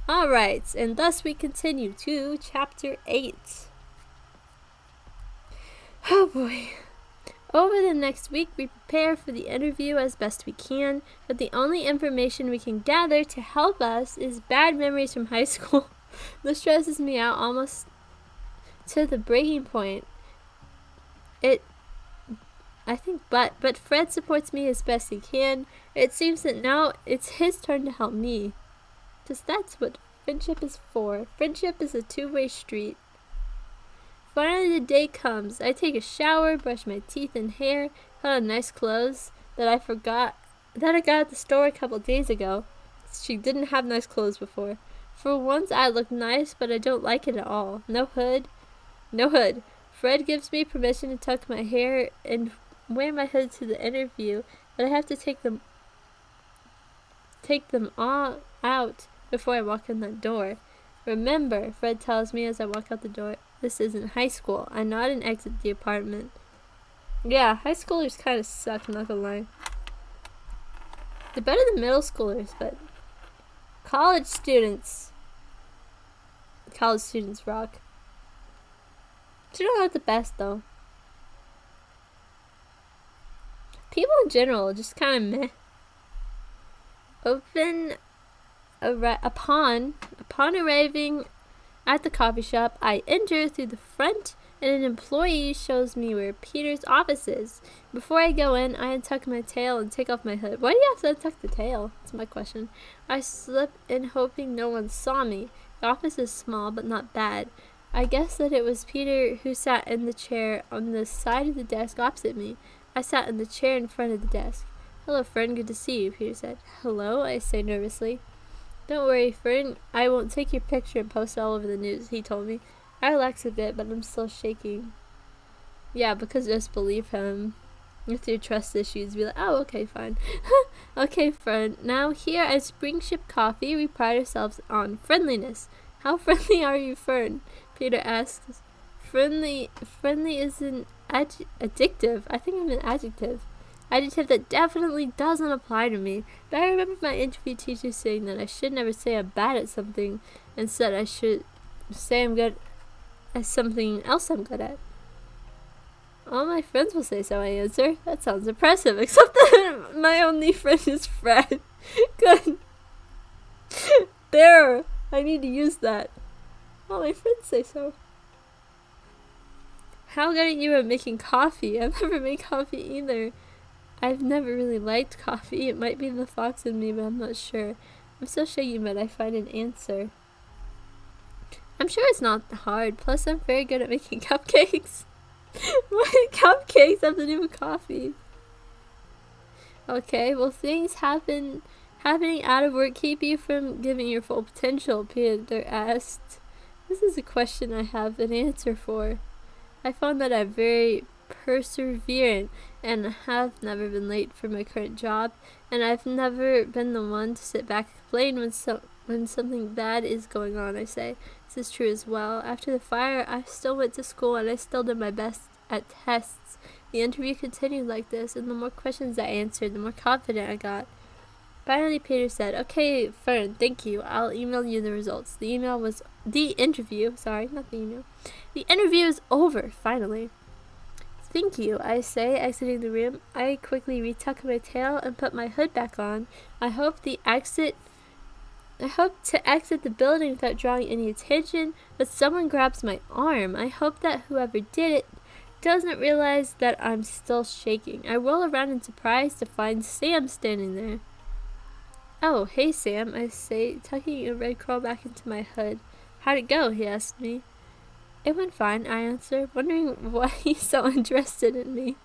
Alright, and thus we continue to chapter 8. Oh boy. Over the next week, we prepare for the interview as best we can, but the only information we can gather to help us is bad memories from high school. This stresses me out almost to the breaking point. But Fred supports me as best he can. It seems that now it's his turn to help me. Because that's what friendship is for. Friendship is a two-way street. Finally, the day comes. I take a shower, brush my teeth and hair, put on nice clothes that I got at the store a couple days ago. She didn't have nice clothes before. For once, I look nice, but I don't like it at all. No hood. Fred gives me permission to tuck my hair and wear my hood to the interview, but I have to take them all out before I walk in that door. Remember, Fred tells me as I walk out the door, this isn't high school. I nod and exit the apartment. Yeah, high schoolers kind of suck, I'm not gonna lie. They're better than middle schoolers, but college students rock. They're not the best, though. People in general just kind of meh. Upon arriving at the coffee shop, I enter through the front, and an employee shows me where Peter's office is. Before I go in, I untuck my tail and take off my hood. Why do you have to untuck the tail? That's my question. I slip in, hoping no one saw me. The office is small, but not bad. I guess that it was Peter who sat in the chair on the side of the desk opposite me. I sat in the chair in front of the desk. Hello, Fern. Good to see you, Peter said. Hello, I say nervously. Don't worry, Fern. I won't take your picture and post it all over the news, he told me. I relax a bit, but I'm still shaking. Yeah, because just believe him. With your trust issues, be like, oh, okay, fine. Okay, Fern. Now, here at Springship Coffee, we pride ourselves on friendliness. How friendly are you, Fern? Peter asks. Friendly is an addictive. I think I'm an adjective. Adjective that definitely doesn't apply to me. But I remember my interview teacher saying that I should never say I'm bad at something. Instead, I should say I'm good at something else I'm good at. All my friends will say so, I answer. That sounds impressive, except that my only friend is Fred. Good. There! I need to use that. All my friends say so. How good are you at making coffee? I've never made coffee either. I've never really liked coffee. It might be the fox in me, but I'm not sure. I'm still shaking, but I find an answer. I'm sure it's not hard. Plus, I'm very good at making cupcakes. What do cupcakes have to do with coffee? Okay, well, things happening out of work keep you from giving your full potential, Peter asked. This is a question I have an answer for. I found that I'm very perseverant and have never been late for my current job, and I've never been the one to sit back and complain when something bad is going on, I say. This is true as well. After the fire, I still went to school and I still did my best at tests. The interview continued like this, and the more questions I answered, the more confident I got. Finally, Peter said, okay, Fern, thank you. I'll email you the results. The interview is over, finally. Thank you, I say, exiting the room. I quickly retuck my tail and put my hood back on. I hope to exit the building without drawing any attention, but someone grabs my arm. I hope that whoever did it doesn't realize that I'm still shaking. I roll around in surprise to find Sam standing there. Oh, hey Sam, I say, tucking a red curl back into my hood. How'd it go? He asked me. It went fine, I answered, wondering why he's so interested in me.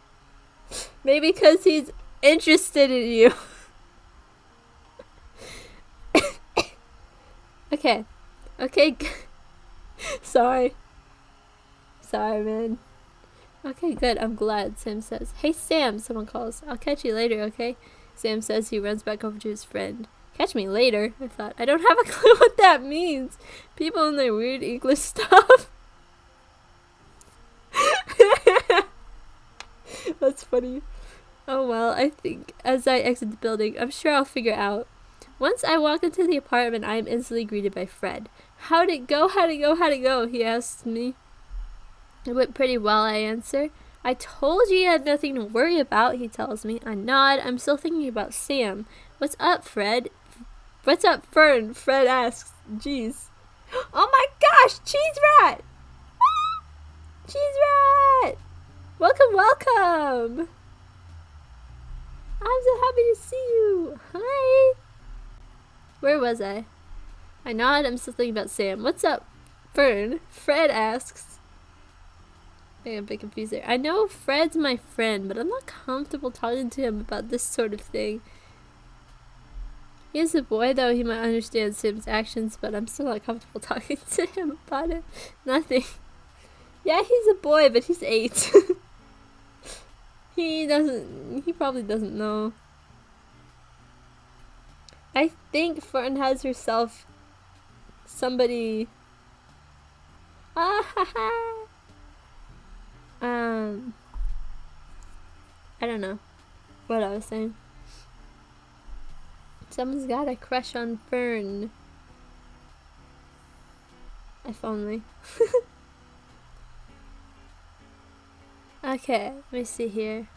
Maybe because he's interested in you. Okay. Sorry, man. Okay, good, I'm glad, Sam says. Hey Sam, someone calls. I'll catch you later, okay? Sam says he runs back over to his friend. Catch me later, I thought. I don't have a clue what that means. People and their weird English stuff. That's funny. Oh well, I think as I exit the building, I'm sure I'll figure out Once I walk into the apartment, I am instantly greeted by Fred. How'd it go? How'd it go? How'd it go? He asks me. It went pretty well, I answer. I told you had nothing to worry about, he tells me. I nod. I'm still thinking about Sam. What's up, Fred? What's up, Fern? Fred asks. Jeez. Oh my gosh! Cheese Rat! Cheese Rat! Welcome, welcome! I'm so happy to see you! Hi! Where was I? I nod. I'm still thinking about Sam. What's up, Fern? Fred asks. I'm a bit confused there. I know Fred's my friend, but I'm not comfortable talking to him about this sort of thing. He is a boy, though. He might understand Sam's actions, but I'm still not comfortable talking to him about it. Nothing. Yeah, he's a boy, but he's 8. He probably doesn't know. I think Fern has herself somebody. I don't know what I was saying. Someone's got a crush on Fern. If only. Okay, let me see here.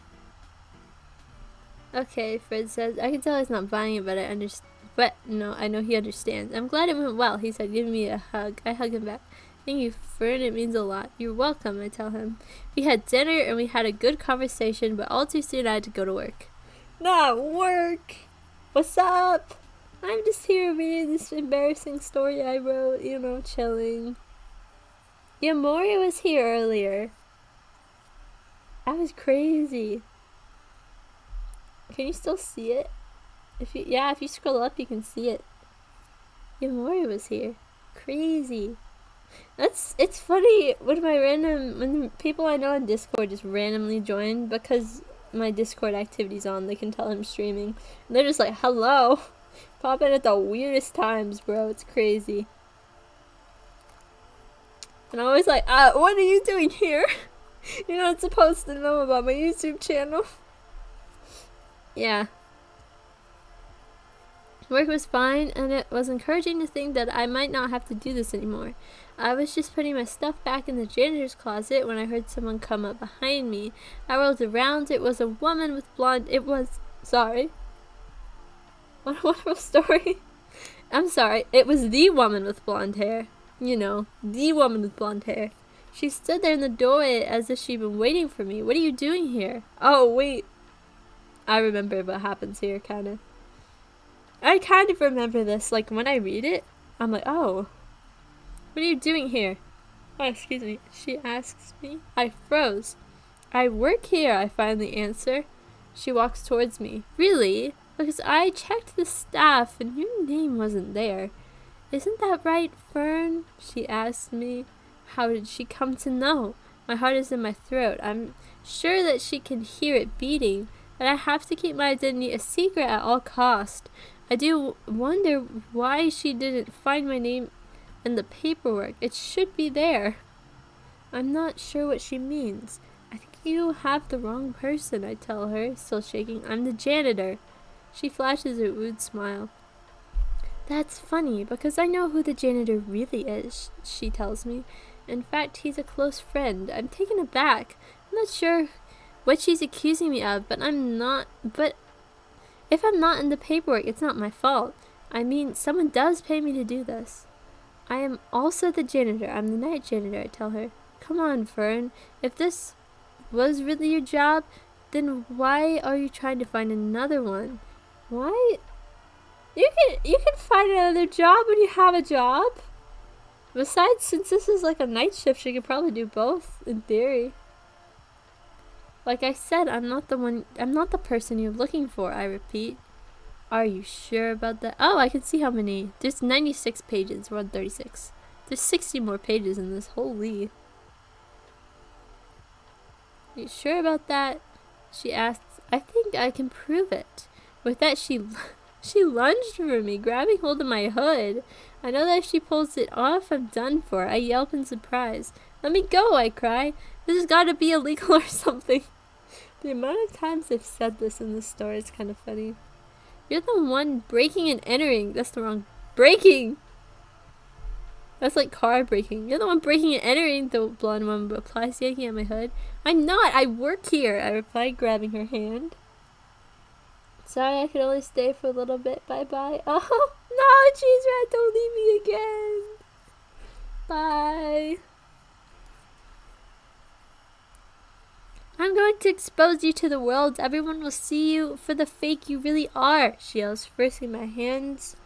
Okay, Fred says, I can tell he's not buying it, but I know he understands. I'm glad it went well, he said, giving me a hug. I hug him back. Thank you, Fern, it means a lot. You're welcome, I tell him. We had dinner and we had a good conversation, but all too soon I had to go to work. Not work! What's up? I'm just here reading this embarrassing story I wrote, you know, chilling. Yeah, Mori was here earlier. That was crazy. Can you still see it? If you scroll up, you can see it. Yamori was here. Crazy. It's funny when when people I know on Discord just randomly join because my Discord activity's on. They can tell I'm streaming. And they're just like, hello. Pop in at the weirdest times, bro. It's crazy. And I'm always like, what are you doing here? You're not supposed to know about my YouTube channel. Yeah. Work was fine, and it was encouraging to think that I might not have to do this anymore. I was just putting my stuff back in the janitor's closet when I heard someone come up behind me. I rolled around. It was a woman with blonde... Sorry. What a wonderful story. I'm sorry. It was the woman with blonde hair. You know, the woman with blonde hair. She stood there in the doorway as if she'd been waiting for me. What are you doing here? Oh, wait. I remember what happens here, kinda. I kind of remember this. Like, when I read it, I'm like, oh. What are you doing here? Oh, excuse me. She asks me. I froze. I work here, I finally answer. She walks towards me. Really? Because I checked the staff and your name wasn't there. Isn't that right, Fern? She asked me. How did she come to know? My heart is in my throat. I'm sure that she can hear it beating, but I have to keep my identity a secret at all cost. I do wonder why she didn't find my name in the paperwork. It should be there. I'm not sure what she means. I think you have the wrong person, I tell her, still shaking. I'm the janitor. She flashes a rude smile. That's funny, because I know who the janitor really is, she tells me. In fact, he's a close friend. I'm taken aback. I'm not sure what she's accusing me of, but if I'm not in the paperwork, it's not my fault. I mean, someone does pay me to do this. I am also the janitor. I'm the night janitor, I tell her. Come on, Fern. If this was really your job, then why are you trying to find another one? Why? You can find another job when you have a job. Besides, since this is like a night shift, you could probably do both, in theory. Like I said, I'm not the person you're looking for, I repeat. Are you sure about that? Oh, I can see how many. There's 96 pages. We're on 36. There's 60 more pages in this. Holy. Are you sure about that? She asks. I think I can prove it. With that, she lunged for me, grabbing hold of my hood. I know that if she pulls it off, I'm done for. I yelp in surprise. Let me go, I cry. This has got to be illegal or something. The amount of times I've said this in this story is kind of funny. You're the one breaking and entering. That's the wrong... Breaking! That's like car breaking. You're the one breaking and entering, the blonde woman replies, yanking at my hood. I'm not! I work here! I replied, grabbing her hand. Sorry, I could only stay for a little bit. Bye-bye. Oh, no! Cheese Rat, don't leave me again! Bye! I'm going to expose you to the world. Everyone will see you for the fake you really are, she yells, forcing my hands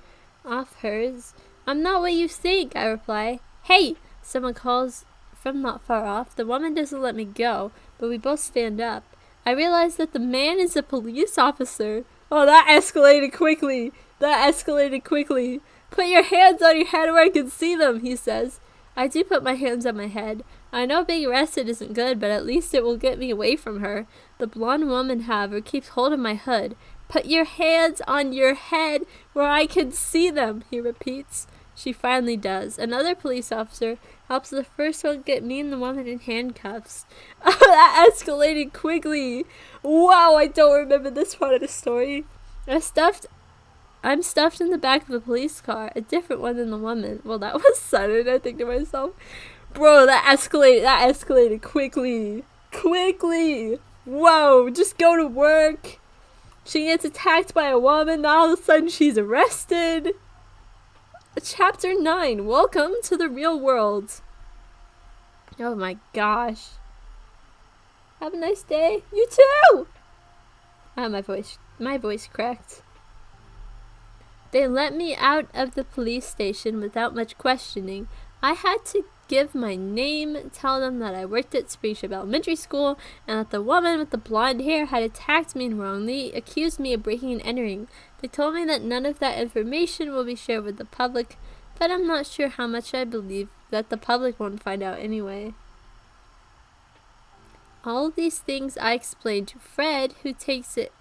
off hers. I'm not what you think, I reply. Hey! Someone calls from not far off. The woman doesn't let me go, but we both stand up. I realize that the man is a police officer. Oh, that escalated quickly. Put your hands on your head where I can see them, he says. I do put my hands on my head. I know being arrested isn't good, but at least it will get me away from her. The blonde woman, however, keeps hold of my hood. Put your hands on your head where I can see them, he repeats. She finally does. Another police officer helps the first one get me and the woman in handcuffs. Oh, that escalated quickly. Wow, I don't remember this part of the story. I'm stuffed in the back of a police car, a different one than the woman. Well, that was sudden, I think to myself. Bro, that escalated quickly. Whoa, just go to work. She gets attacked by a woman, now all of a sudden she's arrested. Chapter 9, welcome to the real world. Oh my gosh. Have a nice day. You too! Ah, my voice cracked. They let me out of the police station without much questioning. I had to give my name, tell them that I worked at Springship Elementary School, and that the woman with the blonde hair had attacked me and wrongly accused me of breaking and entering. They told me that none of that information will be shared with the public, but I'm not sure how much I believe that the public won't find out anyway. All of these things I explained to Fred, who takes it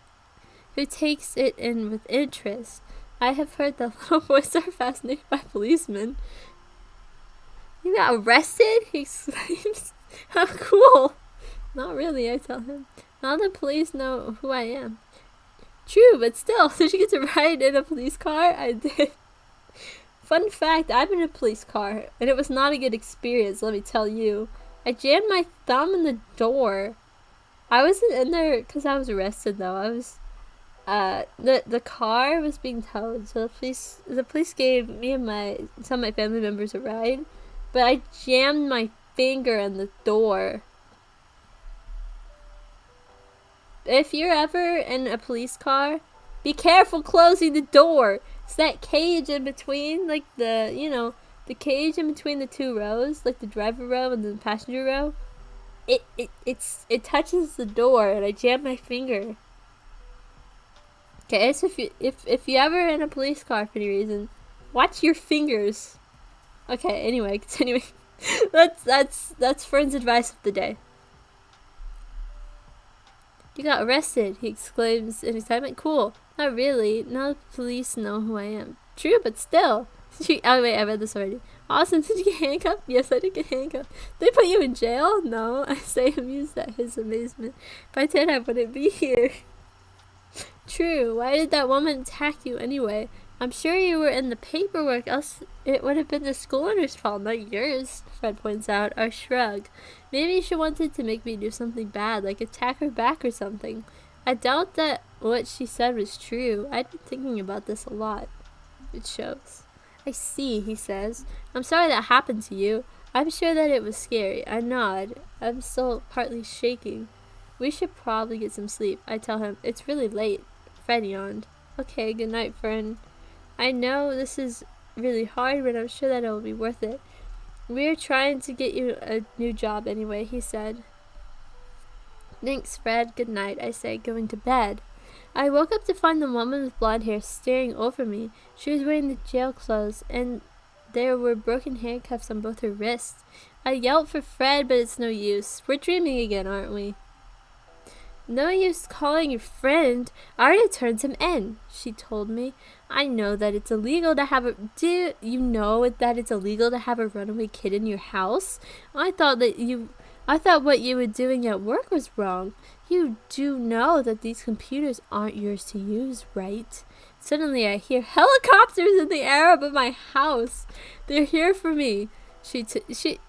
in with interest. I have heard that little boys are fascinated by policemen. You got arrested? He exclaims. How cool. Not really, I tell him. Now the police know who I am. True, but still, did you get to ride in a police car? I did. Fun fact, I've been in a police car, and it was not a good experience, let me tell you. I jammed my thumb in the door. I wasn't in there because I was arrested, though. I was... the car was being towed, so the police gave me and some of my family members a ride, but I jammed my finger in the door. If you're ever in a police car, be careful closing the door. It's that cage in between, like the cage in between the two rows, like the driver row and the passenger row. It touches the door, and I jammed my finger. Okay, so if you ever in a police car for any reason, watch your fingers. Okay, anyway, continuing. that's Fern's advice of the day. You got arrested, he exclaims in excitement. Cool. Not really. Now the police know who I am. True, but still. Oh wait, I read this already. Awesome, did you get handcuffed? Yes, I did get handcuffed. They put you in jail? No, I say, amused at his amazement. If I did, I wouldn't be here. True, why did that woman attack you anyway? I'm sure you were in the paperwork, else it would have been the school owner's fault, not yours, Fred points out. I shrug. Maybe she wanted to make me do something bad, like attack her back or something. I doubt that what she said was true. I'd been thinking about this a lot. It shows. I see, he says. I'm sorry that happened to you. I'm sure that it was scary. I nod. I'm still partly shaking. We should probably get some sleep, I tell him. It's really late. Fred yawned. Okay, good night, Fern. I know this is really hard, but I'm sure that it will be worth it. We're trying to get you a new job anyway, he said. Thanks, Fred. Good night, I say, going to bed. I woke up to find the woman with blonde hair staring over me. She was wearing the jail clothes, and there were broken handcuffs on both her wrists. I yelled for Fred, but it's no use. We're dreaming again, aren't we? No use calling your friend. I already turned him in, she told me. I know that it's illegal to have do you know that it's illegal to have a runaway kid in your house? I thought what you were doing at work was wrong. You do know that these computers aren't yours to use, right? Suddenly I hear helicopters in the air above my house. They're here for me.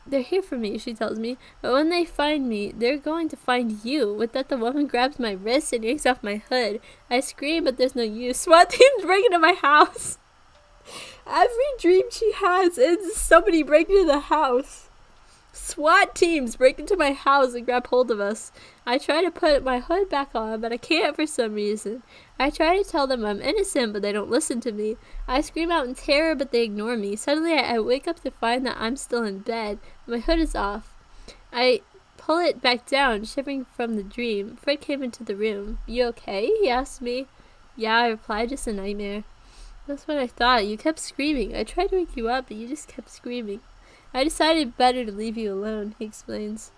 They're here for me, she tells me. But when they find me, they're going to find you. With that, the woman grabs my wrist and yanks off my hood. I scream, but there's no use. SWAT teams break into my house. Every dream she has is somebody breaking into the house. SWAT teams break into my house and grab hold of us. I try to put my hood back on, but I can't for some reason. I try to tell them I'm innocent, but they don't listen to me. I scream out in terror, but they ignore me. Suddenly, I wake up to find that I'm still in bed. My hood is off. I pull it back down, shivering from the dream. Fred came into the room. You okay? He asked me. Yeah, I replied, just a nightmare. That's what I thought. You kept screaming. I tried to wake you up, but you just kept screaming. I decided better to leave you alone, he explains.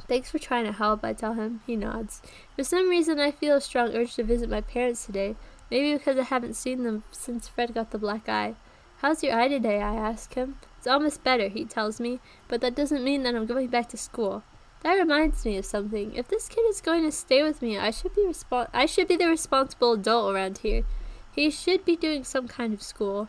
Thanks for trying to help, I tell him. He nods. For some reason, I feel a strong urge to visit my parents today. Maybe because I haven't seen them since Fred got the black eye. How's your eye today? I ask him. It's almost better, he tells me, but that doesn't mean that I'm going back to school. That reminds me of something. If this kid is going to stay with me, I should be the responsible adult around here. He should be doing some kind of school.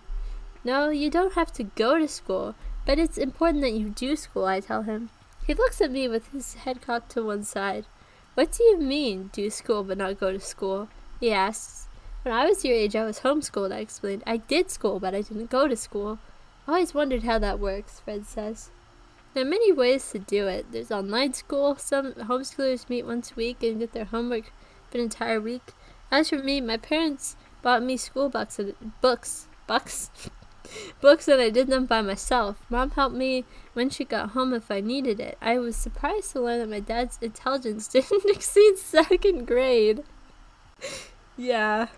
No, you don't have to go to school, but it's important that you do school, I tell him. He looks at me with his head cocked to one side. What do you mean, do school but not go to school? He asks. When I was your age, I was homeschooled, I explained. I did school, but I didn't go to school. I always wondered how that works, Fred says. There are many ways to do it. There's online school. Some homeschoolers meet once a week and get their homework for an entire week. As for me, my parents bought me school books and books and I did them by myself. Mom helped me when she got home if I needed it. I was surprised to learn that my dad's intelligence didn't exceed 2nd grade. Yeah.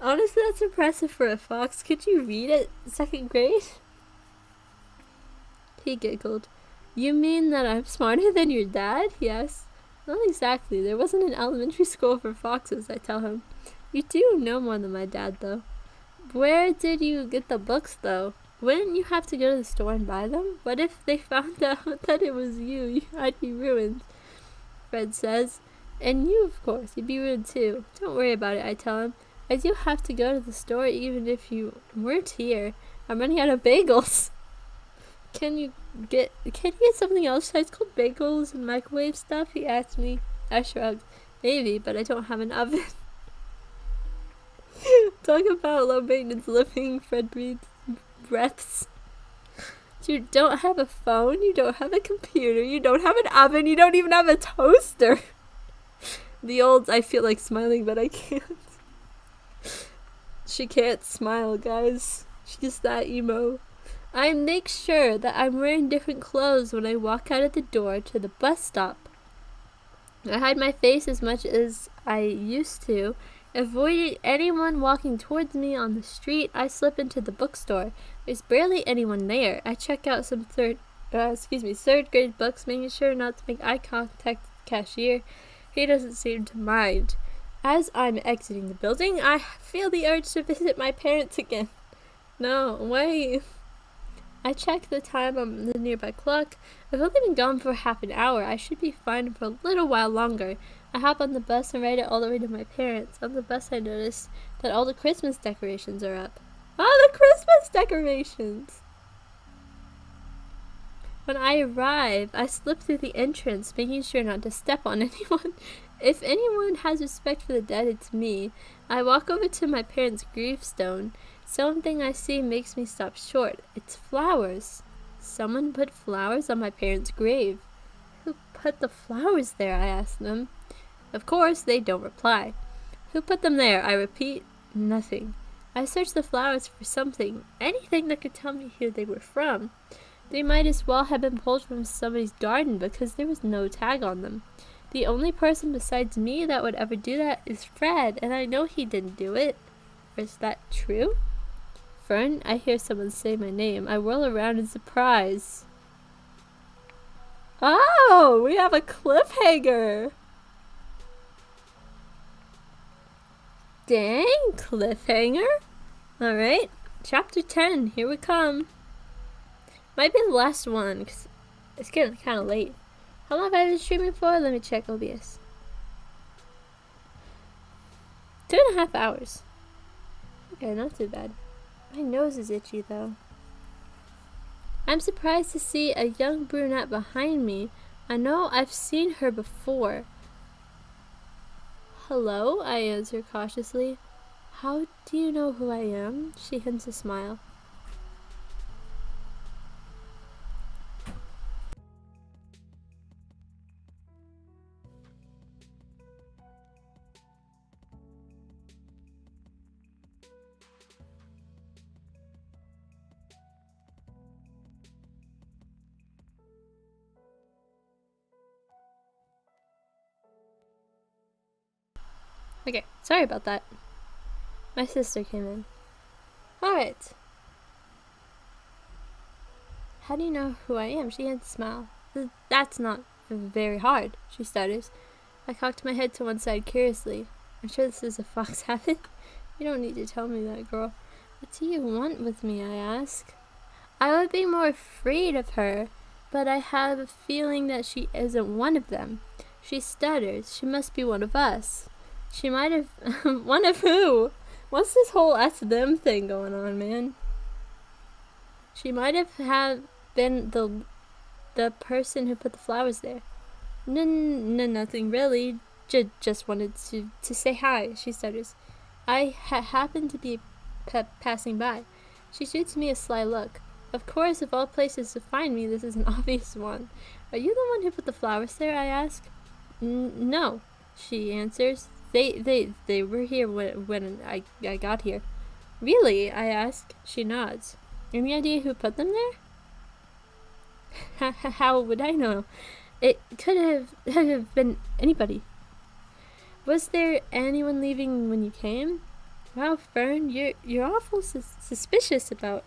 Honestly, that's impressive for a fox. Could you read at 2nd grade? He giggled. You mean that I'm smarter than your dad? Yes. Not exactly. There wasn't an elementary school for foxes, I tell him. You do know more than my dad, though. Where did you get the books, though? Wouldn't you have to go to the store and buy them? What if they found out that it was you? I'd be ruined, Fred says. And you, of course. You'd be ruined, too. Don't worry about it, I tell him. I do have to go to the store even if you weren't here. I'm running out of bagels. Can you get something else besides cold bagels and microwave stuff? He asked me. I shrugged. Maybe, but I don't have an oven. Talk about low maintenance living, Fred breathed breaths. You don't have a phone, you don't have a computer, you don't have an oven, you don't even have a toaster. I feel like smiling, but I can't. She can't smile, guys. She's that emo. I make sure that I'm wearing different clothes when I walk out of the door to the bus stop. I hide my face as much as I used to. Avoiding anyone walking towards me on the street, I slip into the bookstore. There's barely anyone there. I check out some third grade books, making sure not to make eye contact with the cashier. He doesn't seem to mind. As I'm exiting the building, I feel the urge to visit my parents again. No, wait. I check the time on the nearby clock. I've only been gone for half an hour. I should be fine for a little while longer. I hop on the bus and ride it all the way to my parents. On the bus, I notice that all the Christmas decorations are up. Oh, the Christmas decorations! When I arrive, I slip through the entrance, making sure not to step on anyone. If anyone has respect for the dead, it's me. I walk over to my parents' gravestone. Something I see makes me stop short. It's flowers. Someone put flowers on my parents' grave. Who put the flowers there? I ask them. Of course, they don't reply. Who put them there? I repeat. Nothing. I search the flowers for something, anything that could tell me who they were from. They might as well have been pulled from somebody's garden because there was no tag on them. The only person besides me that would ever do that is Fred, and I know he didn't do it. Is that true? Fern, I hear someone say my name. I whirl around in surprise. Oh, we have a cliffhanger! Dang, cliffhanger. Alright, chapter 10, here we come. Might be the last one, because it's getting kind of late. How long have I been streaming for? Let me check OBS. 2.5 hours. Yeah, not too bad. My nose is itchy though. I'm surprised to see a young brunette behind me. I know I've seen her before. Hello, I answer cautiously. How do you know who I am? She hints a smile. Okay, sorry about that. My sister came in. Alright. How do you know who I am? She hints a smile. That's not very hard, she stutters. I cocked my head to one side curiously. I'm sure this is a fox habit. You don't need to tell me that, girl. What do you want with me, I ask. I would be more afraid of her, but I have a feeling that she isn't one of them. She stutters. She must be one of us. She might have... One of who? What's this whole us-them thing going on, man? She might have been the person who put the flowers there. No, nothing really. Just wanted to say hi, she stutters. I happened to be passing by. She shoots me a sly look. Of course, of all places to find me, this is an obvious one. Are you the one who put the flowers there, I ask. No, she answers. They were here when I got here. Really? I ask. She nods. Any idea who put them there? How would I know? It could have been anybody. Was there anyone leaving when you came? Wow, Fern, you're awful suspicious about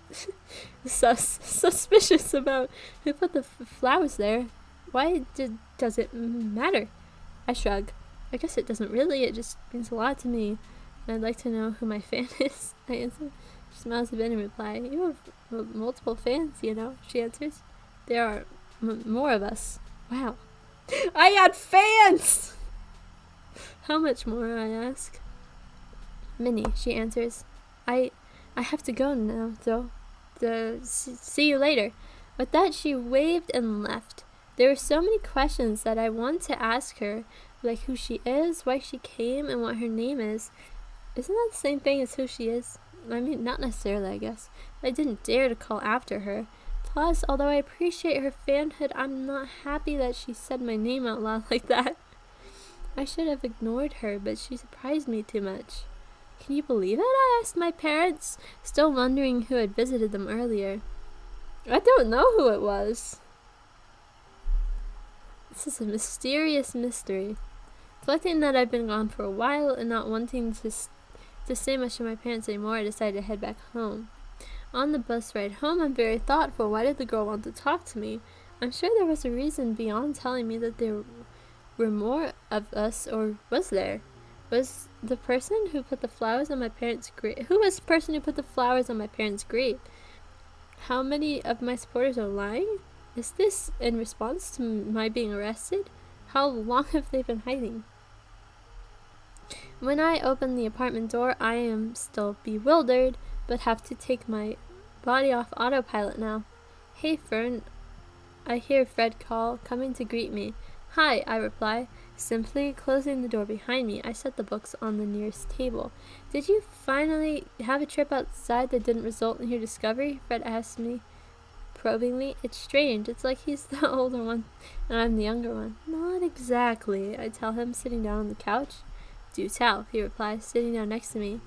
suspicious about who put the flowers there. Why does it matter? I shrug. I guess it doesn't really. It just means a lot to me. And I'd like to know who my fan is, I answer. She smiles a bit in reply. You have multiple fans, you know, she answers. There are more of us. Wow. I had fans! How much more, I ask. Many, she answers. I have to go now, though. See you later. With that, she waved and left. There were so many questions that I want to ask her, like who she is, why she came, and what her name is. Isn't that the same thing as who she is? I mean, not necessarily, I guess. I didn't dare to call after her. Plus, although I appreciate her fanhood, I'm not happy that she said my name out loud like that. I should have ignored her, but she surprised me too much. Can you believe it? I asked my parents, still wondering who had visited them earlier. I don't know who it was. This is a mysterious mystery. Reflecting that I've been gone for a while and not wanting to say much to my parents anymore, I decided to head back home. On the bus ride home, I'm very thoughtful. Why did the girl want to talk to me? I'm sure there was a reason beyond telling me that there were more of us, or was there? Was the person who put the flowers on my parents' grave? Who was the person who put the flowers on my parents' grave? How many of my supporters are lying? Is this in response to my being arrested? How long have they been hiding? When I open the apartment door, I am still bewildered, but have to take my body off autopilot now. Hey, Fern. I hear Fred call, coming to greet me. Hi, I reply. Simply closing the door behind me, I set the books on the nearest table. Did you finally have a trip outside that didn't result in your discovery? Fred asked me probingly. It's strange. It's like he's the older one and I'm the younger one. Not exactly, I tell him, sitting down on the couch. Do tell, he replies, sitting down next to me.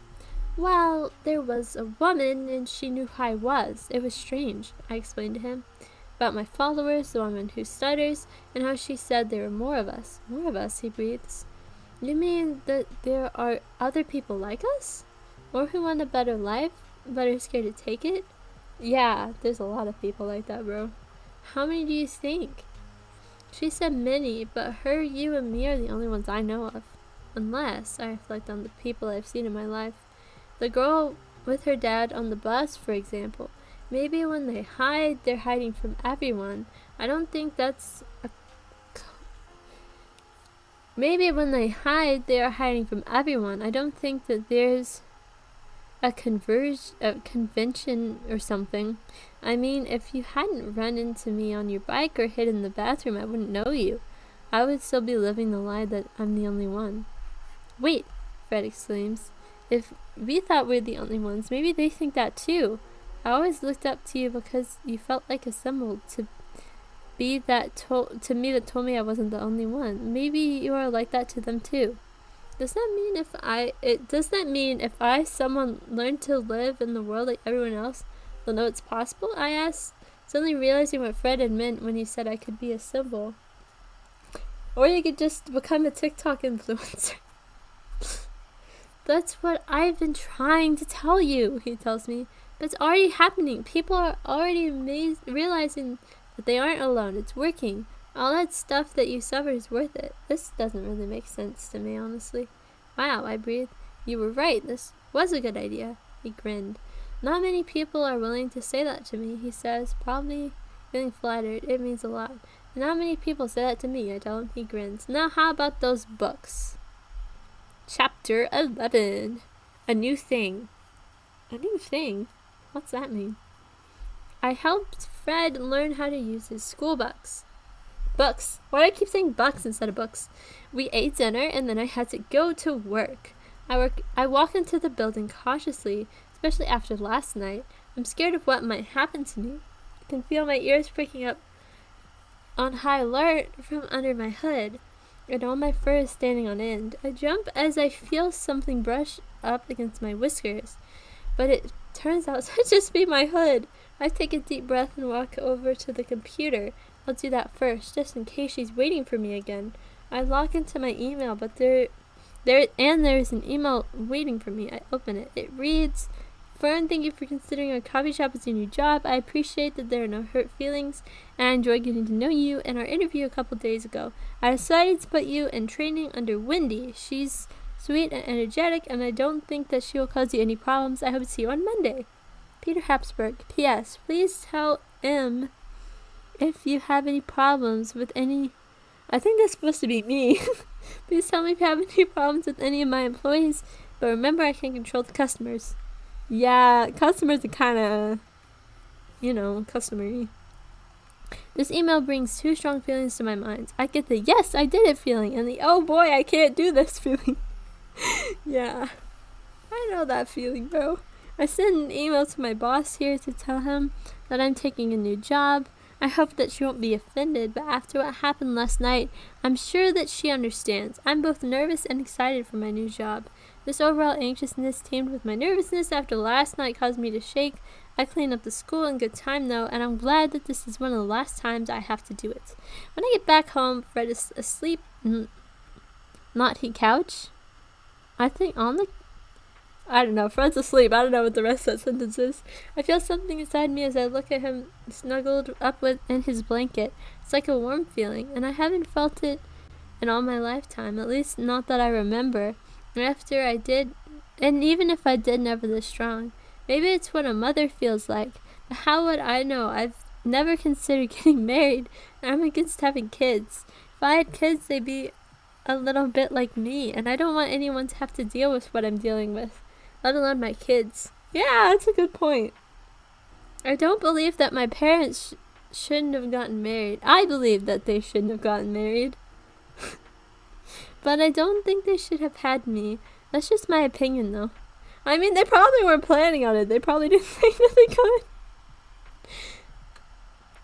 Well, there was a woman and she knew who I was. It was strange, I explained to him. About my followers, the woman who stutters, and how she said there were more of us. More of us, he breathes. You mean that there are other people like us? More who want a better life, but are scared to take it? Yeah, there's a lot of people like that, bro. How many do you think? She said many, but her, you, and me are the only ones I know of. Unless I reflect on the people I've seen in my life. The girl with her dad on the bus, for example. Maybe when they hide, they're hiding from everyone. I don't think that's a... Maybe when they hide, they are hiding from everyone. I don't think that there's a convention or something. I mean, if you hadn't run into me on your bike or hid in the bathroom, I wouldn't know you. I would still be living the lie that I'm the only one. Wait, Fred exclaims. If we thought we're the only ones, maybe they think that too. I always looked up to you because you felt like a symbol to me that told me I wasn't the only one. Maybe you are like that to them too. Does that mean if I someone learned to live in the world like everyone else, they'll know it's possible? I asked, suddenly realizing what Fred had meant when he said I could be a symbol. Or you could just become a TikTok influencer. That's what I've been trying to tell you, he tells me. But it's already happening. People are already realizing that they aren't alone. It's working. All that stuff that you suffered is worth it. This doesn't really make sense to me, honestly. Wow, I breathed. You were right. This was a good idea. He grinned. Not many people are willing to say that to me, he says, probably feeling flattered. It means a lot. And not many people say that to me, I tell him. He grins. Now how about those books? Chapter 11. A new thing. A new thing? What's that mean? I helped Fred learn how to use his school books. Books. Why do I keep saying bucks instead of books? We ate dinner and then I had to go to work. I walk into the building cautiously, especially after last night. I'm scared of what might happen to me. I can feel my ears pricking up on high alert from under my hood, and all my fur is standing on end. I jump as I feel something brush up against my whiskers, but it turns out to just be my hood. I take a deep breath and walk over to the computer. I'll do that first, just in case she's waiting for me again. I log into my email, but there's an email waiting for me. I open it. It reads, FERN, thank you for considering our coffee shop as your new job. I appreciate that there are no hurt feelings, and I enjoyed getting to know you in our interview a couple days ago. I decided to put you in training under Wendy. She's sweet and energetic, and I don't think that she will cause you any problems. I hope to see you on Monday. Peter Habsburg. P.S. Please tell M if you have any problems with any... I think that's supposed to be me. Please tell me if you have any problems with any of my employees, but remember I can't control the customers. Yeah, customers are kind of, customary. This email brings two strong feelings to my mind. I get the yes, I did it feeling, and the oh boy, I can't do this feeling. Yeah, I know that feeling, bro. I sent an email to my boss here to tell him that I'm taking a new job. I hope that she won't be offended, but after what happened last night, I'm sure that she understands. I'm both nervous and excited for my new job. This overall anxiousness teamed with my nervousness after last night caused me to shake. I cleaned up the school in good time though, and I'm glad that this is one of the last times I have to do it. When I get back home, Fred is asleep. Not he couch? I think on the... I don't know, Fred's asleep. I don't know what the rest of that sentence is. I feel something inside me as I look at him snuggled up in his blanket. It's like a warm feeling, and I haven't felt it in all my lifetime, at least not that I remember. After I did, and even if I did, never this strong. Maybe it's what a mother feels like, but how would I know? I've never considered getting married, and I'm against having kids. If I had kids, they'd be a little bit like me, and I don't want anyone to have to deal with what I'm dealing with, let alone my kids. Yeah, that's a good point. I don't believe that my parents shouldn't have gotten married. I believe that they shouldn't have gotten married. But I don't think they should have had me. That's just my opinion, though. I mean, they probably weren't planning on it. They probably didn't think that they could.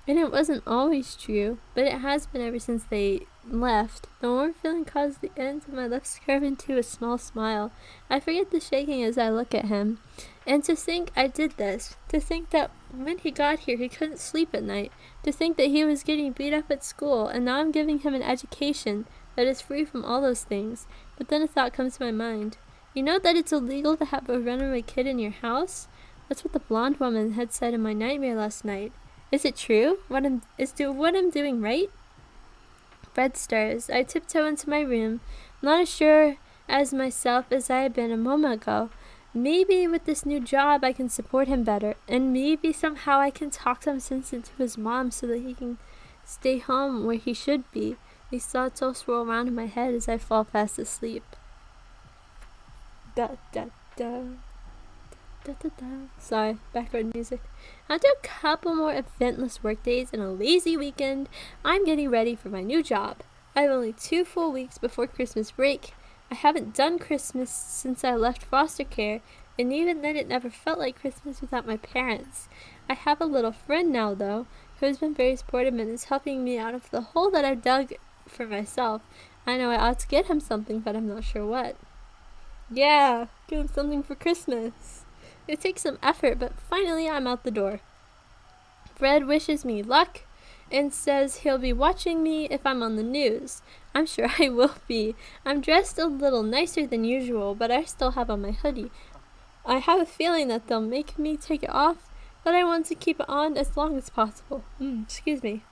And it wasn't always true, but it has been ever since they left. The warm feeling caused the ends of my lips to curve into a small smile. I forget the shaking as I look at him. And to think I did this. To think that when he got here, he couldn't sleep at night. To think that he was getting beat up at school, and now I'm giving him an education that is free from all those things. But then a thought comes to my mind. You know that it's illegal to have a runaway kid in your house? That's what the blonde woman had said in my nightmare last night. Is it true? What I'm doing right? Fred stirs. I tiptoe into my room, not as sure as myself as I had been a moment ago. Maybe with this new job I can support him better, and maybe somehow I can talk some sense into his mom so that he can stay home where he should be. These thoughts all swirl around in my head as I fall fast asleep. Da da da Da, da, da. Sorry, background music. After a couple more eventless workdays and a lazy weekend, I'm getting ready for my new job. I have only 2 full weeks before Christmas break. I haven't done Christmas since I left foster care, and even then it never felt like Christmas without my parents. I have a little friend now, though, who has been very supportive and is helping me out of the hole that I've dug for myself. I know I ought to get him something, but I'm not sure what. Yeah, get him something for Christmas. It takes some effort, but finally I'm out the door. Fred wishes me luck and says he'll be watching me if I'm on the news. I'm sure I will be. I'm dressed a little nicer than usual, but I still have on my hoodie. I have a feeling that they'll make me take it off, but I want to keep it on as long as possible. Excuse me.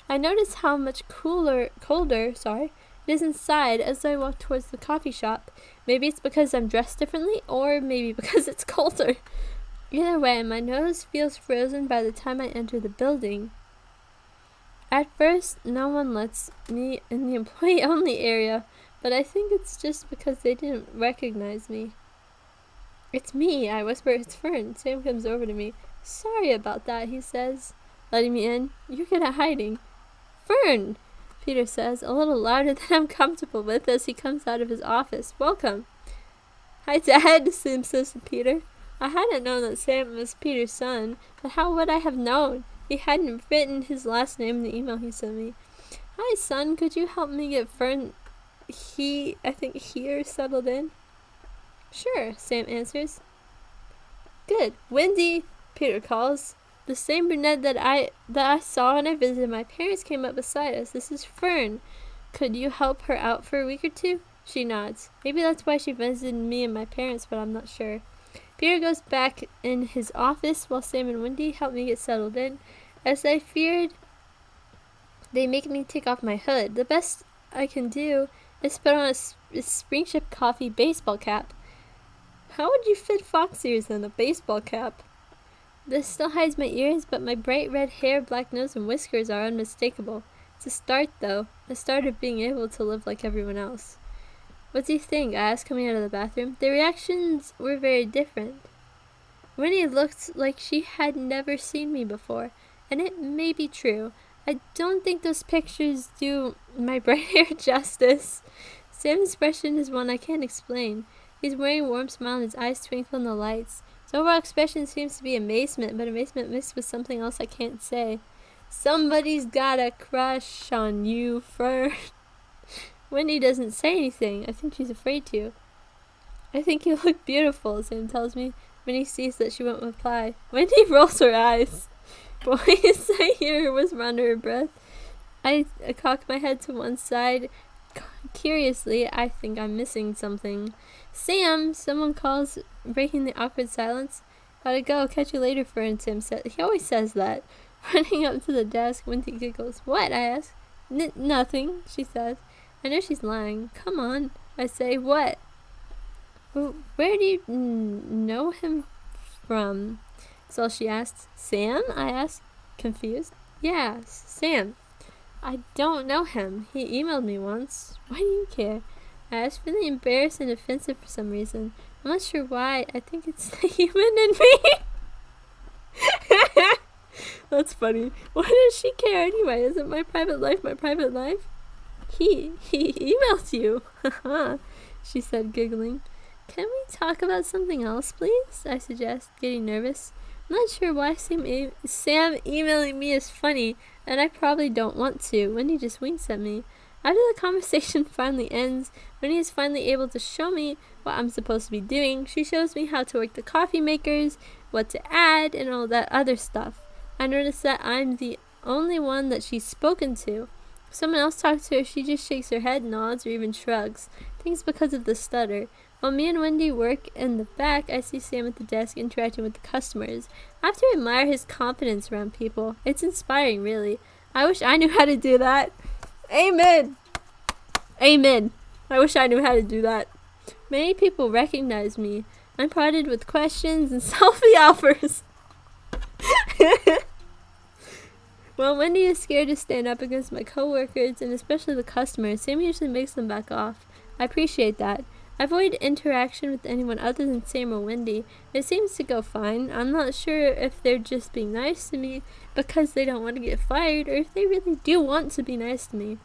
I notice how much colder, it is inside as I walk towards the coffee shop. Maybe it's because I'm dressed differently, or maybe because it's colder. Either way, my nose feels frozen by the time I enter the building. At first, no one lets me in the employee-only area, but I think it's just because they didn't recognize me. It's me, I whisper. It's Fern. Sam comes over to me. Sorry about that, he says, letting me in. You're good at hiding. Fern, Peter says, a little louder than I'm comfortable with as he comes out of his office. Welcome. Hi, Dad, Sam says to Peter. I hadn't known that Sam was Peter's son, but how would I have known? He hadn't written his last name in the email he sent me. Hi, son, could you help me get Fern here settled in? Sure, Sam answers. Good. Wendy, Peter calls. The same brunette that I saw when I visited my parents came up beside us. This is Fern. Could you help her out for a week or two? She nods. Maybe that's why she visited me and my parents, but I'm not sure. Peter goes back in his office while Sam and Wendy help me get settled in. As I feared, they make me take off my hood. The best I can do is put on a Springship Coffee baseball cap. How would you fit fox ears in a baseball cap? This still hides my ears, but my bright red hair, black nose, and whiskers are unmistakable. It's a start, though. A start of being able to live like everyone else. What do you think? I asked, coming out of the bathroom. The reactions were very different. Winnie looked like she had never seen me before, and it may be true. I don't think those pictures do my bright hair justice. Sam's expression is one I can't explain. He's wearing a warm smile and his eyes twinkle in the lights. His overall expression seems to be amazement, but amazement mixed with something else I can't say. Somebody's got a crush on you, Fern. Wendy doesn't say anything. I think she's afraid to. I think you look beautiful, Sam tells me when he sees that she won't reply. Wendy rolls her eyes. Boys, I hear her whisper under her breath. I cock my head to one side. Curiously, I think I'm missing something. Sam, someone calls, breaking the awkward silence. Gotta go, catch you later, Fern, Sam said. He always says that. Running up to the desk, Wendy giggles. What? I ask. Nothing, she says. I know she's lying. Come on, I say. What? Well, where do you know him from? That's all she asks. Sam? I ask, confused. Yeah, Sam. I don't know him. He emailed me once. Why do you care? I asked, feeling embarrassed and offensive for some reason. I'm not sure why. I think it's the human in me. That's funny. Why does she care anyway? Isn't my private life my private life? He emailed you. Haha, she said, giggling. Can we talk about something else, please? I suggest, getting nervous. I'm not sure why Sam emailing me is funny, and I probably don't want to. Wendy just winks at me. After the conversation finally ends, Wendy is finally able to show me what I'm supposed to be doing. She shows me how to work the coffee makers, what to add, and all that other stuff. I notice that I'm the only one that she's spoken to. If someone else talks to her, she just shakes her head, nods, or even shrugs. I think it's because of the stutter. While me and Wendy work in the back, I see Sam at the desk interacting with the customers. I have to admire his confidence around people. It's inspiring, really. I wish I knew how to do that. Amen. Amen. I wish I knew how to do that. Many people recognize me. I'm prodded with questions and selfie offers. While Wendy is scared to stand up against my coworkers and especially the customers, Sam usually makes them back off. I appreciate that. I avoid interaction with anyone other than Sam or Wendy. It seems to go fine. I'm not sure if they're just being nice to me because they don't want to get fired, or if they really do want to be nice to me.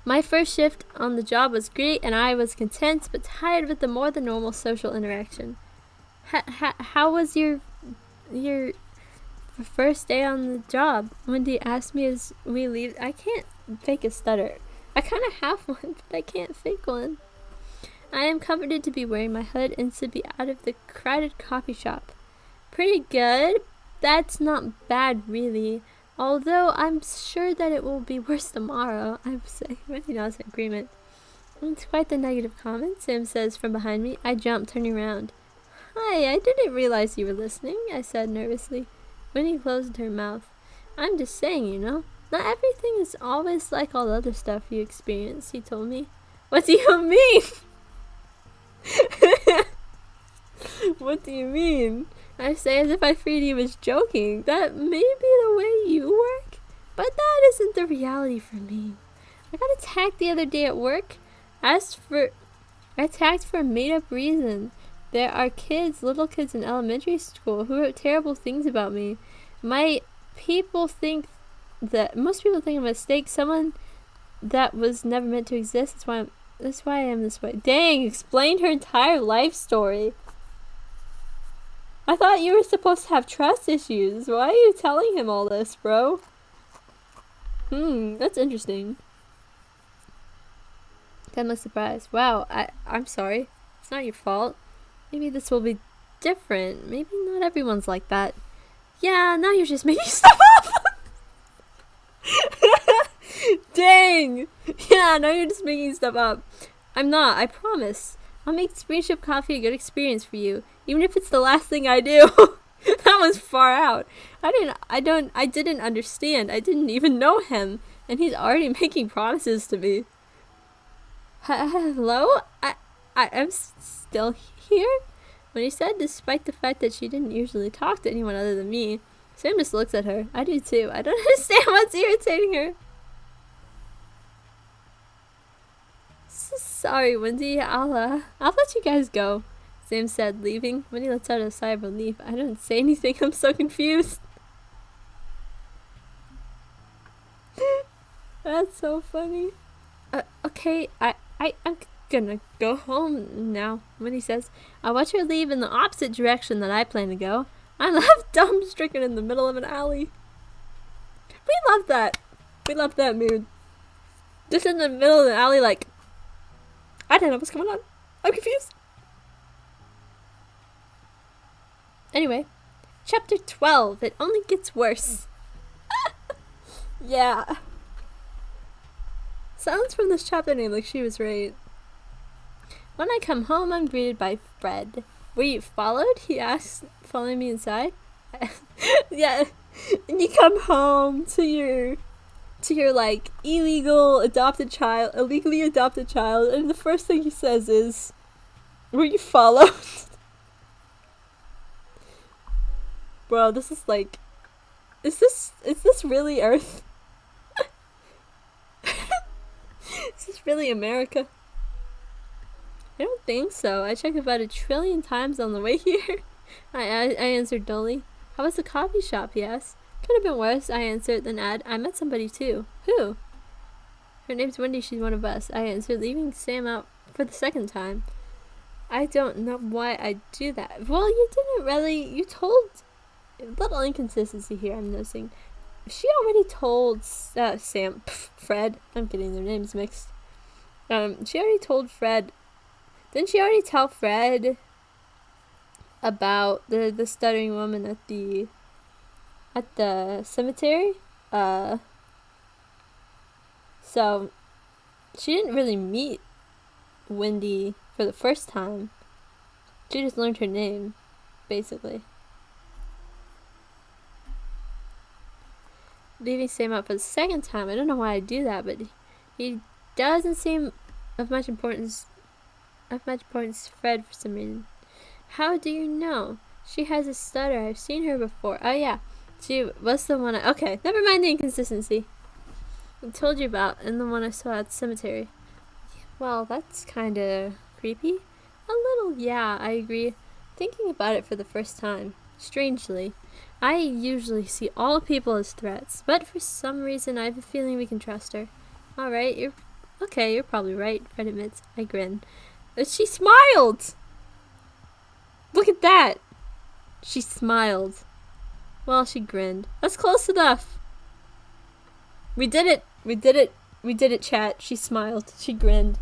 My first shift on the job was great, and I was content but tired with the more than normal social interaction. How was your first day on the job? Wendy asked me as we leave. I can't fake a stutter. I kind of have one, but I can't fake one. I am comforted to be wearing my hood and to be out of the crowded coffee shop. Pretty good. That's not bad, really. Although I'm sure that it will be worse tomorrow, I would say. Wendy nods in agreement. It's quite the negative comment, Sam says from behind me. I jump, turning around. Hi, I didn't realize you were listening, I said nervously. Wendy closed her mouth. I'm just saying, you know. Not everything is always like all the other stuff you experience, he told me. What do you mean? What do you mean? I say as if I feared he was joking. That may be the way you work, but that isn't the reality for me. I got attacked the other day at work. Attacked for a made-up reason. There are little kids in elementary school who wrote terrible things about me. Most people think I'm a mistake. Someone that was never meant to exist. That's why I am this way. Dang, explained her entire life story. I thought you were supposed to have trust issues. Why are you telling him all this, bro? That's interesting. Then was surprised. Wow, I'm sorry. It's not your fault. Maybe this will be different. Maybe not everyone's like that. Yeah, now you're just making stuff up! Dang! Yeah, now you're just making stuff up. I'm not, I promise. I'll make Springship Coffee a good experience for you, even if it's the last thing I do. That was far out. I didn't understand. I didn't even know him, and he's already making promises to me. Hello? I am still here? When he said, despite the fact that she didn't usually talk to anyone other than me, Sam just looks at her. I do too. I don't understand what's irritating her. Sorry, Wendy. I'll let you guys go, Sam said, leaving. Wendy lets out a sigh of relief. I don't say anything. I'm so confused. That's so funny. Okay, I'm gonna go home now, Wendy says. I watch her leave in the opposite direction that I plan to go. I'm left dumb-stricken in the middle of an alley. We love that. We love that mood. Just in the middle of the alley, like, I don't know what's going on. I'm confused. Anyway, chapter 12. It only gets worse. Yeah. Sounds from this chapter name like she was right. When I come home, I'm greeted by Fred. Were you followed? He asked, following me inside. Yeah. And you come home to your like illegally adopted child, and the first thing he says is, were you followed? Bro, this is like, is this really Earth? Is this really America? I don't think so. I checked about 1 trillion times on the way here. I answered dully. How was the coffee shop, he asked. Could have been worse, I answered, then add, I met somebody too. Who? Her name's Wendy, she's one of us, I answered, leaving Sam out for the second time. I don't know why I do that. Well, you didn't really, you told, a little inconsistency here I'm noticing. She already told Fred, I'm getting their names mixed. She already told Fred, didn't she already tell Fred about the stuttering woman at the cemetery? So she didn't really meet Wendy for the first time. She just learned her name, basically. Leaving Sam out for the second time. I don't know why I do that, but he doesn't seem of much importance to Fred for some reason. How do you know? She has a stutter. I've seen her before. Oh yeah. She was the one okay, never mind the inconsistency I told you about, and the one I saw at the cemetery. Well, that's kinda creepy? A little, yeah, I agree. Thinking about it for the first time. Strangely. I usually see all people as threats, but for some reason I have a feeling we can trust her. Alright, you're probably right, Fred admits. I grin. She smiled! Look at that! She smiled. Well, she grinned. That's close enough. We did it! We did it! We did it, chat. She smiled. She grinned.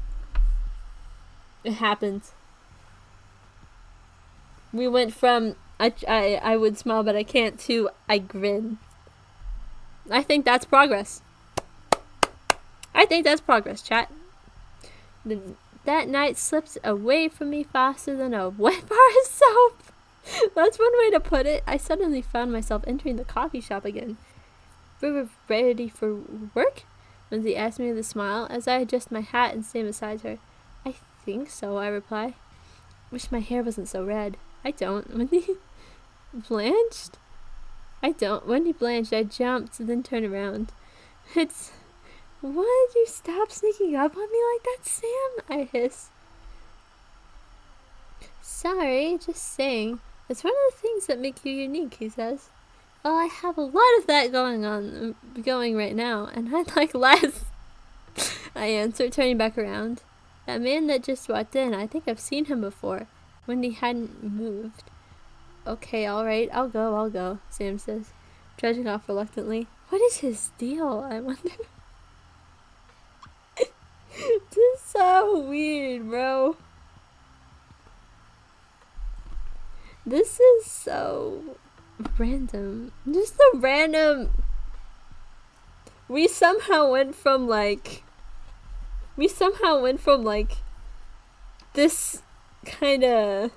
It happened. We went from I would smile but I can't to I grin. I think that's progress. I think that's progress, chat. That night slipped away from me faster than a wet bar of soap. That's one way to put it. I suddenly found myself entering the coffee shop again. We were ready for work? Lindsay asked me with a smile as I adjust my hat and stand beside her. I think so, I reply. Wish my hair wasn't so red. I don't. Wendy blanched? I don't. Wendy blanched. I jumped, then turned around. It's... Why did you stop sneaking up on me like that, Sam? I hiss. Sorry, just saying. It's one of the things that make you unique, he says. Well, I have a lot of that going right now, and I'd like less. I answer, turning back around. That man that just walked in, I think I've seen him before. Wendy hadn't moved. Okay, alright, I'll go, Sam says, trudging off reluctantly. What is his deal, I wonder? This is so weird, bro. This is so random. Just a random... We somehow went from like... This kind of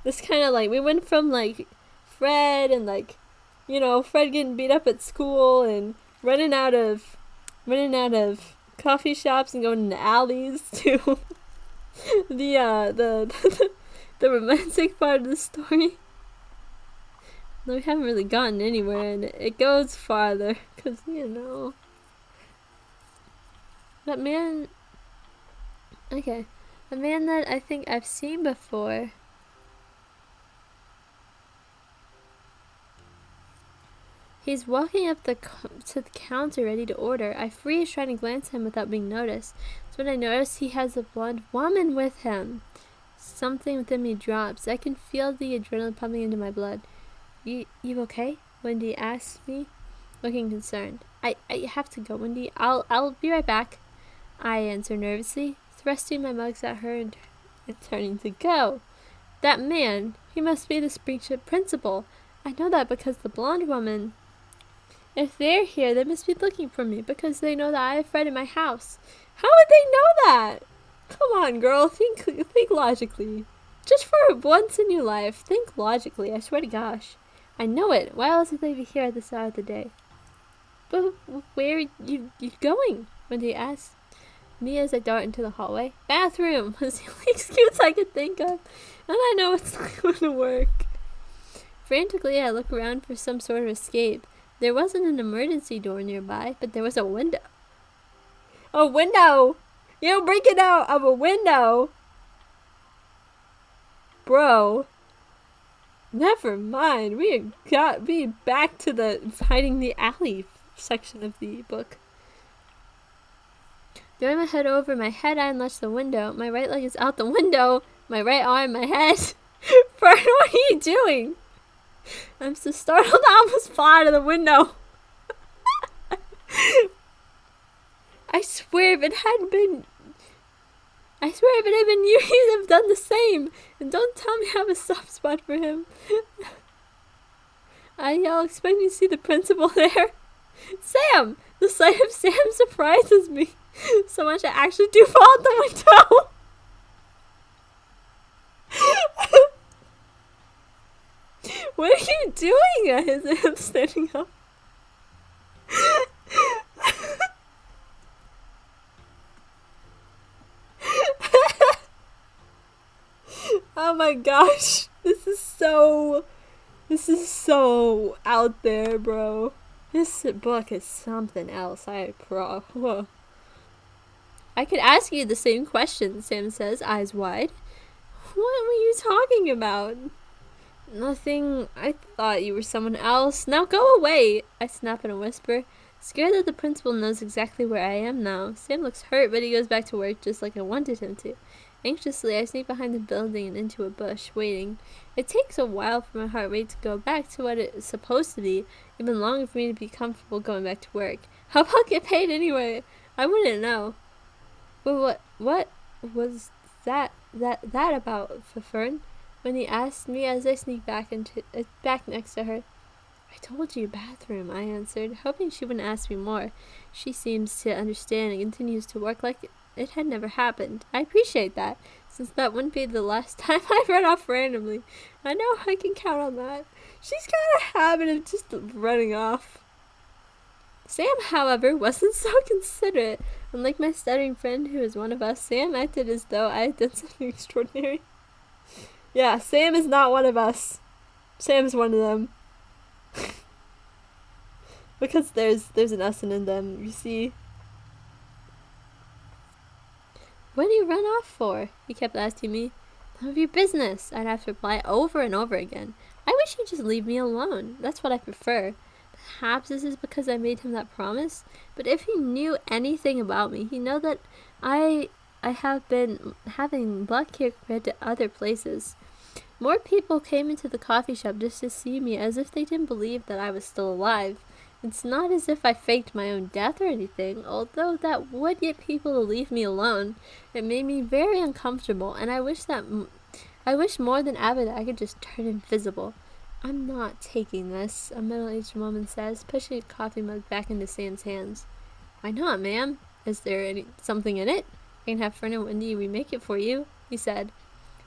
like... We went from like Fred and like... You know, Fred getting beat up at school and running out of coffee shops and going into alleys to the romantic part of the story. No, we haven't really gotten anywhere, and it goes farther, because, you know, that man, okay, a man that I think I've seen before. He's walking up to the counter ready to order. I freeze trying to glance at him without being noticed. So when I notice he has a blonde woman with him, something within me drops. I can feel the adrenaline pumping into my blood. You okay? Wendy asked me, looking concerned. I have to go, Wendy. I'll be right back. I answer nervously, thrusting my mugs at her and turning to go. That man, he must be the Springship principal. I know that because the blonde woman... If they're here, they must be looking for me because they know that I have Fred in my house. How would they know that? Come on, girl. Think logically. Just for once in your life, think logically. I swear to gosh. I know it. Why else would they be here at this hour of the day? But where are you going? Wendy asked me as I dart into the hallway. Bathroom was the only excuse I could think of. And I know it's not going to work. Frantically, I look around for some sort of escape. There wasn't an emergency door nearby, but there was a window. A window! You're breaking out of a window! Bro. Never mind. We got be back to the hiding the alley section of the book. Throwing my head over my head, I unlatch the window. My right leg is out the window. My right arm, my head. Fern, what are you doing? I'm so startled I almost fall out of the window. I swear if it had been you, you'd have done the same. And don't tell me I have a soft spot for him. I yell, expecting to see the principal there. Sam! The sight of Sam surprises me so much I actually do fall out the window. What are you doing, guys? I'm standing up. Oh my gosh. This is so out there, bro. This book is something else. I I could ask you the same question, Sam says, eyes wide. What were you talking about? Nothing. I thought you were someone else. Now go away, I snap in a whisper, scared that the principal knows exactly where I am now. Sam looks hurt, but he goes back to work just like I wanted him to. Anxiously, I sneak behind the building and into a bush, waiting. It takes a while for my heart rate to go back to what it's supposed to be, even longer for me to be comfortable going back to work. How about get paid anyway? I wouldn't know. But what was that about, FERN? When he asked me as I sneak back next to her. I told you, bathroom, I answered, hoping she wouldn't ask me more. She seems to understand and continues to work like it had never happened. I appreciate that, since that wouldn't be the last time I run off randomly. I know I can count on that. She's got a habit of just running off. Sam, however, wasn't so considerate. Unlike my stuttering friend who was one of us, Sam acted as though I had done something extraordinary. Yeah, Sam is not one of us. Sam's one of them. Because there's an us and in them, you see. What do you run off for? He kept asking me. None of your business, I'd have to reply over and over again. I wish he'd just leave me alone. That's what I prefer. Perhaps this is because I made him that promise, but if he knew anything about me, he'd know that I have been having luck here compared to other places. More people came into the coffee shop just to see me, as if they didn't believe that I was still alive. It's not as if I faked my own death or anything, although that would get people to leave me alone. It made me very uncomfortable, and I wish more than ever that I could just turn invisible. I'm not taking this, a middle-aged woman says, pushing a coffee mug back into Sam's hands. Why not, ma'am? Is there something in it? I can have FERN and Wendy remake it for you, he said.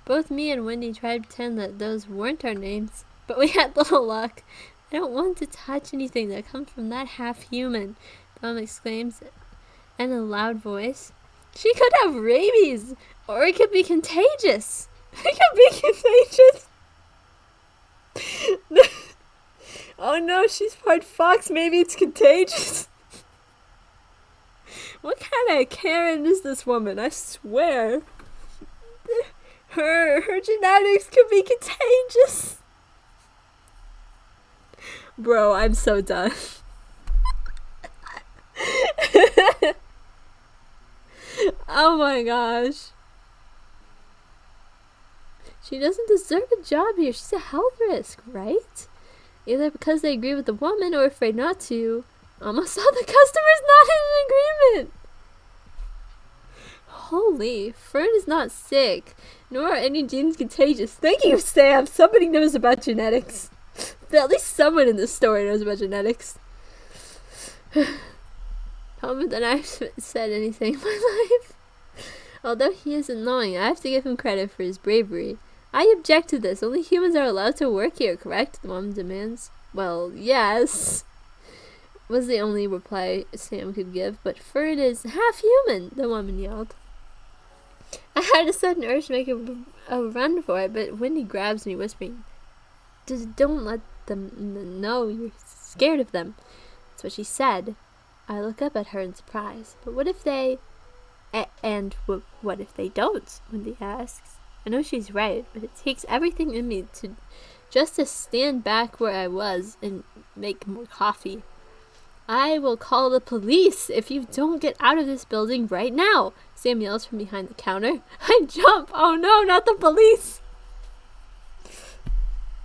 Both me and Wendy tried to pretend that those weren't our names, but we had little luck. I don't want to touch anything that comes from that half-human, Tom exclaims in a loud voice. She could have rabies, or it could be contagious. It could be contagious. Oh no, she's part fox, maybe it's contagious. What kind of Karen is this woman? I swear. Her genetics could be contagious. Bro, I'm so done. Oh my gosh. She doesn't deserve a job here. She's a health risk, right? Either because they agree with the woman or afraid not to. Almost all the customers not in agreement. Holy, FERN is not sick, nor are any genes contagious. Thank you, Sam. Somebody knows about genetics. At least someone in this story knows about genetics. More than I've said anything in my life. Although he is annoying, I have to give him credit for his bravery. I object to this. Only humans are allowed to work here, correct? The woman demands. Well, yes, was the only reply Sam could give, but FERN is half human, the woman yelled. I had a sudden urge to make a run for it, but Wendy grabs me, whispering, just don't let them know you're scared of them. That's what she said. I look up at her in surprise. But what if they... what if they don't? Wendy asks. I know she's right, but it takes everything in me to stand back where I was and make more coffee. I will call the police if you don't get out of this building right now, Sam yells from behind the counter. I jump. Oh no, not the police.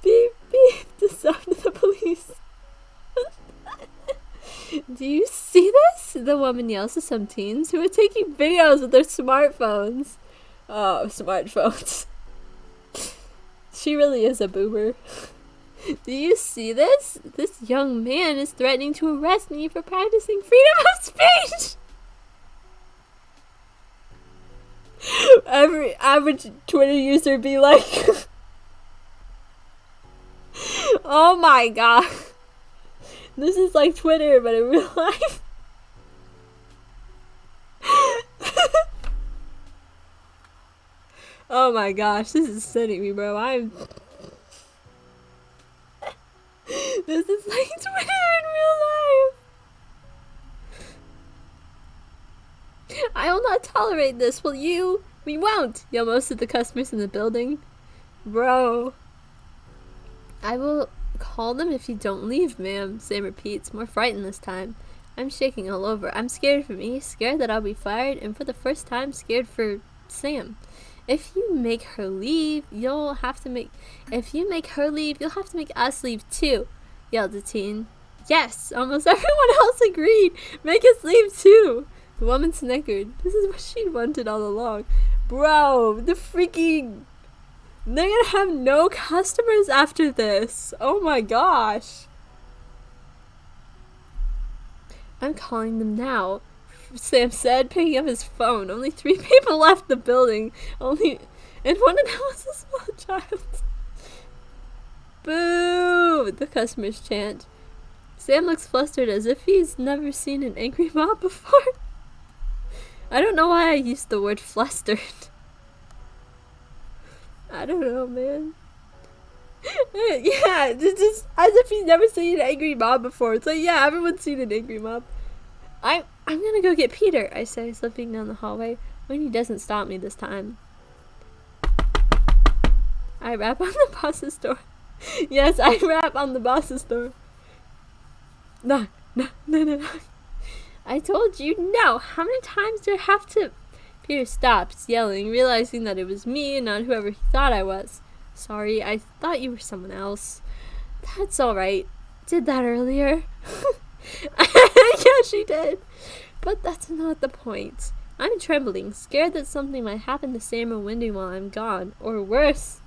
Beep, beep, the sound of the police. Do you see this? The woman yells to some teens who are taking videos with their smartphones. Oh, smartphones. She really is a boomer. Do you see this? This young man is threatening to arrest me for practicing freedom of speech. Every average Twitter user be like, oh my god. This is like Twitter, but in real life. Oh my gosh, this is sending me, bro. This is like Twitter in real life. I will not tolerate tolerate this, will you? We won't, yell most of the customers in the building. Bro. I will call them if you don't leave, ma'am, Sam repeats, more frightened this time. I'm shaking all over. I'm scared for me, scared that I'll be fired, and for the first time, scared for Sam. If you make her leave, you'll have to make us leave too, yelled the teen. Yes, almost everyone else agreed. Make us leave too. The woman snickered. This is what she'd wanted all along. Bro, they're gonna have no customers after this. Oh my gosh. I'm calling them now, Sam said, picking up his phone. Only 3 people left the building. And one of them was a small child. Boo! The customers chant. Sam looks flustered as if he's never seen an angry mob before. I don't know why I used the word flustered. I don't know, man. Yeah, just as if he's never seen an angry mob before. It's like, yeah, everyone's seen an angry mob. I'm gonna go get Peter, I say, slipping down the hallway, when he doesn't stop me this time. I rap on the boss's door. Yes, I rap on the boss's door. No. I told you no. How many times do I have to... Peter stops, yelling, realizing that it was me and not whoever he thought I was. Sorry, I thought you were someone else. That's alright. Did that earlier. Yeah, she did. But that's not the point. I'm trembling, scared that something might happen to Sam or Wendy while I'm gone. Or worse,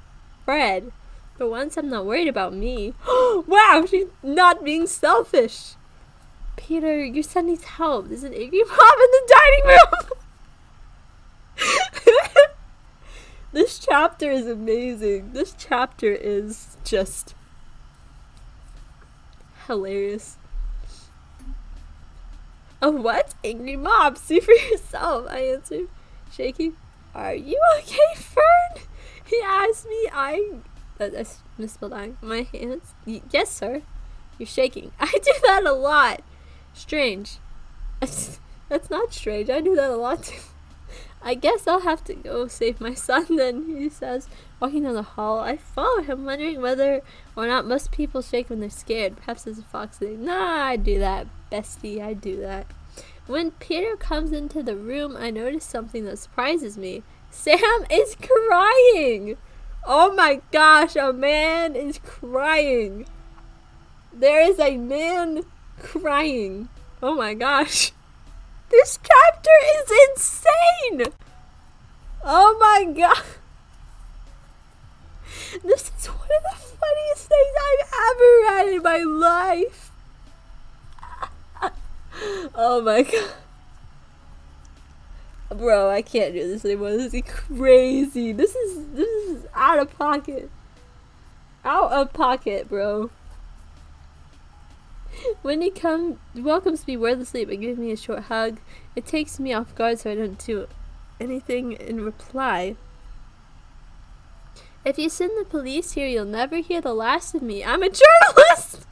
Fred. But once I'm not worried about me. Wow, she's not being selfish. Peter, your son needs help. There's an angry mob in the dining room. This chapter is amazing. This chapter is just hilarious. Oh, what? Angry mob. See for yourself, I answered, shaking. Are you okay, Fern? He asked me. I misspelled I. My hands. Yes, sir. You're shaking. I do that a lot. Strange. That's not strange. I do that a lot too. I guess I'll have to go save my son then, he says, walking down the hall. I follow him, wondering whether or not most people shake when they're scared. Perhaps there's a fox saying, nah, I do that, bestie, I do that. When Peter comes into the room, I notice something that surprises me. Sam is crying! Oh my gosh, a man is crying. There is a man crying. Oh my gosh. This chapter is insane! Oh my god. This is one of the funniest things I've ever read in my life. Oh my god. Bro, I can't do this anymore. This is crazy. This is out of pocket. Out of pocket, bro. Wendy welcomes me wordlessly but gives me a short hug. It takes me off guard so I don't do anything in reply. If you send the police here, you'll never hear the last of me. I'm a journalist!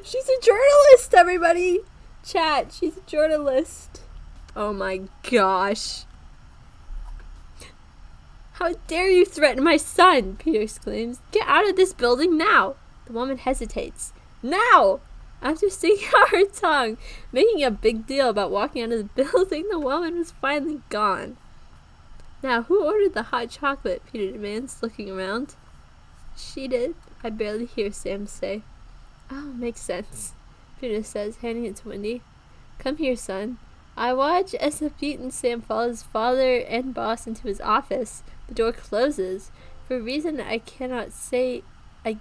She's a journalist, everybody! Chat, she's a journalist. Oh my gosh. How dare you threaten my son, Peter exclaims. Get out of this building now. The woman hesitates. Now! After sticking out her tongue, making a big deal about walking out of the building, the woman was finally gone. Now, who ordered the hot chocolate? Peter demands, looking around. She did. I barely hear Sam say. Oh, makes sense, Peter says, handing it to Wendy. Come here, son. I watch as the beaten Sam follows father and boss into his office. The door closes. For a reason I cannot say, I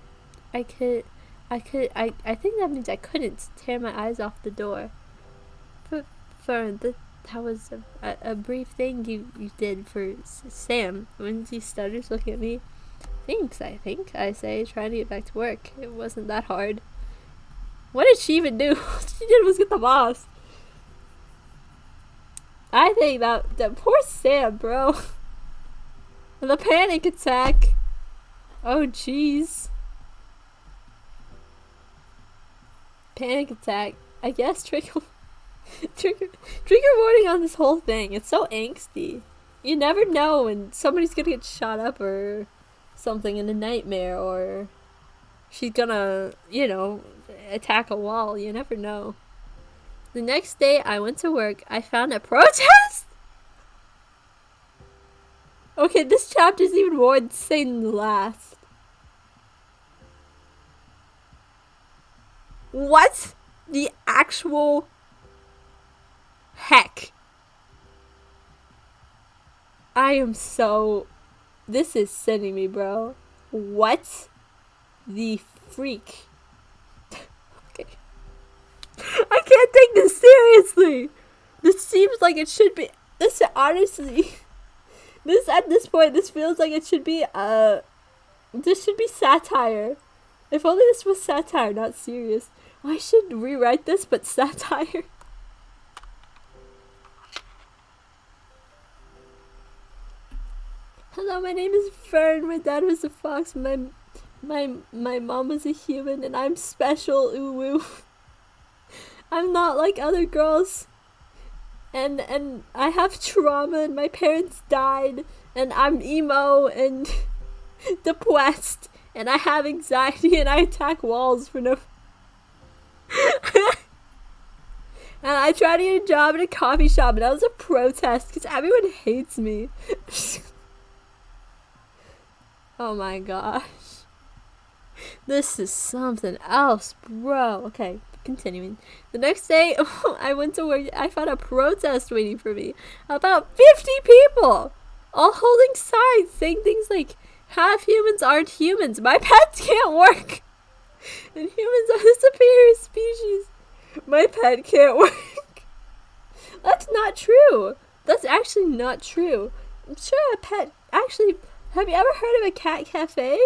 think that means I couldn't tear my eyes off the door. But Fern, that was a brief thing you did for Sam. When he stutters, looking at me. Thanks, I think, I say, trying to get back to work. It wasn't that hard. What did she even do? All she did was get the boss. I think that poor Sam, bro. The panic attack. Oh, jeez. Panic attack. I guess trigger warning on this whole thing. It's so angsty. You never know when somebody's gonna get shot up or something in a nightmare, or she's gonna, you know, attack a wall. You never know. The next day I went to work. I found a protest? Okay, this chapter's even more insane than the last. What the actual heck? I am so... This is sending me, bro. What the freak? Okay. I can't take this seriously. This seems like it should be... This, honestly... This, at this point, this feels like it should be, this should be satire. If only this was satire, not serious. I should rewrite this, but satire. Hello, my name is Fern. My dad was a fox. My mom was a human, and I'm special. Ooh woo. I'm not like other girls. And I have trauma, and my parents died, and I'm emo and depressed, and I have anxiety, and I attack walls for no... And I tried to get a job at a coffee shop, and that was a protest, because everyone hates me. Oh my gosh. This is something else, bro. Okay. Continuing. The next day, I went to work. I found a protest waiting for me. About 50 people, all holding signs saying things like, half humans aren't humans. My pets can't work. And humans are the superior species. My pet can't work. That's not true. That's actually not true. I'm sure a pet... Actually, have you ever heard of a cat cafe?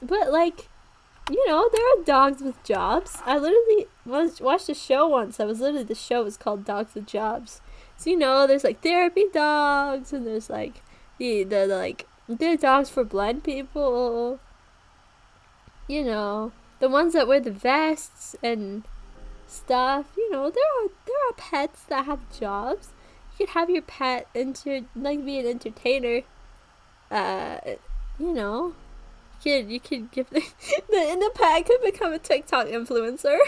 But, like... You know, there are dogs with jobs. I literally watched a show once. The show was called Dogs with Jobs. So, you know, there's like therapy dogs, and there's like the dogs for blind people. You know, the ones that wear the vests and stuff. You know, there are pets that have jobs. You could have your pet be an entertainer. You know. You could give the pet could become a TikTok influencer.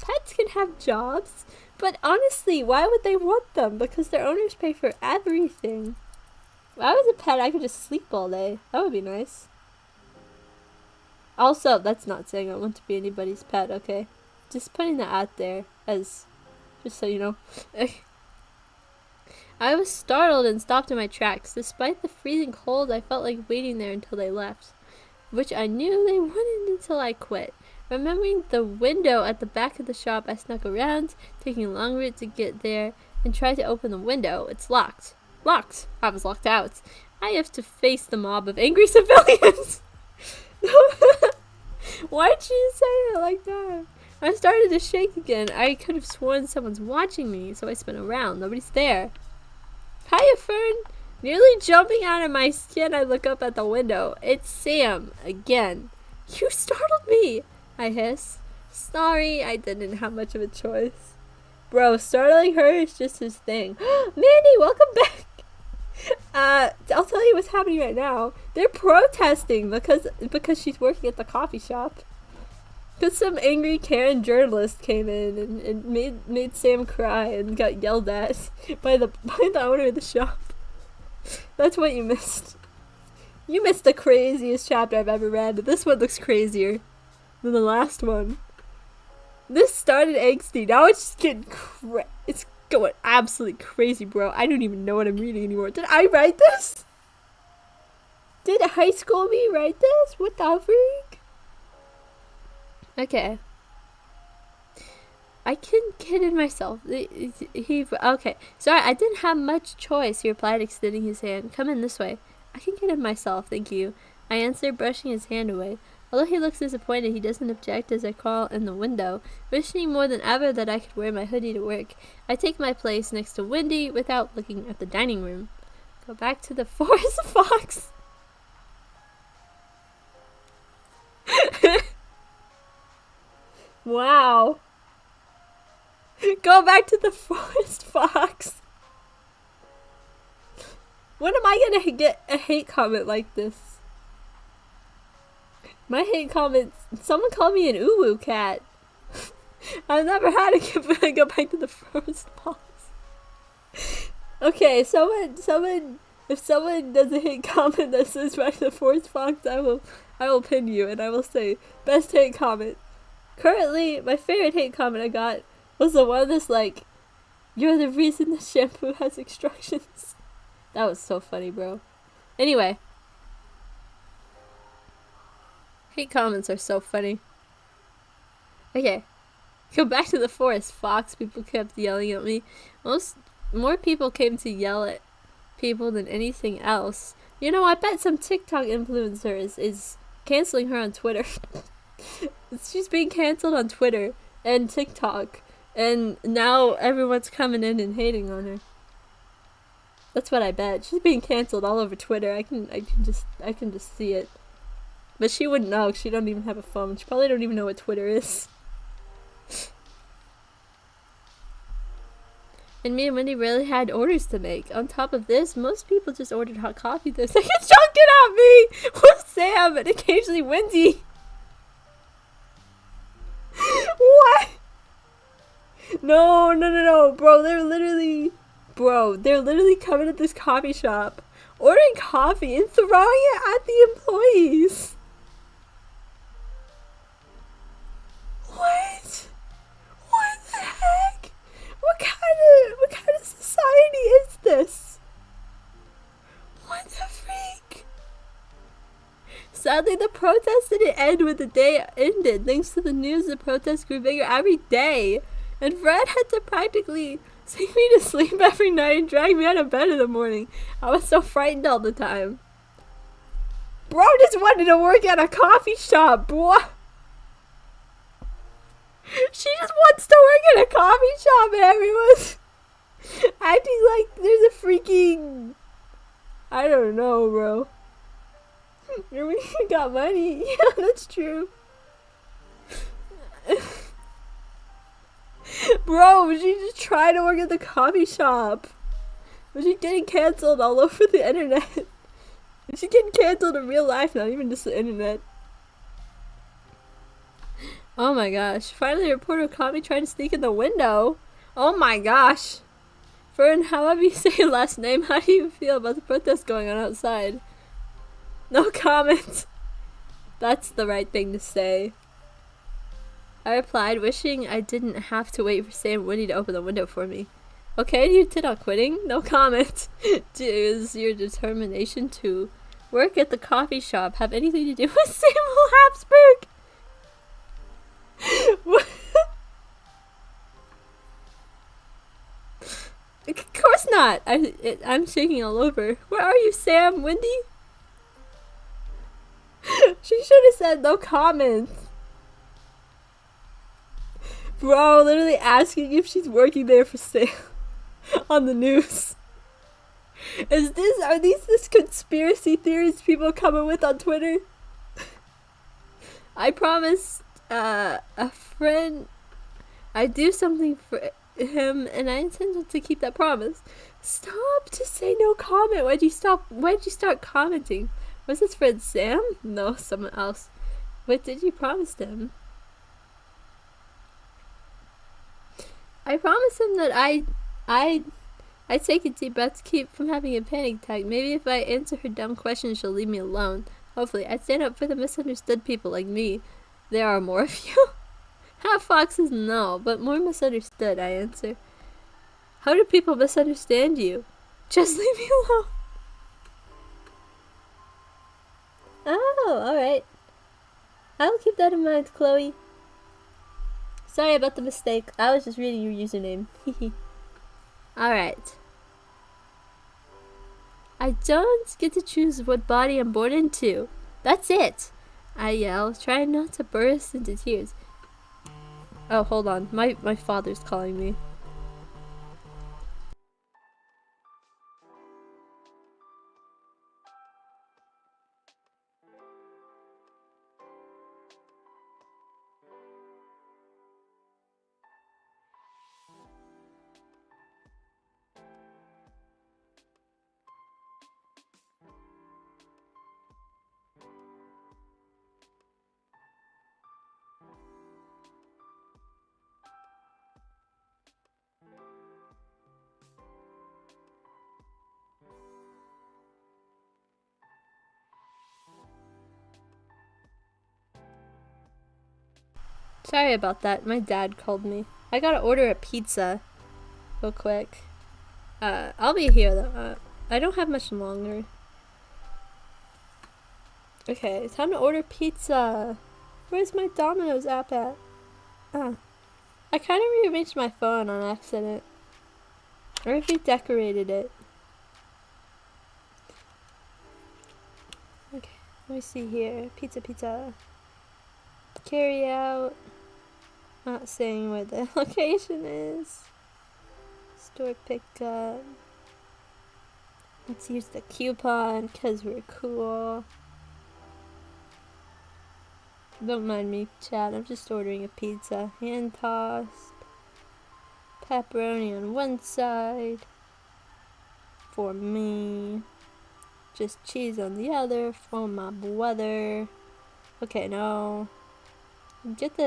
Pets can have jobs, but honestly, why would they want them? Because their owners pay for everything. If I was a pet, I could just sleep all day. That would be nice. Also, that's not saying I want to be anybody's pet, okay? Just putting that out there as, just so you know. I was startled and stopped in my tracks. Despite the freezing cold, I felt like waiting there until they left, which I knew they wouldn't until I quit. Remembering the window at the back of the shop, I snuck around, taking a long route to get there, and tried to open the window. It's locked. Locked! I was locked out. I have to face the mob of angry civilians! Why'd you say it like that? I started to shake again. I could have sworn someone's watching me, so I spun around. Nobody's there. Hiya, Fern! Nearly jumping out of my skin, I look up at the window. It's Sam, again. You startled me, I hiss. Sorry, I didn't have much of a choice. Bro, startling her is just his thing. Mandy, welcome back! I'll tell you what's happening right now. They're protesting because she's working at the coffee shop. Because some angry Karen journalist came in and made Sam cry and got yelled at by the owner of the shop. That's what you missed. You missed the craziest chapter I've ever read. This one looks crazier than the last one. This started angsty. Now it's just getting it's going absolutely crazy, bro. I don't even know what I'm reading anymore. Did I write this? Did high school me write this? What the freak? Okay. I couldn't get in myself. Okay. Sorry, I didn't have much choice, he replied, extending his hand. Come in this way. I can get in myself, thank you. I answered, brushing his hand away. Although he looks disappointed, he doesn't object as I crawl in the window, wishing more than ever that I could wear my hoodie to work. I take my place next to Wendy without looking at the dining room. Go back to the forest fox. Wow. Go back to the forest fox. When am I gonna get a hate comment like this? My hate comments. Someone called me an uwu cat. I've never had to go back to the forest fox. Okay, if someone does a hate comment that says back to the forest fox, I will pin you and I will say best hate comment. Currently, my favorite hate comment I got was the one that's like, "You're the reason the shampoo has instructions." That was so funny, bro. Anyway. Hate comments are so funny. Okay. Go back to the forest fox. People kept yelling at me. More people came to yell at people than anything else. You know, I bet some TikTok influencer is canceling her on Twitter. She's being cancelled on Twitter and TikTok. And now everyone's coming in and hating on her. That's what I bet. She's being cancelled all over Twitter. I can just see it. But she wouldn't know, 'cause she don't even have a phone. She probably don't even know what Twitter is. And me and Wendy really had orders to make. On top of this, most people just ordered hot coffee. They're like, "It's chunking at me!" With Sam and occasionally Wendy. What? No, bro. They're literally coming at this coffee shop, ordering coffee and throwing it at the employees. What? What the heck? What kind of society is this? What the freak? Sadly, the protest didn't end when the day ended. Thanks to the news, the protest grew bigger every day. And Fred had to practically sing me to sleep every night and drag me out of bed in the morning. I was so frightened all the time. Bro just wanted to work at a coffee shop, boy. She just wants to work at a coffee shop and everyone's acting like there's a freaking... I don't know, bro. We got money. Yeah, that's true. Bro, was she just trying to work at the coffee shop? Was she getting cancelled all over the internet? Was she getting cancelled in real life, not even just the internet? Oh my gosh. Finally, a reporter caught me trying to sneak in the window. Oh my gosh. Fern, however you say your last name, how do you feel about the protest going on outside? No comment. That's the right thing to say. I replied, wishing I didn't have to wait for Sam and Winnie to open the window for me. Okay, you intend on quitting? No comment. Does your determination to work at the coffee shop have anything to do with Samuel Habsburg? What? Of course not. I'm shaking all over. Where are you, Sam? Wendy? She should have said no comments. Bro, literally asking if she's working there for sale on the news. Are these this conspiracy theories people coming with on Twitter? I promised a friend I'd do something for him, and I intended to keep that promise. Stop to say no comment. Why'd you start commenting? Was this friend Sam? No, someone else. What did you promise him? I promised him that I'd take a deep breath to keep from having a panic attack. Maybe if I answer her dumb questions, she'll leave me alone. Hopefully, I'd stand up for the misunderstood people like me. There are more of you? Half foxes, no, but more misunderstood, I answer. How do people misunderstand you? Just leave me alone. Oh, alright. I will keep that in mind, Chloe. Sorry about the mistake. I was just reading your username. Alright. I don't get to choose what body I'm born into. That's it. I yell, trying not to burst into tears. Oh, hold on. My father's calling me. Sorry about that. My dad called me. I gotta order a pizza real quick. I'll be here though. I don't have much longer. Okay, time to order pizza. Where's my Domino's app at? I kind of rearranged my phone on accident. Or if he decorated it. Okay, let me see here. Pizza. Carry out. Not saying where the location is. Store pickup. Let's use the coupon because we're cool. Don't mind me, Chad. I'm just ordering a pizza. Hand tossed. Pepperoni on one side. For me. Just cheese on the other. For my brother. Okay, no. Get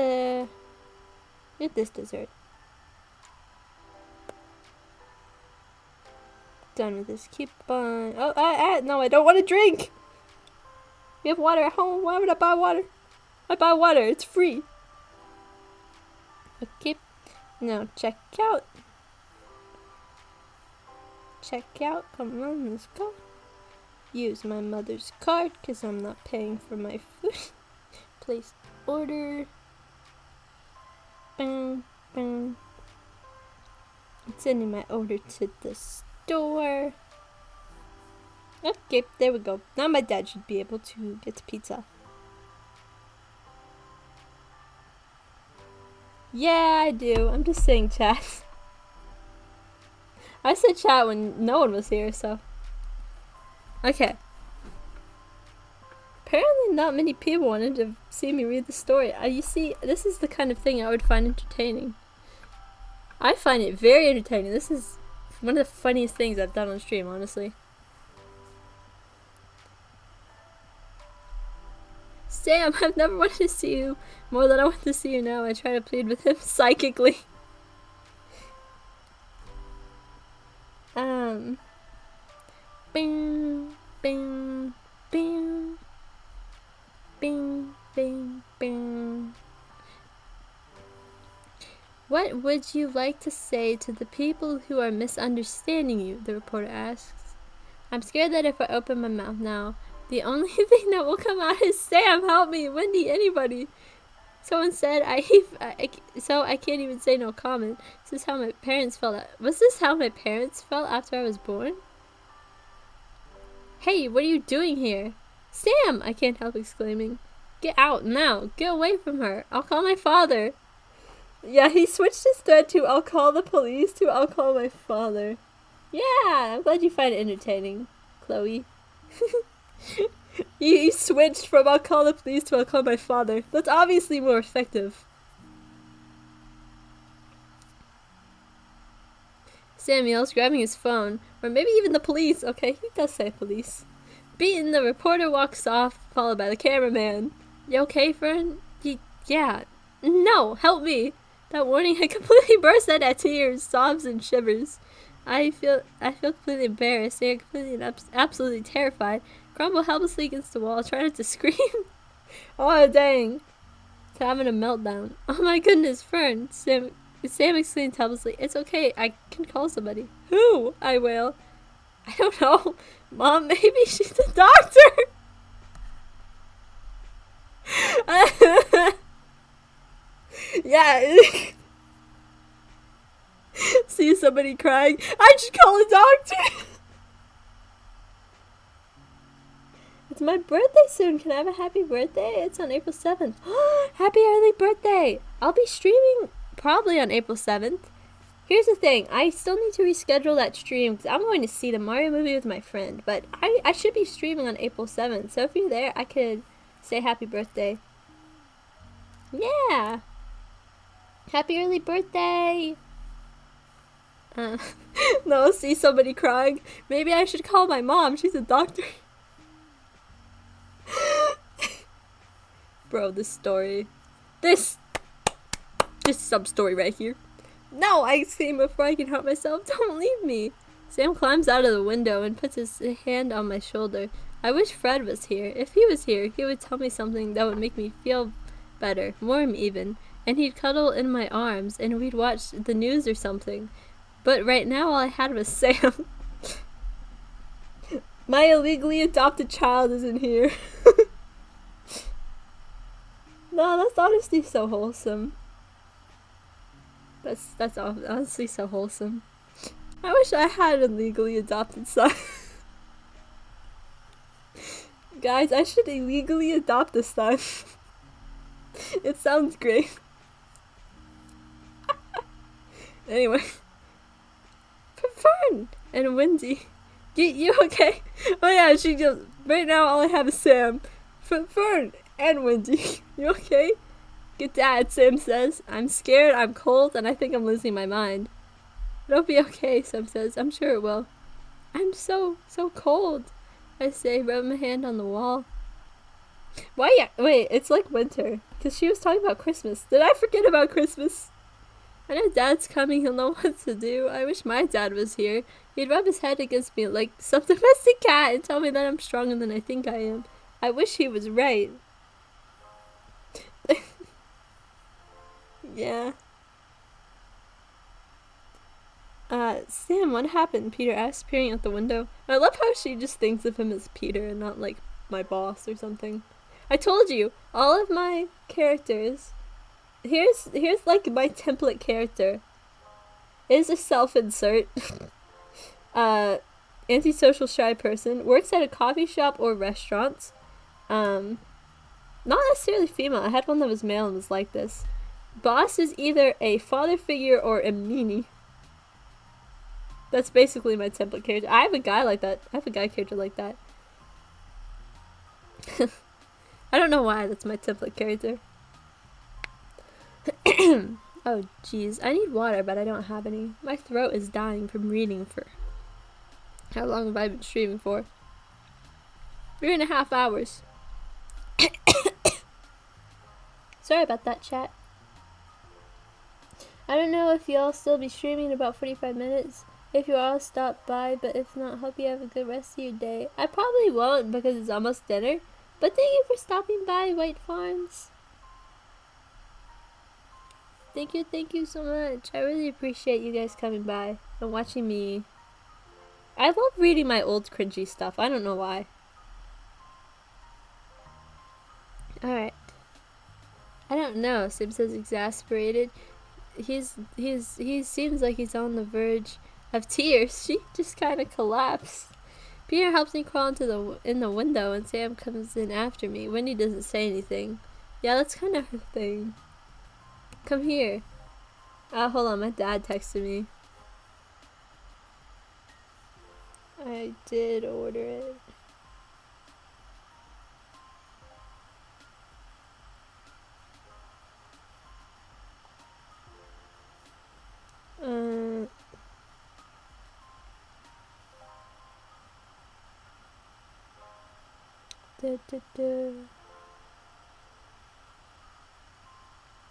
this dessert. Done with this coupon. Oh, no, I don't want to drink. We have water at home. Why would I buy water? I buy water. It's free. Okay. Now check out. Check out. Come on, let's go. Use my mother's card because I'm not paying for my food. Place order. Bang. I'm sending my order to the store. Okay, there we go. Now my dad should be able to get the pizza. Yeah, I do. I'm just saying chat. I said chat when no one was here, so. Okay. Apparently not many people wanted to see me read the story. You see, this is the kind of thing I would find entertaining. I find it very entertaining. This is one of the funniest things I've done on stream, honestly. Sam, I've never wanted to see you more than I want to see you now. I try to plead with him psychically. Bing, bing, bing. Bing, bing, bing. What would you like to say to the people who are misunderstanding you? The reporter asks. I'm scared that if I open my mouth now, the only thing that will come out is Sam, help me, Wendy, anybody. Someone said so I can't even say no comment. This is how my parents felt. Was this how my parents felt after I was born? Hey, what are you doing here? Sam! I can't help exclaiming. Get out now! Get away from her! I'll call my father! Yeah, he switched his thread to I'll call the police to I'll call my father. Yeah! I'm glad you find it entertaining, Chloe. You switched from I'll call the police to I'll call my father. That's obviously more effective. Sam yells, grabbing his phone. Or maybe even the police. Okay, he does say police. Beaten, the reporter walks off, followed by the cameraman. You okay, FERN? Yeah. No, help me. That warning had completely burst out at tears, sobs, and shivers. I feel completely embarrassed. They are completely and absolutely terrified. Crumble helplessly against the wall, trying not to scream. Oh, dang. It's having a meltdown. Oh my goodness, FERN. Sam exclaimed helplessly. It's okay, I can call somebody. Who? I wail. I don't know. Mom, maybe she's a doctor. Yeah. See somebody crying. I should call a doctor. It's my birthday soon. Can I have a happy birthday? It's on April 7th. Happy early birthday! I'll be streaming probably on April 7th. Here's the thing. I still need to reschedule that stream because I'm going to see the Mario movie with my friend. But I should be streaming on April 7th. So if you're there, I could say happy birthday. Yeah! Happy early birthday! No, I'll see somebody crying. Maybe I should call my mom. She's a doctor. Bro, this story. This sub-story right here. No, I scream before I can help myself. Don't leave me. Sam climbs out of the window and puts his hand on my shoulder. I wish Fred was here. If he was here, he would tell me something that would make me feel better, warm even. And he'd cuddle in my arms and we'd watch the news or something. But right now all I had was Sam. My illegally adopted child isn't here. No, that's honestly so wholesome. That's honestly so wholesome. I wish I had a legally adopted son. Guys, I should illegally adopt a son. It sounds great. Anyway. FERN and Wendy. You okay? Oh yeah, she just right now all I have is Sam. FERN and Wendy. You okay? Good dad, Sam says. I'm scared, I'm cold, and I think I'm losing my mind. It'll be okay, Sam says. I'm sure it will. I'm so cold, I say, rub my hand on the wall. Why? Wait, it's like winter. Because she was talking about Christmas. Did I forget about Christmas? I know Dad's coming, he'll know what to do. I wish my dad was here. He'd rub his head against me like some domestic cat and tell me that I'm stronger than I think I am. I wish he was right. Yeah. Sam, what happened? Peter asked, peering out the window. I love how she just thinks of him as Peter and not like my boss or something. I told you, all of my characters... Here's like my template character. Is a self-insert. Antisocial shy person. Works at a coffee shop or restaurant. Not necessarily female. I had one that was male and was like this. Boss is either a father figure or a meanie. That's basically my template character. I have a guy like that. I have a guy character like that. I don't know why that's my template character. Oh jeez, I need water but I don't have any. My throat is dying from reading for... How long have I been streaming for? 3.5 hours. Sorry about that, chat. I don't know if y'all still be streaming in about 45 minutes. If you all stop by, but if not, hope you have a good rest of your day. I probably won't because it's almost dinner. But thank you for stopping by, White Farms. Thank you so much. I really appreciate you guys coming by and watching me. I love reading my old cringy stuff. I don't know why. Alright. I don't know. Sim says exasperated. He seems like he's on the verge of tears. She just kind of collapsed. Peter helps me crawl in the window and Sam comes in after me. Wendy doesn't say anything. Yeah, that's kind of her thing. Come here. Hold on, my dad texted me. I did order it.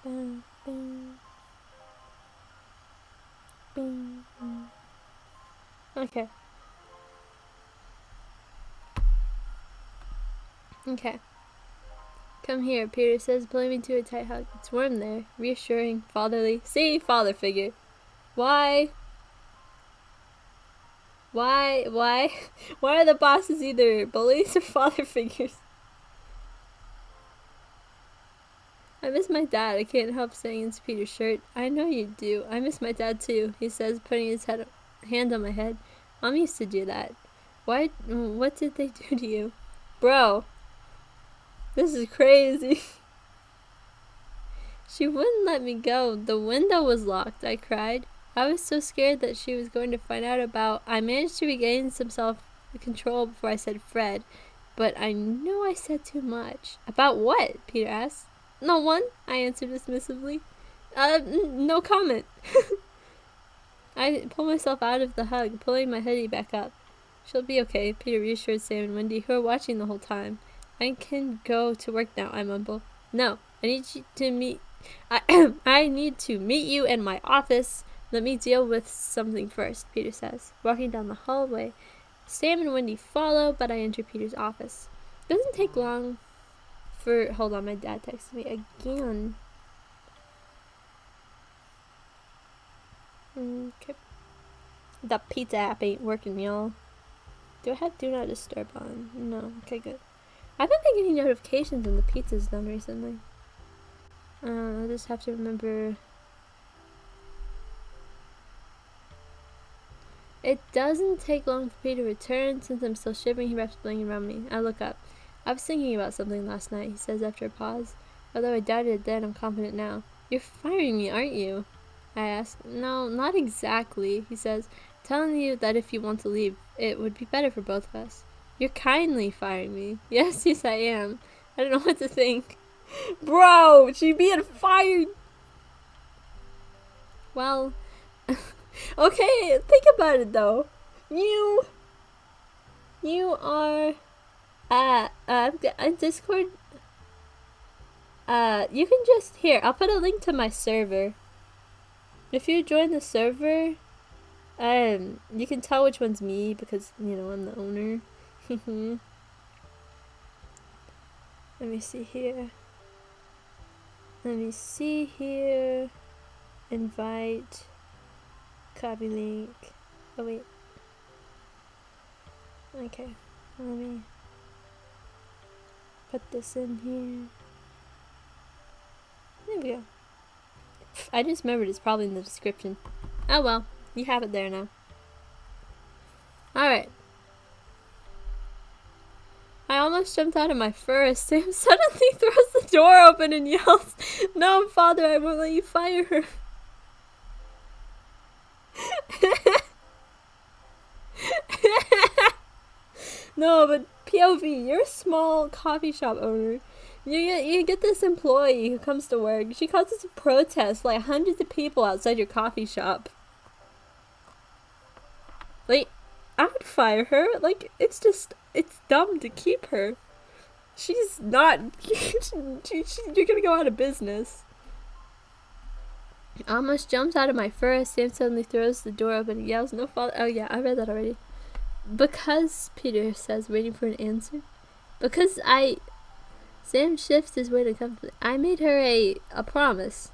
Bing, bing. Bing, bing. Okay. Okay. Come here, Peter says, pulling me to a tight hug. It's warm there. Reassuring, fatherly. See? Father figure. Why? Why are the bosses either bullies or father figures? I miss my dad. I can't help saying it's Peter's shirt. I know you do. I miss my dad too, he says, putting his hand on my head. Mom used to do that. What did they do to you? Bro, this is crazy. She wouldn't let me go. The window was locked, I cried. I was so scared that she was going to find out about. I managed to regain some self-control before I said Fred, but I know I said too much. About what? Peter asked. No one, I answered dismissively. No comment. I pulled myself out of the hug, pulling my hoodie back up. She'll be okay, Peter reassured Sam and Wendy, who were watching the whole time. I can go to work now, I mumbled. No, I need to meet you in my office. Let me deal with something first, Peter says. Walking down the hallway, Sam and Wendy follow, but I enter Peter's office. It doesn't take long for... Hold on, my dad texted me again. Okay. The pizza app ain't working, y'all. Do I have Do Not Disturb on? No. Okay, good. I haven't been getting notifications when the pizza's done recently. I just have to remember... It doesn't take long for Peter to return. Since I'm still shivering, he wraps a blanket around me. I look up. I was thinking about something last night, he says after a pause. Although I doubted it then, I'm confident now. You're firing me, aren't you? I ask. No, not exactly, he says. Telling you that if you want to leave, it would be better for both of us. You're kindly firing me. Yes, I am. I don't know what to think. Bro, she being fired. Well... Okay, think about it though. You are on Discord. You can just I'll put a link to my server. If you join the server, you can tell which one's me because, you know, I'm the owner. Let me see here. Invite. Copy link. Oh wait. Okay. Let me put this in here. There we go. I just remembered it's probably in the description. Oh well. You have it there now. Alright. I almost jumped out of my fur as Sam suddenly throws the door open and yells, "No, father, I won't let you fire her." No, but POV, you're a small coffee shop owner. You get this employee who comes to work. She causes a protest, like hundreds of people outside your coffee shop. Like, I would fire her. Like, it's dumb to keep her. She's not. You're gonna go out of business. I almost jumped out of my fur as Sam suddenly throws the door open and yells, "No, father." Oh yeah, I read that already. Because, Peter says, waiting for an answer. Because Sam shifts his weight uncomfortably. I made her a promise.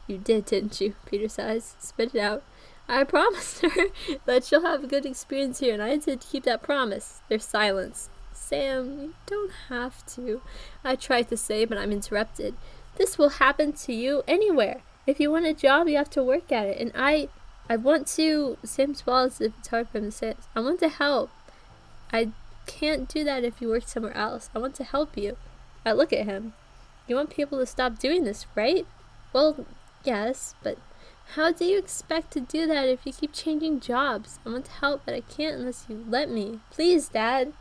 You did, didn't you? Peter sighs. Spit it out. I promised her that she'll have a good experience here, and I intend to keep that promise. There's silence. Sam, you don't have to. I tried to say, but I'm interrupted. This will happen to you anywhere. If you want a job, you have to work at it. And I want to... Sam swallows if it's hard for him to say it. I want to help. I can't do that if you work somewhere else. I want to help you. I look at him. You want people to stop doing this, right? Well, yes, but how do you expect to do that if you keep changing jobs? I want to help, but I can't unless you let me. Please, Dad.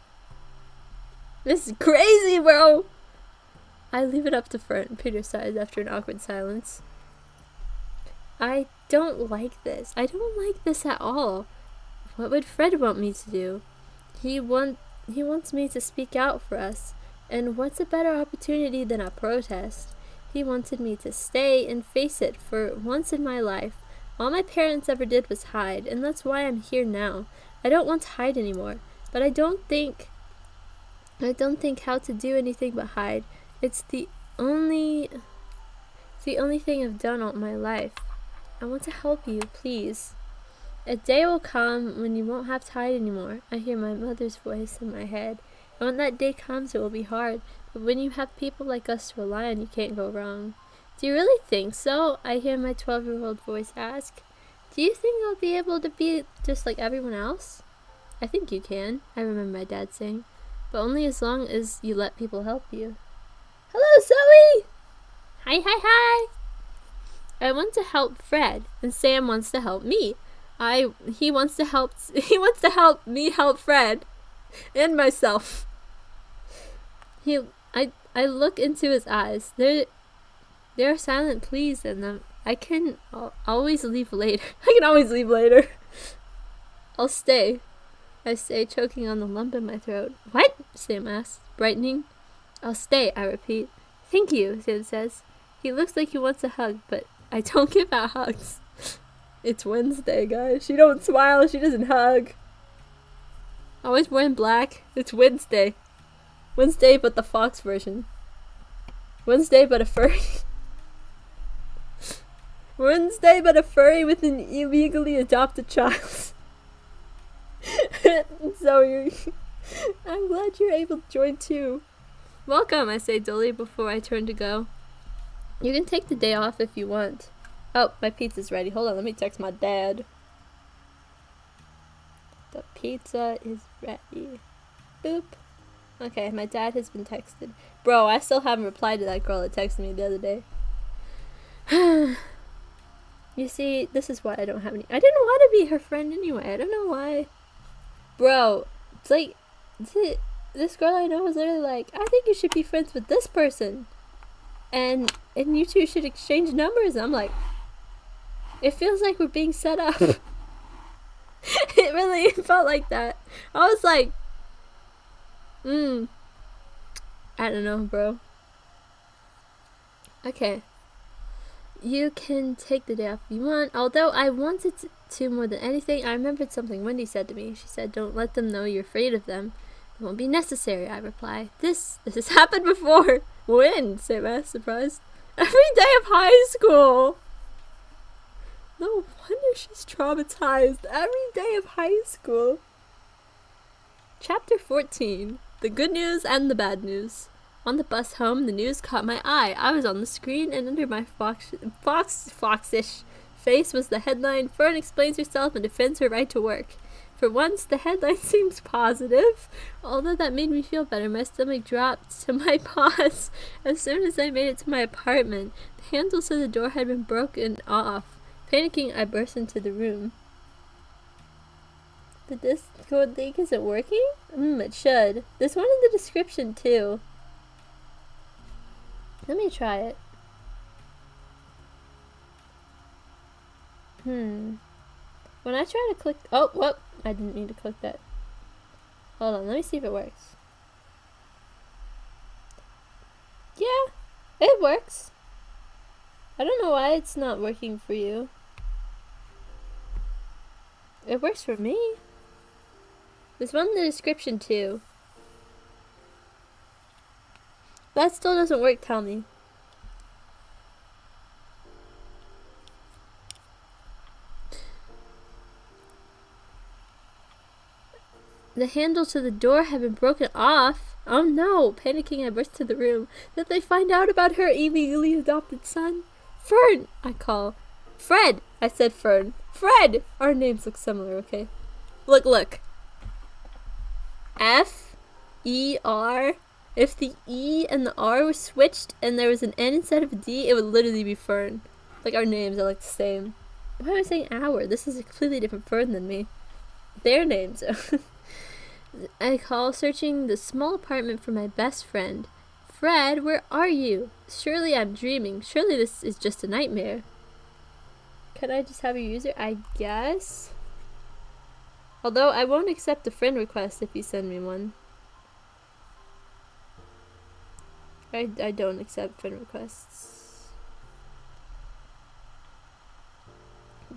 This is crazy, bro. I leave it up to FERN, Peter sighs after an awkward silence. I don't like this. I don't like this at all. What would Fred want me to do? He wants me to speak out for us. And what's a better opportunity than a protest? He wanted me to stay and face it for once in my life. All my parents ever did was hide, and that's why I'm here now. I don't want to hide anymore, but I don't think how to do anything but hide. It's the only thing I've done all my life. I want to help you, please. A day will come when you won't have to hide anymore. I hear my mother's voice in my head. And when that day comes, it will be hard. But when you have people like us to rely on, you can't go wrong. Do you really think so? I hear my 12-year-old voice ask. Do you think I'll be able to be just like everyone else? I think you can, I remember my dad saying. but only as long as you let people help you. Hello, Zoe! Hi, hi, hi! I want to help Fred, and Sam wants to help me. He wants to help me help Fred, and myself. I look into his eyes. There are silent pleas in them. I can always leave later. I'll stay. I say, choking on the lump in my throat. What? Sam asks, brightening. I'll stay, I repeat. Thank you, Sam says. He looks like he wants a hug, but I don't give out hugs. It's Wednesday, guys. She don't smile, she doesn't hug. Always wearing black. It's Wednesday. Wednesday, but the fox version. Wednesday, but a furry. Wednesday, but a furry with an illegally adopted child. So I'm glad you're able to join too. Welcome, I say dully before I turn to go. You can take the day off if you want. Oh, my pizza's ready. Hold on, let me text my dad. The pizza is ready. Boop. Okay, my dad has been texted. Bro, I still haven't replied to that girl that texted me the other day. You see, this is why I don't have any. I didn't want to be her friend anyway. I don't know why. Bro, it's like, this girl I know was literally like, I think you should be friends with this person. And you two should exchange numbers. And I'm like, it feels like we're being set up. It really felt like that. I was like, I don't know, bro. Okay. You can take the day off if you want. Although I wanted to more than anything, I remembered something Wendy said to me. She said, don't let them know you're afraid of them. It won't be necessary, I reply. This has happened before. When? Sam asked, surprised. Every day of high school. No wonder she's traumatized. Every day of high school. Chapter 14. The good news and the bad news. On the bus home, the news caught my eye. I was on the screen, and under my foxish face was the headline, FERN explains herself and defends her right to work. For once, the headline seems positive. Although that made me feel better, my stomach dropped to my paws. As soon as I made it to my apartment, the handles to the door had been broken off. Panicking, I burst into the room. The Discord link isn't working? It should. There's one in the description, too. Let me try it. When I try to click... Oh, whoop! I didn't mean to click that. Hold on, let me see if it works. Yeah, it works. I don't know why it's not working for you. It works for me. There's one in the description, too. That still doesn't work, tell me. The handle to the door had been broken off. Oh no! Panicking, I burst to the room. Did they find out about her illegally adopted son? FERN! I call. Fred! I said FERN. Fred! Our names look similar, okay? Look. F-E-R. If the E and the R were switched and there was an N instead of a D, it would literally be FERN. Like, our names are like the same. Why am I saying our? This is a completely different FERN than me. Their names are... I call, searching the small apartment for my best friend. Fred, where are you? Surely I'm dreaming. Surely this is just a nightmare. Can I just have your user? I guess. Although I won't accept a friend request if you send me one. I don't accept friend requests.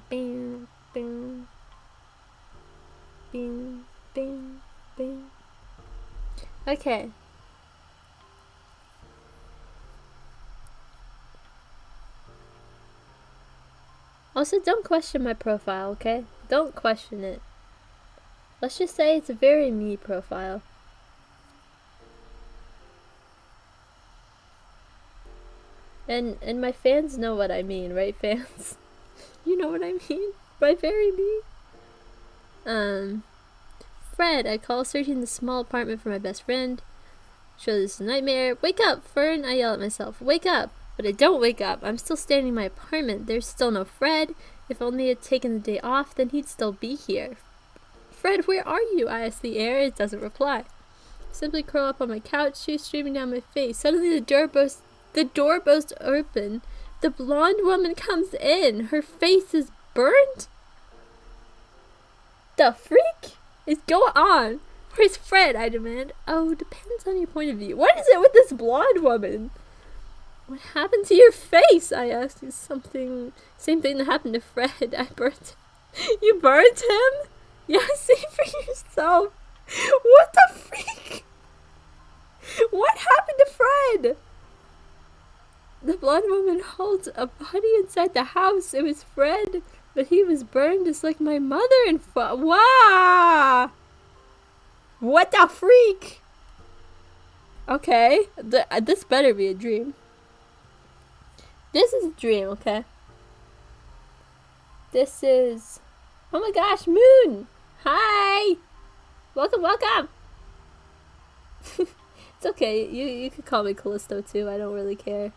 Bing, bing. Bing, bing, bing. Okay. Also, don't question my profile, okay? Don't question it. Let's just say it's a very me profile. And my fans know what I mean, right, fans? You know what I mean by very me? Fred, I call, searching the small apartment for my best friend. Surely this is a nightmare. Wake up, Fern! I yell at myself. Wake up! But I don't wake up. I'm still standing in my apartment. There's still no Fred. If only I'd taken the day off, then he'd still be here. Fred, where are you? I ask the air. It doesn't reply. I simply curl up on my couch, tears streaming down my face. Suddenly the door bursts open. The blonde woman comes in. Her face is burned. The freak is going on? Where's Fred? I demand. Oh, depends on your point of view. What is it with this blonde woman? What happened to your face? I asked. Something, same thing that happened to Fred. I burnt him. You burnt him? Yeah, see for yourself. What the freak? What happened to Fred? The blonde woman holds a body inside the house. It was Fred, but he was burned just like my mother and wow! What the freak? Okay, this better be a dream. This is a dream, okay? This is... Oh my gosh, Moon! Hi! Welcome, welcome! It's okay, you could call me Callisto too, I don't really care.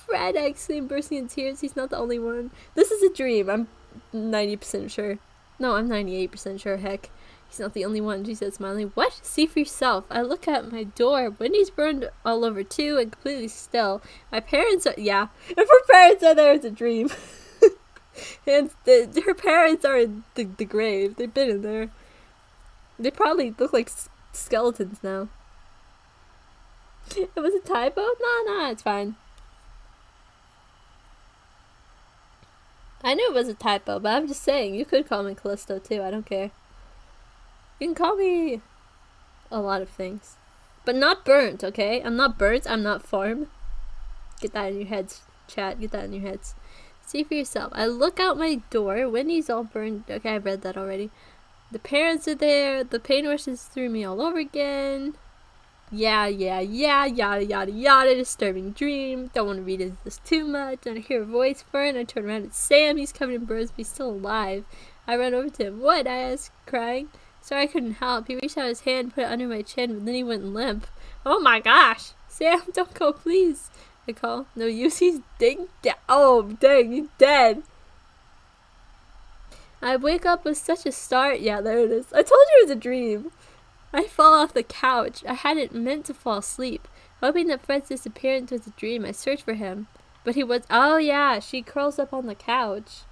Fred, I exclaimed, bursting in tears. He's not the only one. This is a dream, I'm 90% sure. No, I'm 98% sure, heck. He's not the only one, she said, smiling. What? See for yourself. I look at my door. Wendy's burned all over too and completely still. My parents are... Yeah. If her parents are there, it's a dream. And her parents are in the grave. They've been in there. They probably look like skeletons now. It was a typo? No, it's fine. I knew it was a typo, but I'm just saying, you could call me Callisto too, I don't care. You can call me a lot of things. But not burnt, okay? I'm not burnt, I'm not farm. Get that in your heads, chat, get that in your heads. See for yourself. I look out my door, Wendy's all burned. Okay, I read that already. The parents are there, the pain rushes through me all over again. Yeah, yada yada, disturbing dream. Don't want to read this too much. And I hear a voice, Fern. I turn around, it's Sam. He's covered in burns, but he's still alive. I run over to him. What? I ask, crying. Sorry I couldn't help. He reached out his hand, put it under my chin, but then he went limp. Oh my gosh! Sam, don't go, please. I call. No use, he's oh, dang, he's dead. I wake up with such a start. Yeah, there it is. I told you it was a dream. I fall off the couch. I hadn't meant to fall asleep. Hoping that Fred's disappearance was a dream, I searched for him. But he was... Oh yeah, she curls up on the couch.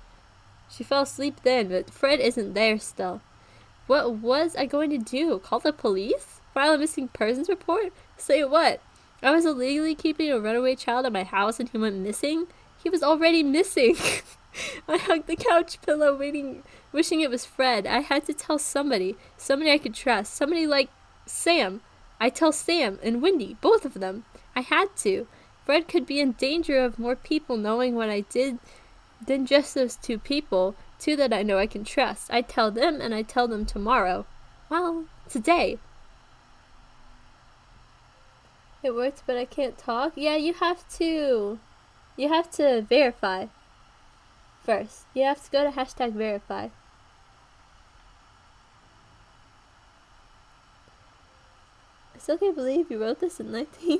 She fell asleep then, but Fred isn't there still. What was I going to do? Call the police? File a missing persons report? Say what? I was illegally keeping a runaway child at my house and he went missing? He was already missing. I hugged the couch pillow, wishing it was Fred. I had to tell somebody I could trust, somebody like Sam. I tell Sam and Wendy, both of them. I had to. Fred could be in danger of more people knowing what I did than just those two people, two that I know I can trust. I tell them and I tell them tomorrow. Well, today. It works, but I can't talk. Yeah, you have to verify. First, you have to go to #verify. I still can't believe you wrote this in 19.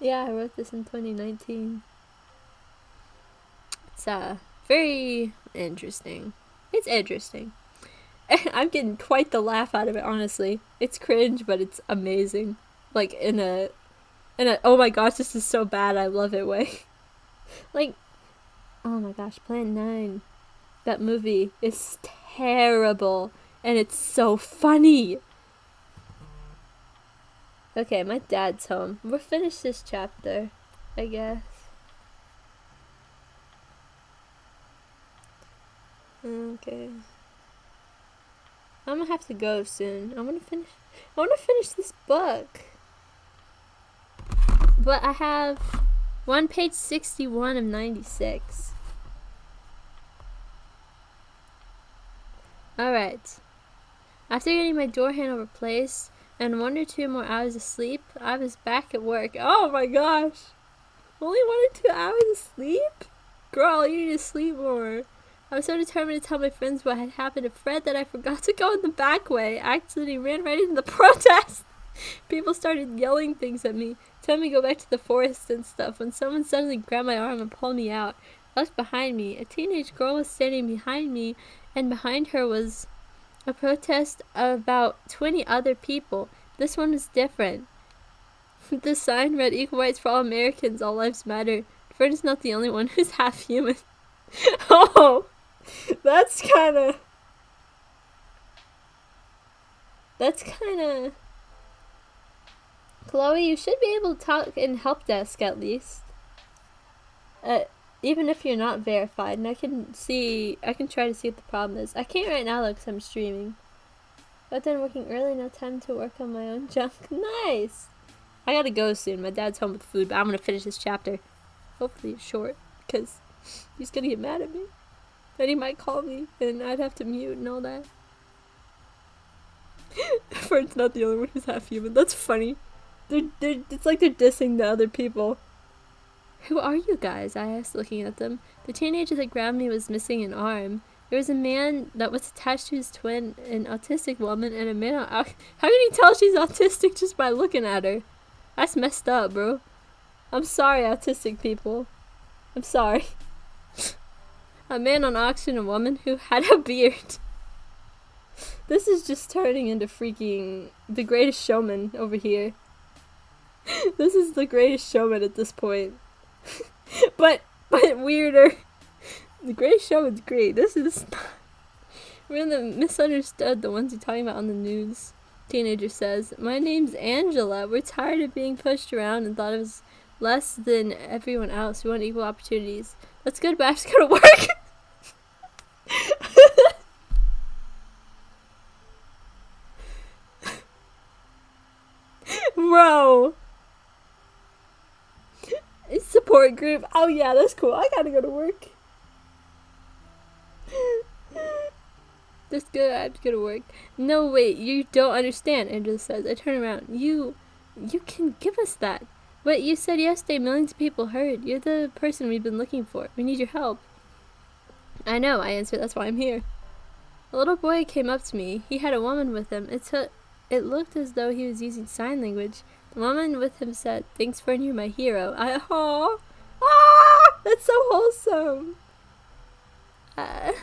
Yeah, I wrote this in 2019. It's very interesting. It's interesting. I'm getting quite the laugh out of it, honestly. It's cringe, but it's amazing. Like in a oh my gosh, this is so bad, I love it way. Like, oh my gosh, Plan 9. That movie is terrible. And it's so funny. Okay, my dad's home. We'll finish this chapter, I guess. Okay. I'm gonna have to go soon. I wanna finish this book. But I have page 61 of 96. Alright. After getting my door handle replaced and 1 or 2 more hours of sleep, I was back at work. Oh my gosh! Only 1 or 2 hours of sleep? Girl, you need to sleep more. I was so determined to tell my friends what had happened to Fred that I forgot to go in the back way. I accidentally ran right into the protest. People started yelling things at me, telling me to go back to the forest and stuff, when someone suddenly grabbed my arm and pulled me out. Left behind me, a teenage girl was standing behind me, and behind her was a protest of about 20 other people. This one was different. The sign read, "Equal rights for all Americans, all lives matter." Fred is not the only one who's half human. Oh, that's kind of... Chloe, you should be able to talk in help desk at least. Even if you're not verified, and I can try to see what the problem is. I can't right now though because I'm streaming. Got done working early, no time to work on my own junk. Nice! I gotta go soon. My dad's home with food, but I'm gonna finish this chapter. Hopefully it's short, because he's gonna get mad at me. Then he might call me, and I'd have to mute and all that. Fern's not the only one who's half human. That's funny. It's like they're dissing the other people. Who are you guys? I asked, looking at them. The teenager that grabbed me was missing an arm. There was a man that was attached to his twin, an autistic woman, and a man on... How can you tell she's autistic just by looking at her? That's messed up, bro. I'm sorry, autistic people. I'm sorry. A man on oxygen, a woman who had a beard. This is just turning into freaking The Greatest Showman over here. This is The Greatest Showman at this point. but weirder. The Greatest Showman's great. This is not... We're in the misunderstood, the ones you're talking about on the news. Teenager says, "My name's Angela. We're tired of being pushed around and thought it was less than everyone else. We want equal opportunities. Let's go to back to go to work." Bro. Support group. Oh yeah, that's cool. I gotta go to work. That's good. I have to go to work. No, wait. You don't understand, Angela says. I turn around. You can give us that. What you said yesterday, millions of people heard. You're the person we've been looking for. We need your help. I know, I answered. That's why I'm here. A little boy came up to me. He had a woman with him. It looked as though he was using sign language. The woman with him said, "Thanks, FERN, you're my hero." That's so wholesome. I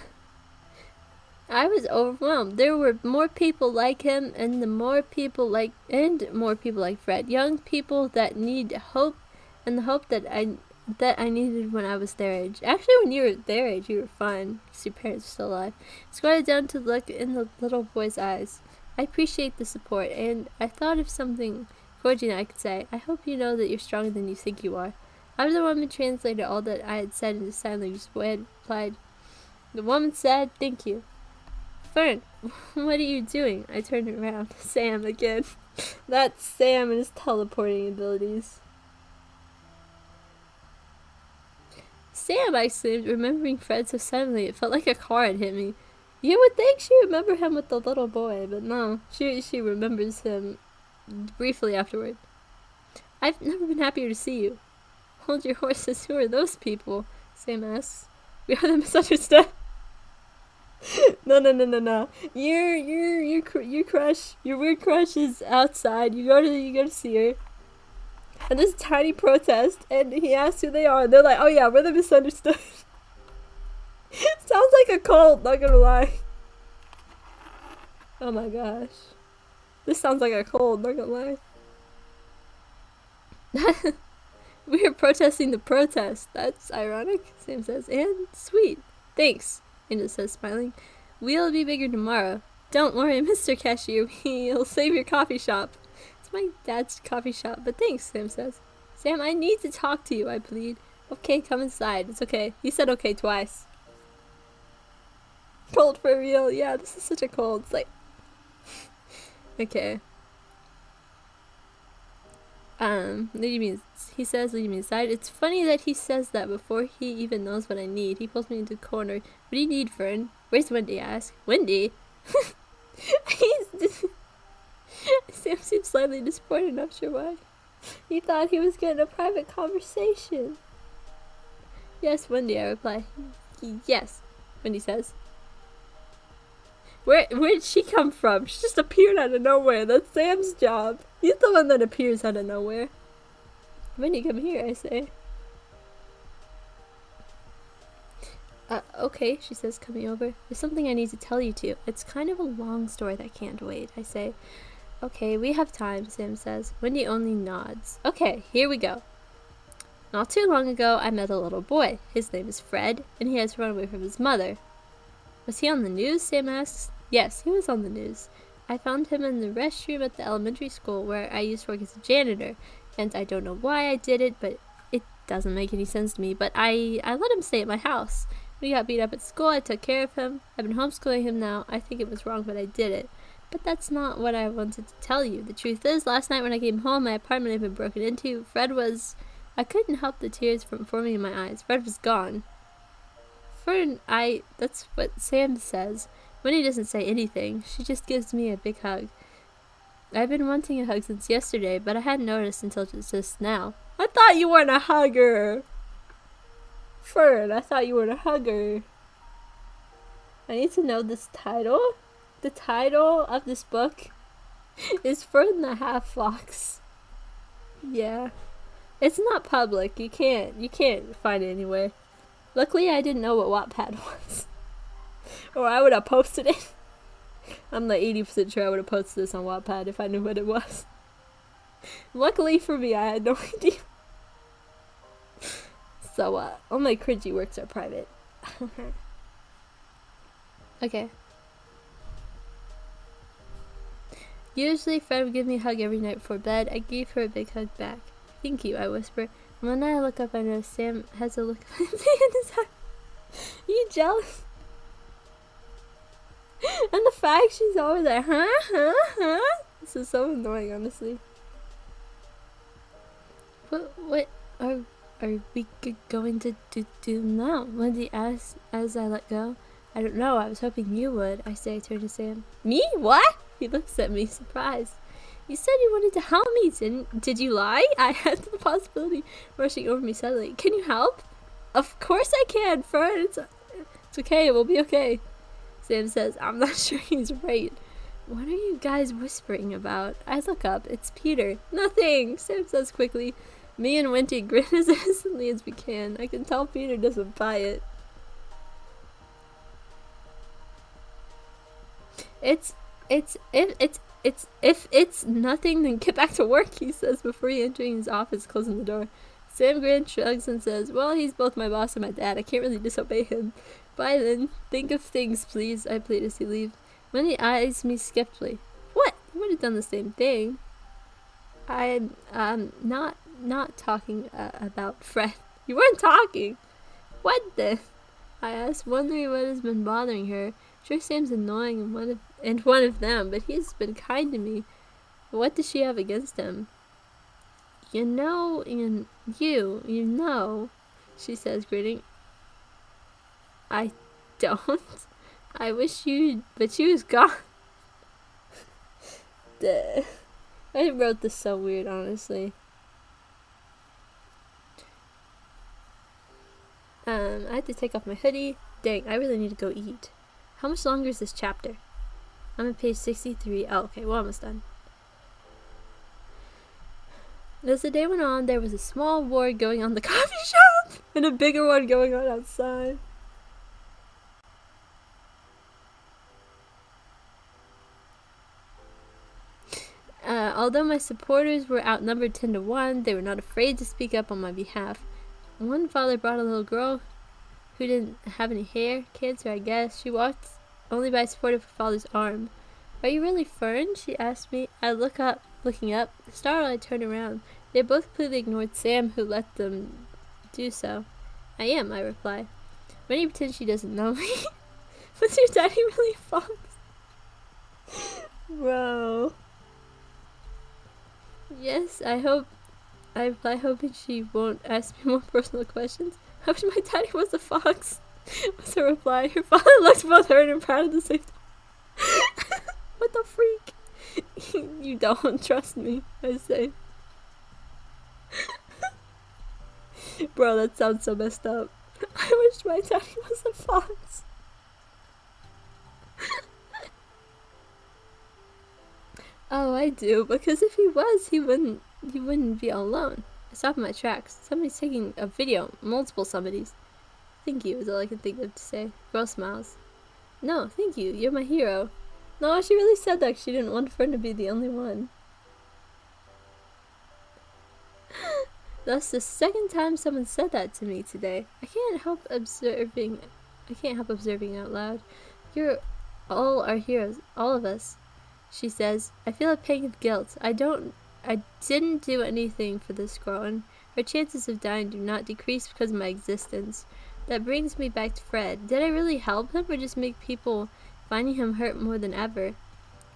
was overwhelmed. There were more people like him, and more people like Fred. Young people that need hope, and the hope that I needed when I was their age. Actually, when you were their age, you were fine, because your parents were still alive. I squatted down to look in the little boy's eyes. I appreciate the support, and I thought of something cordial I could say. I hope you know that you're stronger than you think you are. I was the woman translated all that I had said into sign language. The boy had replied. The woman said, "Thank you." "FERN, what are you doing?" I turned around. Sam again. That's Sam and his teleporting abilities. "Sam," I exclaimed, remembering Fred so suddenly it felt like a car had hit me. You would think she remembered him with the little boy, but no. She remembers him briefly afterward. "I've never been happier to see you." "Hold your horses. Who are those people?" Sam asks. "We are the misunderstood." No. Your crush, your weird crush is outside. You go to see her. And this tiny protest, and he asks who they are, and they're like, "Oh yeah, we're the misunderstood." Sounds like a cult, not gonna lie. Oh my gosh. This sounds like a cult, not gonna lie. "We are protesting the protest." That's ironic, Sam says. "And sweet. Thanks," Angela says, smiling. "We'll be bigger tomorrow. Don't worry, Mr. Cashier. We'll save your coffee shop." It's my dad's coffee shop, but thanks, Sam says. "Sam, I need to talk to you," I plead. "Okay, come inside. It's okay." He said okay twice. Cold for real. Yeah, this is such a cold. It's like... Okay. He says, "Lead me inside." It's funny that he says that before he even knows what I need. He pulls me into the corner. "What do you need, FERN?" "Where's Wendy?" I ask. "Wendy?" Sam seems slightly disappointed, not sure why. He thought he was getting a private conversation. "Yes, Wendy," I reply. "Yes." Wendy says. Where'd she come from? She just appeared out of nowhere. That's Sam's job. He's the one that appears out of nowhere. Wendy, come here, I say. Okay, she says, coming over. There's something I need to tell you two. It's kind of a long story that can't wait, I say. Okay, we have time, Sam says. Wendy only nods. Okay, here we go. Not too long ago, I met a little boy. His name is Fred, and he has run away from his mother. Was he on the news? Sam asks. Yes, he was on the news. I found him in the restroom at the elementary school where I used to work as a janitor, and I don't know why I did it, but it doesn't make any sense to me, but I let him stay at my house. When he got beat up at school, I took care of him. I've been homeschooling him now. I think it was wrong, but I did it. But that's not what I wanted to tell you. The truth is, last night when I came home, my apartment had been broken into. I couldn't help the tears from forming in my eyes. Fred was gone. FERN, that's what Sam says. Winnie doesn't say anything. She just gives me a big hug. I've been wanting a hug since yesterday, but I hadn't noticed until just now. I thought you weren't a hugger! FERN, I thought you were a hugger. I need to know this title. The title of this book is FERN the Half-Fox. Yeah. It's not public. You can't find it anywhere. Luckily, I didn't know what Wattpad was. Or I would have posted it. I'm like 80% sure I would have posted this on Wattpad if I knew what it was. Luckily for me, I had no idea. So, all my cringy works are private. Okay. Usually, Fred would give me a hug every night before bed. I gave her a big hug back. Thank you, I whisper. And when I look up, I notice Sam has a look of envy in his eye. Are you jealous? And the fact she's always like, huh? This is so annoying, honestly. What are we going to do now? Wendy asks as I let go. I don't know, I was hoping you would, I say, turn to Sam. Me? What? He looks at me, surprised. You said you wanted to help me, did you lie? I had the possibility rushing over me suddenly. Can you help? Of course I can, FERN. It's okay, we'll be okay. Sam says, I'm not sure he's right. What are you guys whispering about? I look up. It's Peter. Nothing, Sam says quickly. Me and Wendy grin as innocently as we can. I can tell Peter doesn't buy it. If it's nothing, then get back to work, he says before he entering his office, closing the door. Sam grins, shrugs, and says, well, he's both my boss and my dad. I can't really disobey him. Bye then. Think of things, please, I plead as he leaves. Wendy eyes me skeptically. What? You would have done the same thing. I'm not talking about Fred. You weren't talking. What then? I asked, wondering what has been bothering her. Sure, Sam's annoying and one of them, but he's been kind to me. What does she have against him? You know, she says, grinning. I don't. I wish you'd, but she was gone. Duh. I wrote this so weird, honestly. I had to take off my hoodie. Dang, I really need to go eat. How much longer is this chapter? I'm on page 63. Oh, okay, we're almost done. As the day went on, there was a small war going on in the coffee shop and a bigger one going on outside. Although my supporters were outnumbered 10-1, they were not afraid to speak up on my behalf. One father brought a little girl who didn't have any hair, cancer I guess. She walked only by support of her father's arm. Are you really FERN? She asked me. Looking up. Startled, I turned around. They both completely ignored Sam, who let them do so. I am, I reply. Wendy pretends she doesn't know me. Was your daddy really Fox? Bro. Yes, I reply, hoping she won't ask me more personal questions. I wish my daddy was a fox, was her reply. Her father looked both hurt and proud at the same time. What the freak? You don't trust me, I say. Bro, that sounds so messed up. I wish my daddy was a fox. Oh, I do, because if he was, he wouldn't be all alone. I stopped in my tracks. Somebody's taking a video. Multiple somebodies. Thank you is all I can think of to say. Girl smiles. No, thank you. You're my hero. No, she really said that 'cause she didn't want Fern to be the only one. That's the second time someone said that to me today. I can't help observing out loud. You're all our heroes, all of us. She says, I feel a pang of guilt. I didn't do anything for this girl, and her chances of dying do not decrease because of my existence. That brings me back to Fred. Did I really help him, or just make people finding him hurt more than ever?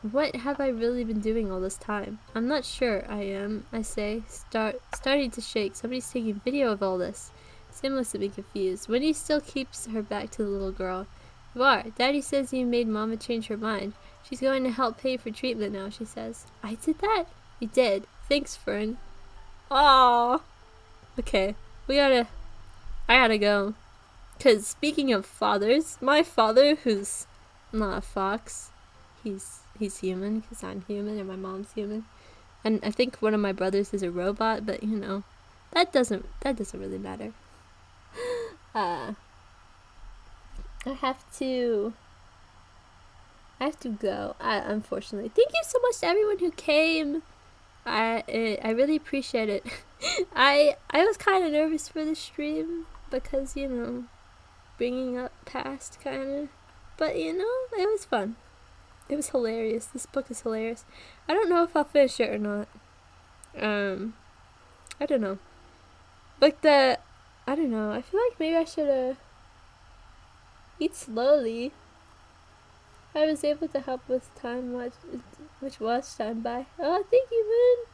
What have I really been doing all this time? I'm not sure I am, I say, starting to shake. Somebody's taking video of all this. Sam looks at me confused. Wendy still keeps her back to the little girl. You are. Daddy says you made Mama change her mind. She's going to help pay for treatment now, she says. I did that? You did. Thanks, Fern. Aww. Okay, I gotta go. 'Cause speaking of fathers, my father, who's not a fox, he's human, because I'm human and my mom's human. And I think one of my brothers is a robot, but you know, that doesn't really matter. I have to go, unfortunately. Thank you so much to everyone who came. I really appreciate it. I was kind of nervous for the stream because, you know, bringing up past kind of, but you know, it was fun. It was hilarious. This book is hilarious. I don't know if I'll finish it or not. I don't know. Like I don't know. I feel like maybe I should eat slowly. I was able to help with time which watch time by. Oh, thank you, Moon.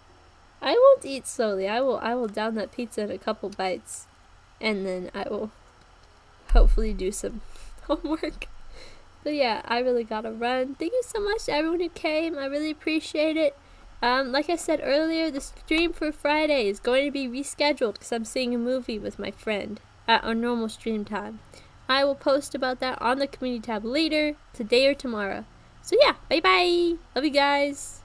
I won't eat slowly. I will down that pizza in a couple bites, and then I will hopefully do some homework. But yeah, I really gotta run. Thank you so much to everyone who came. I really appreciate it. Like I said earlier, the stream for Friday is going to be rescheduled because I'm seeing a movie with my friend at our normal stream time. I will post about that on the community tab later, today or tomorrow. So yeah, bye bye. Love you guys.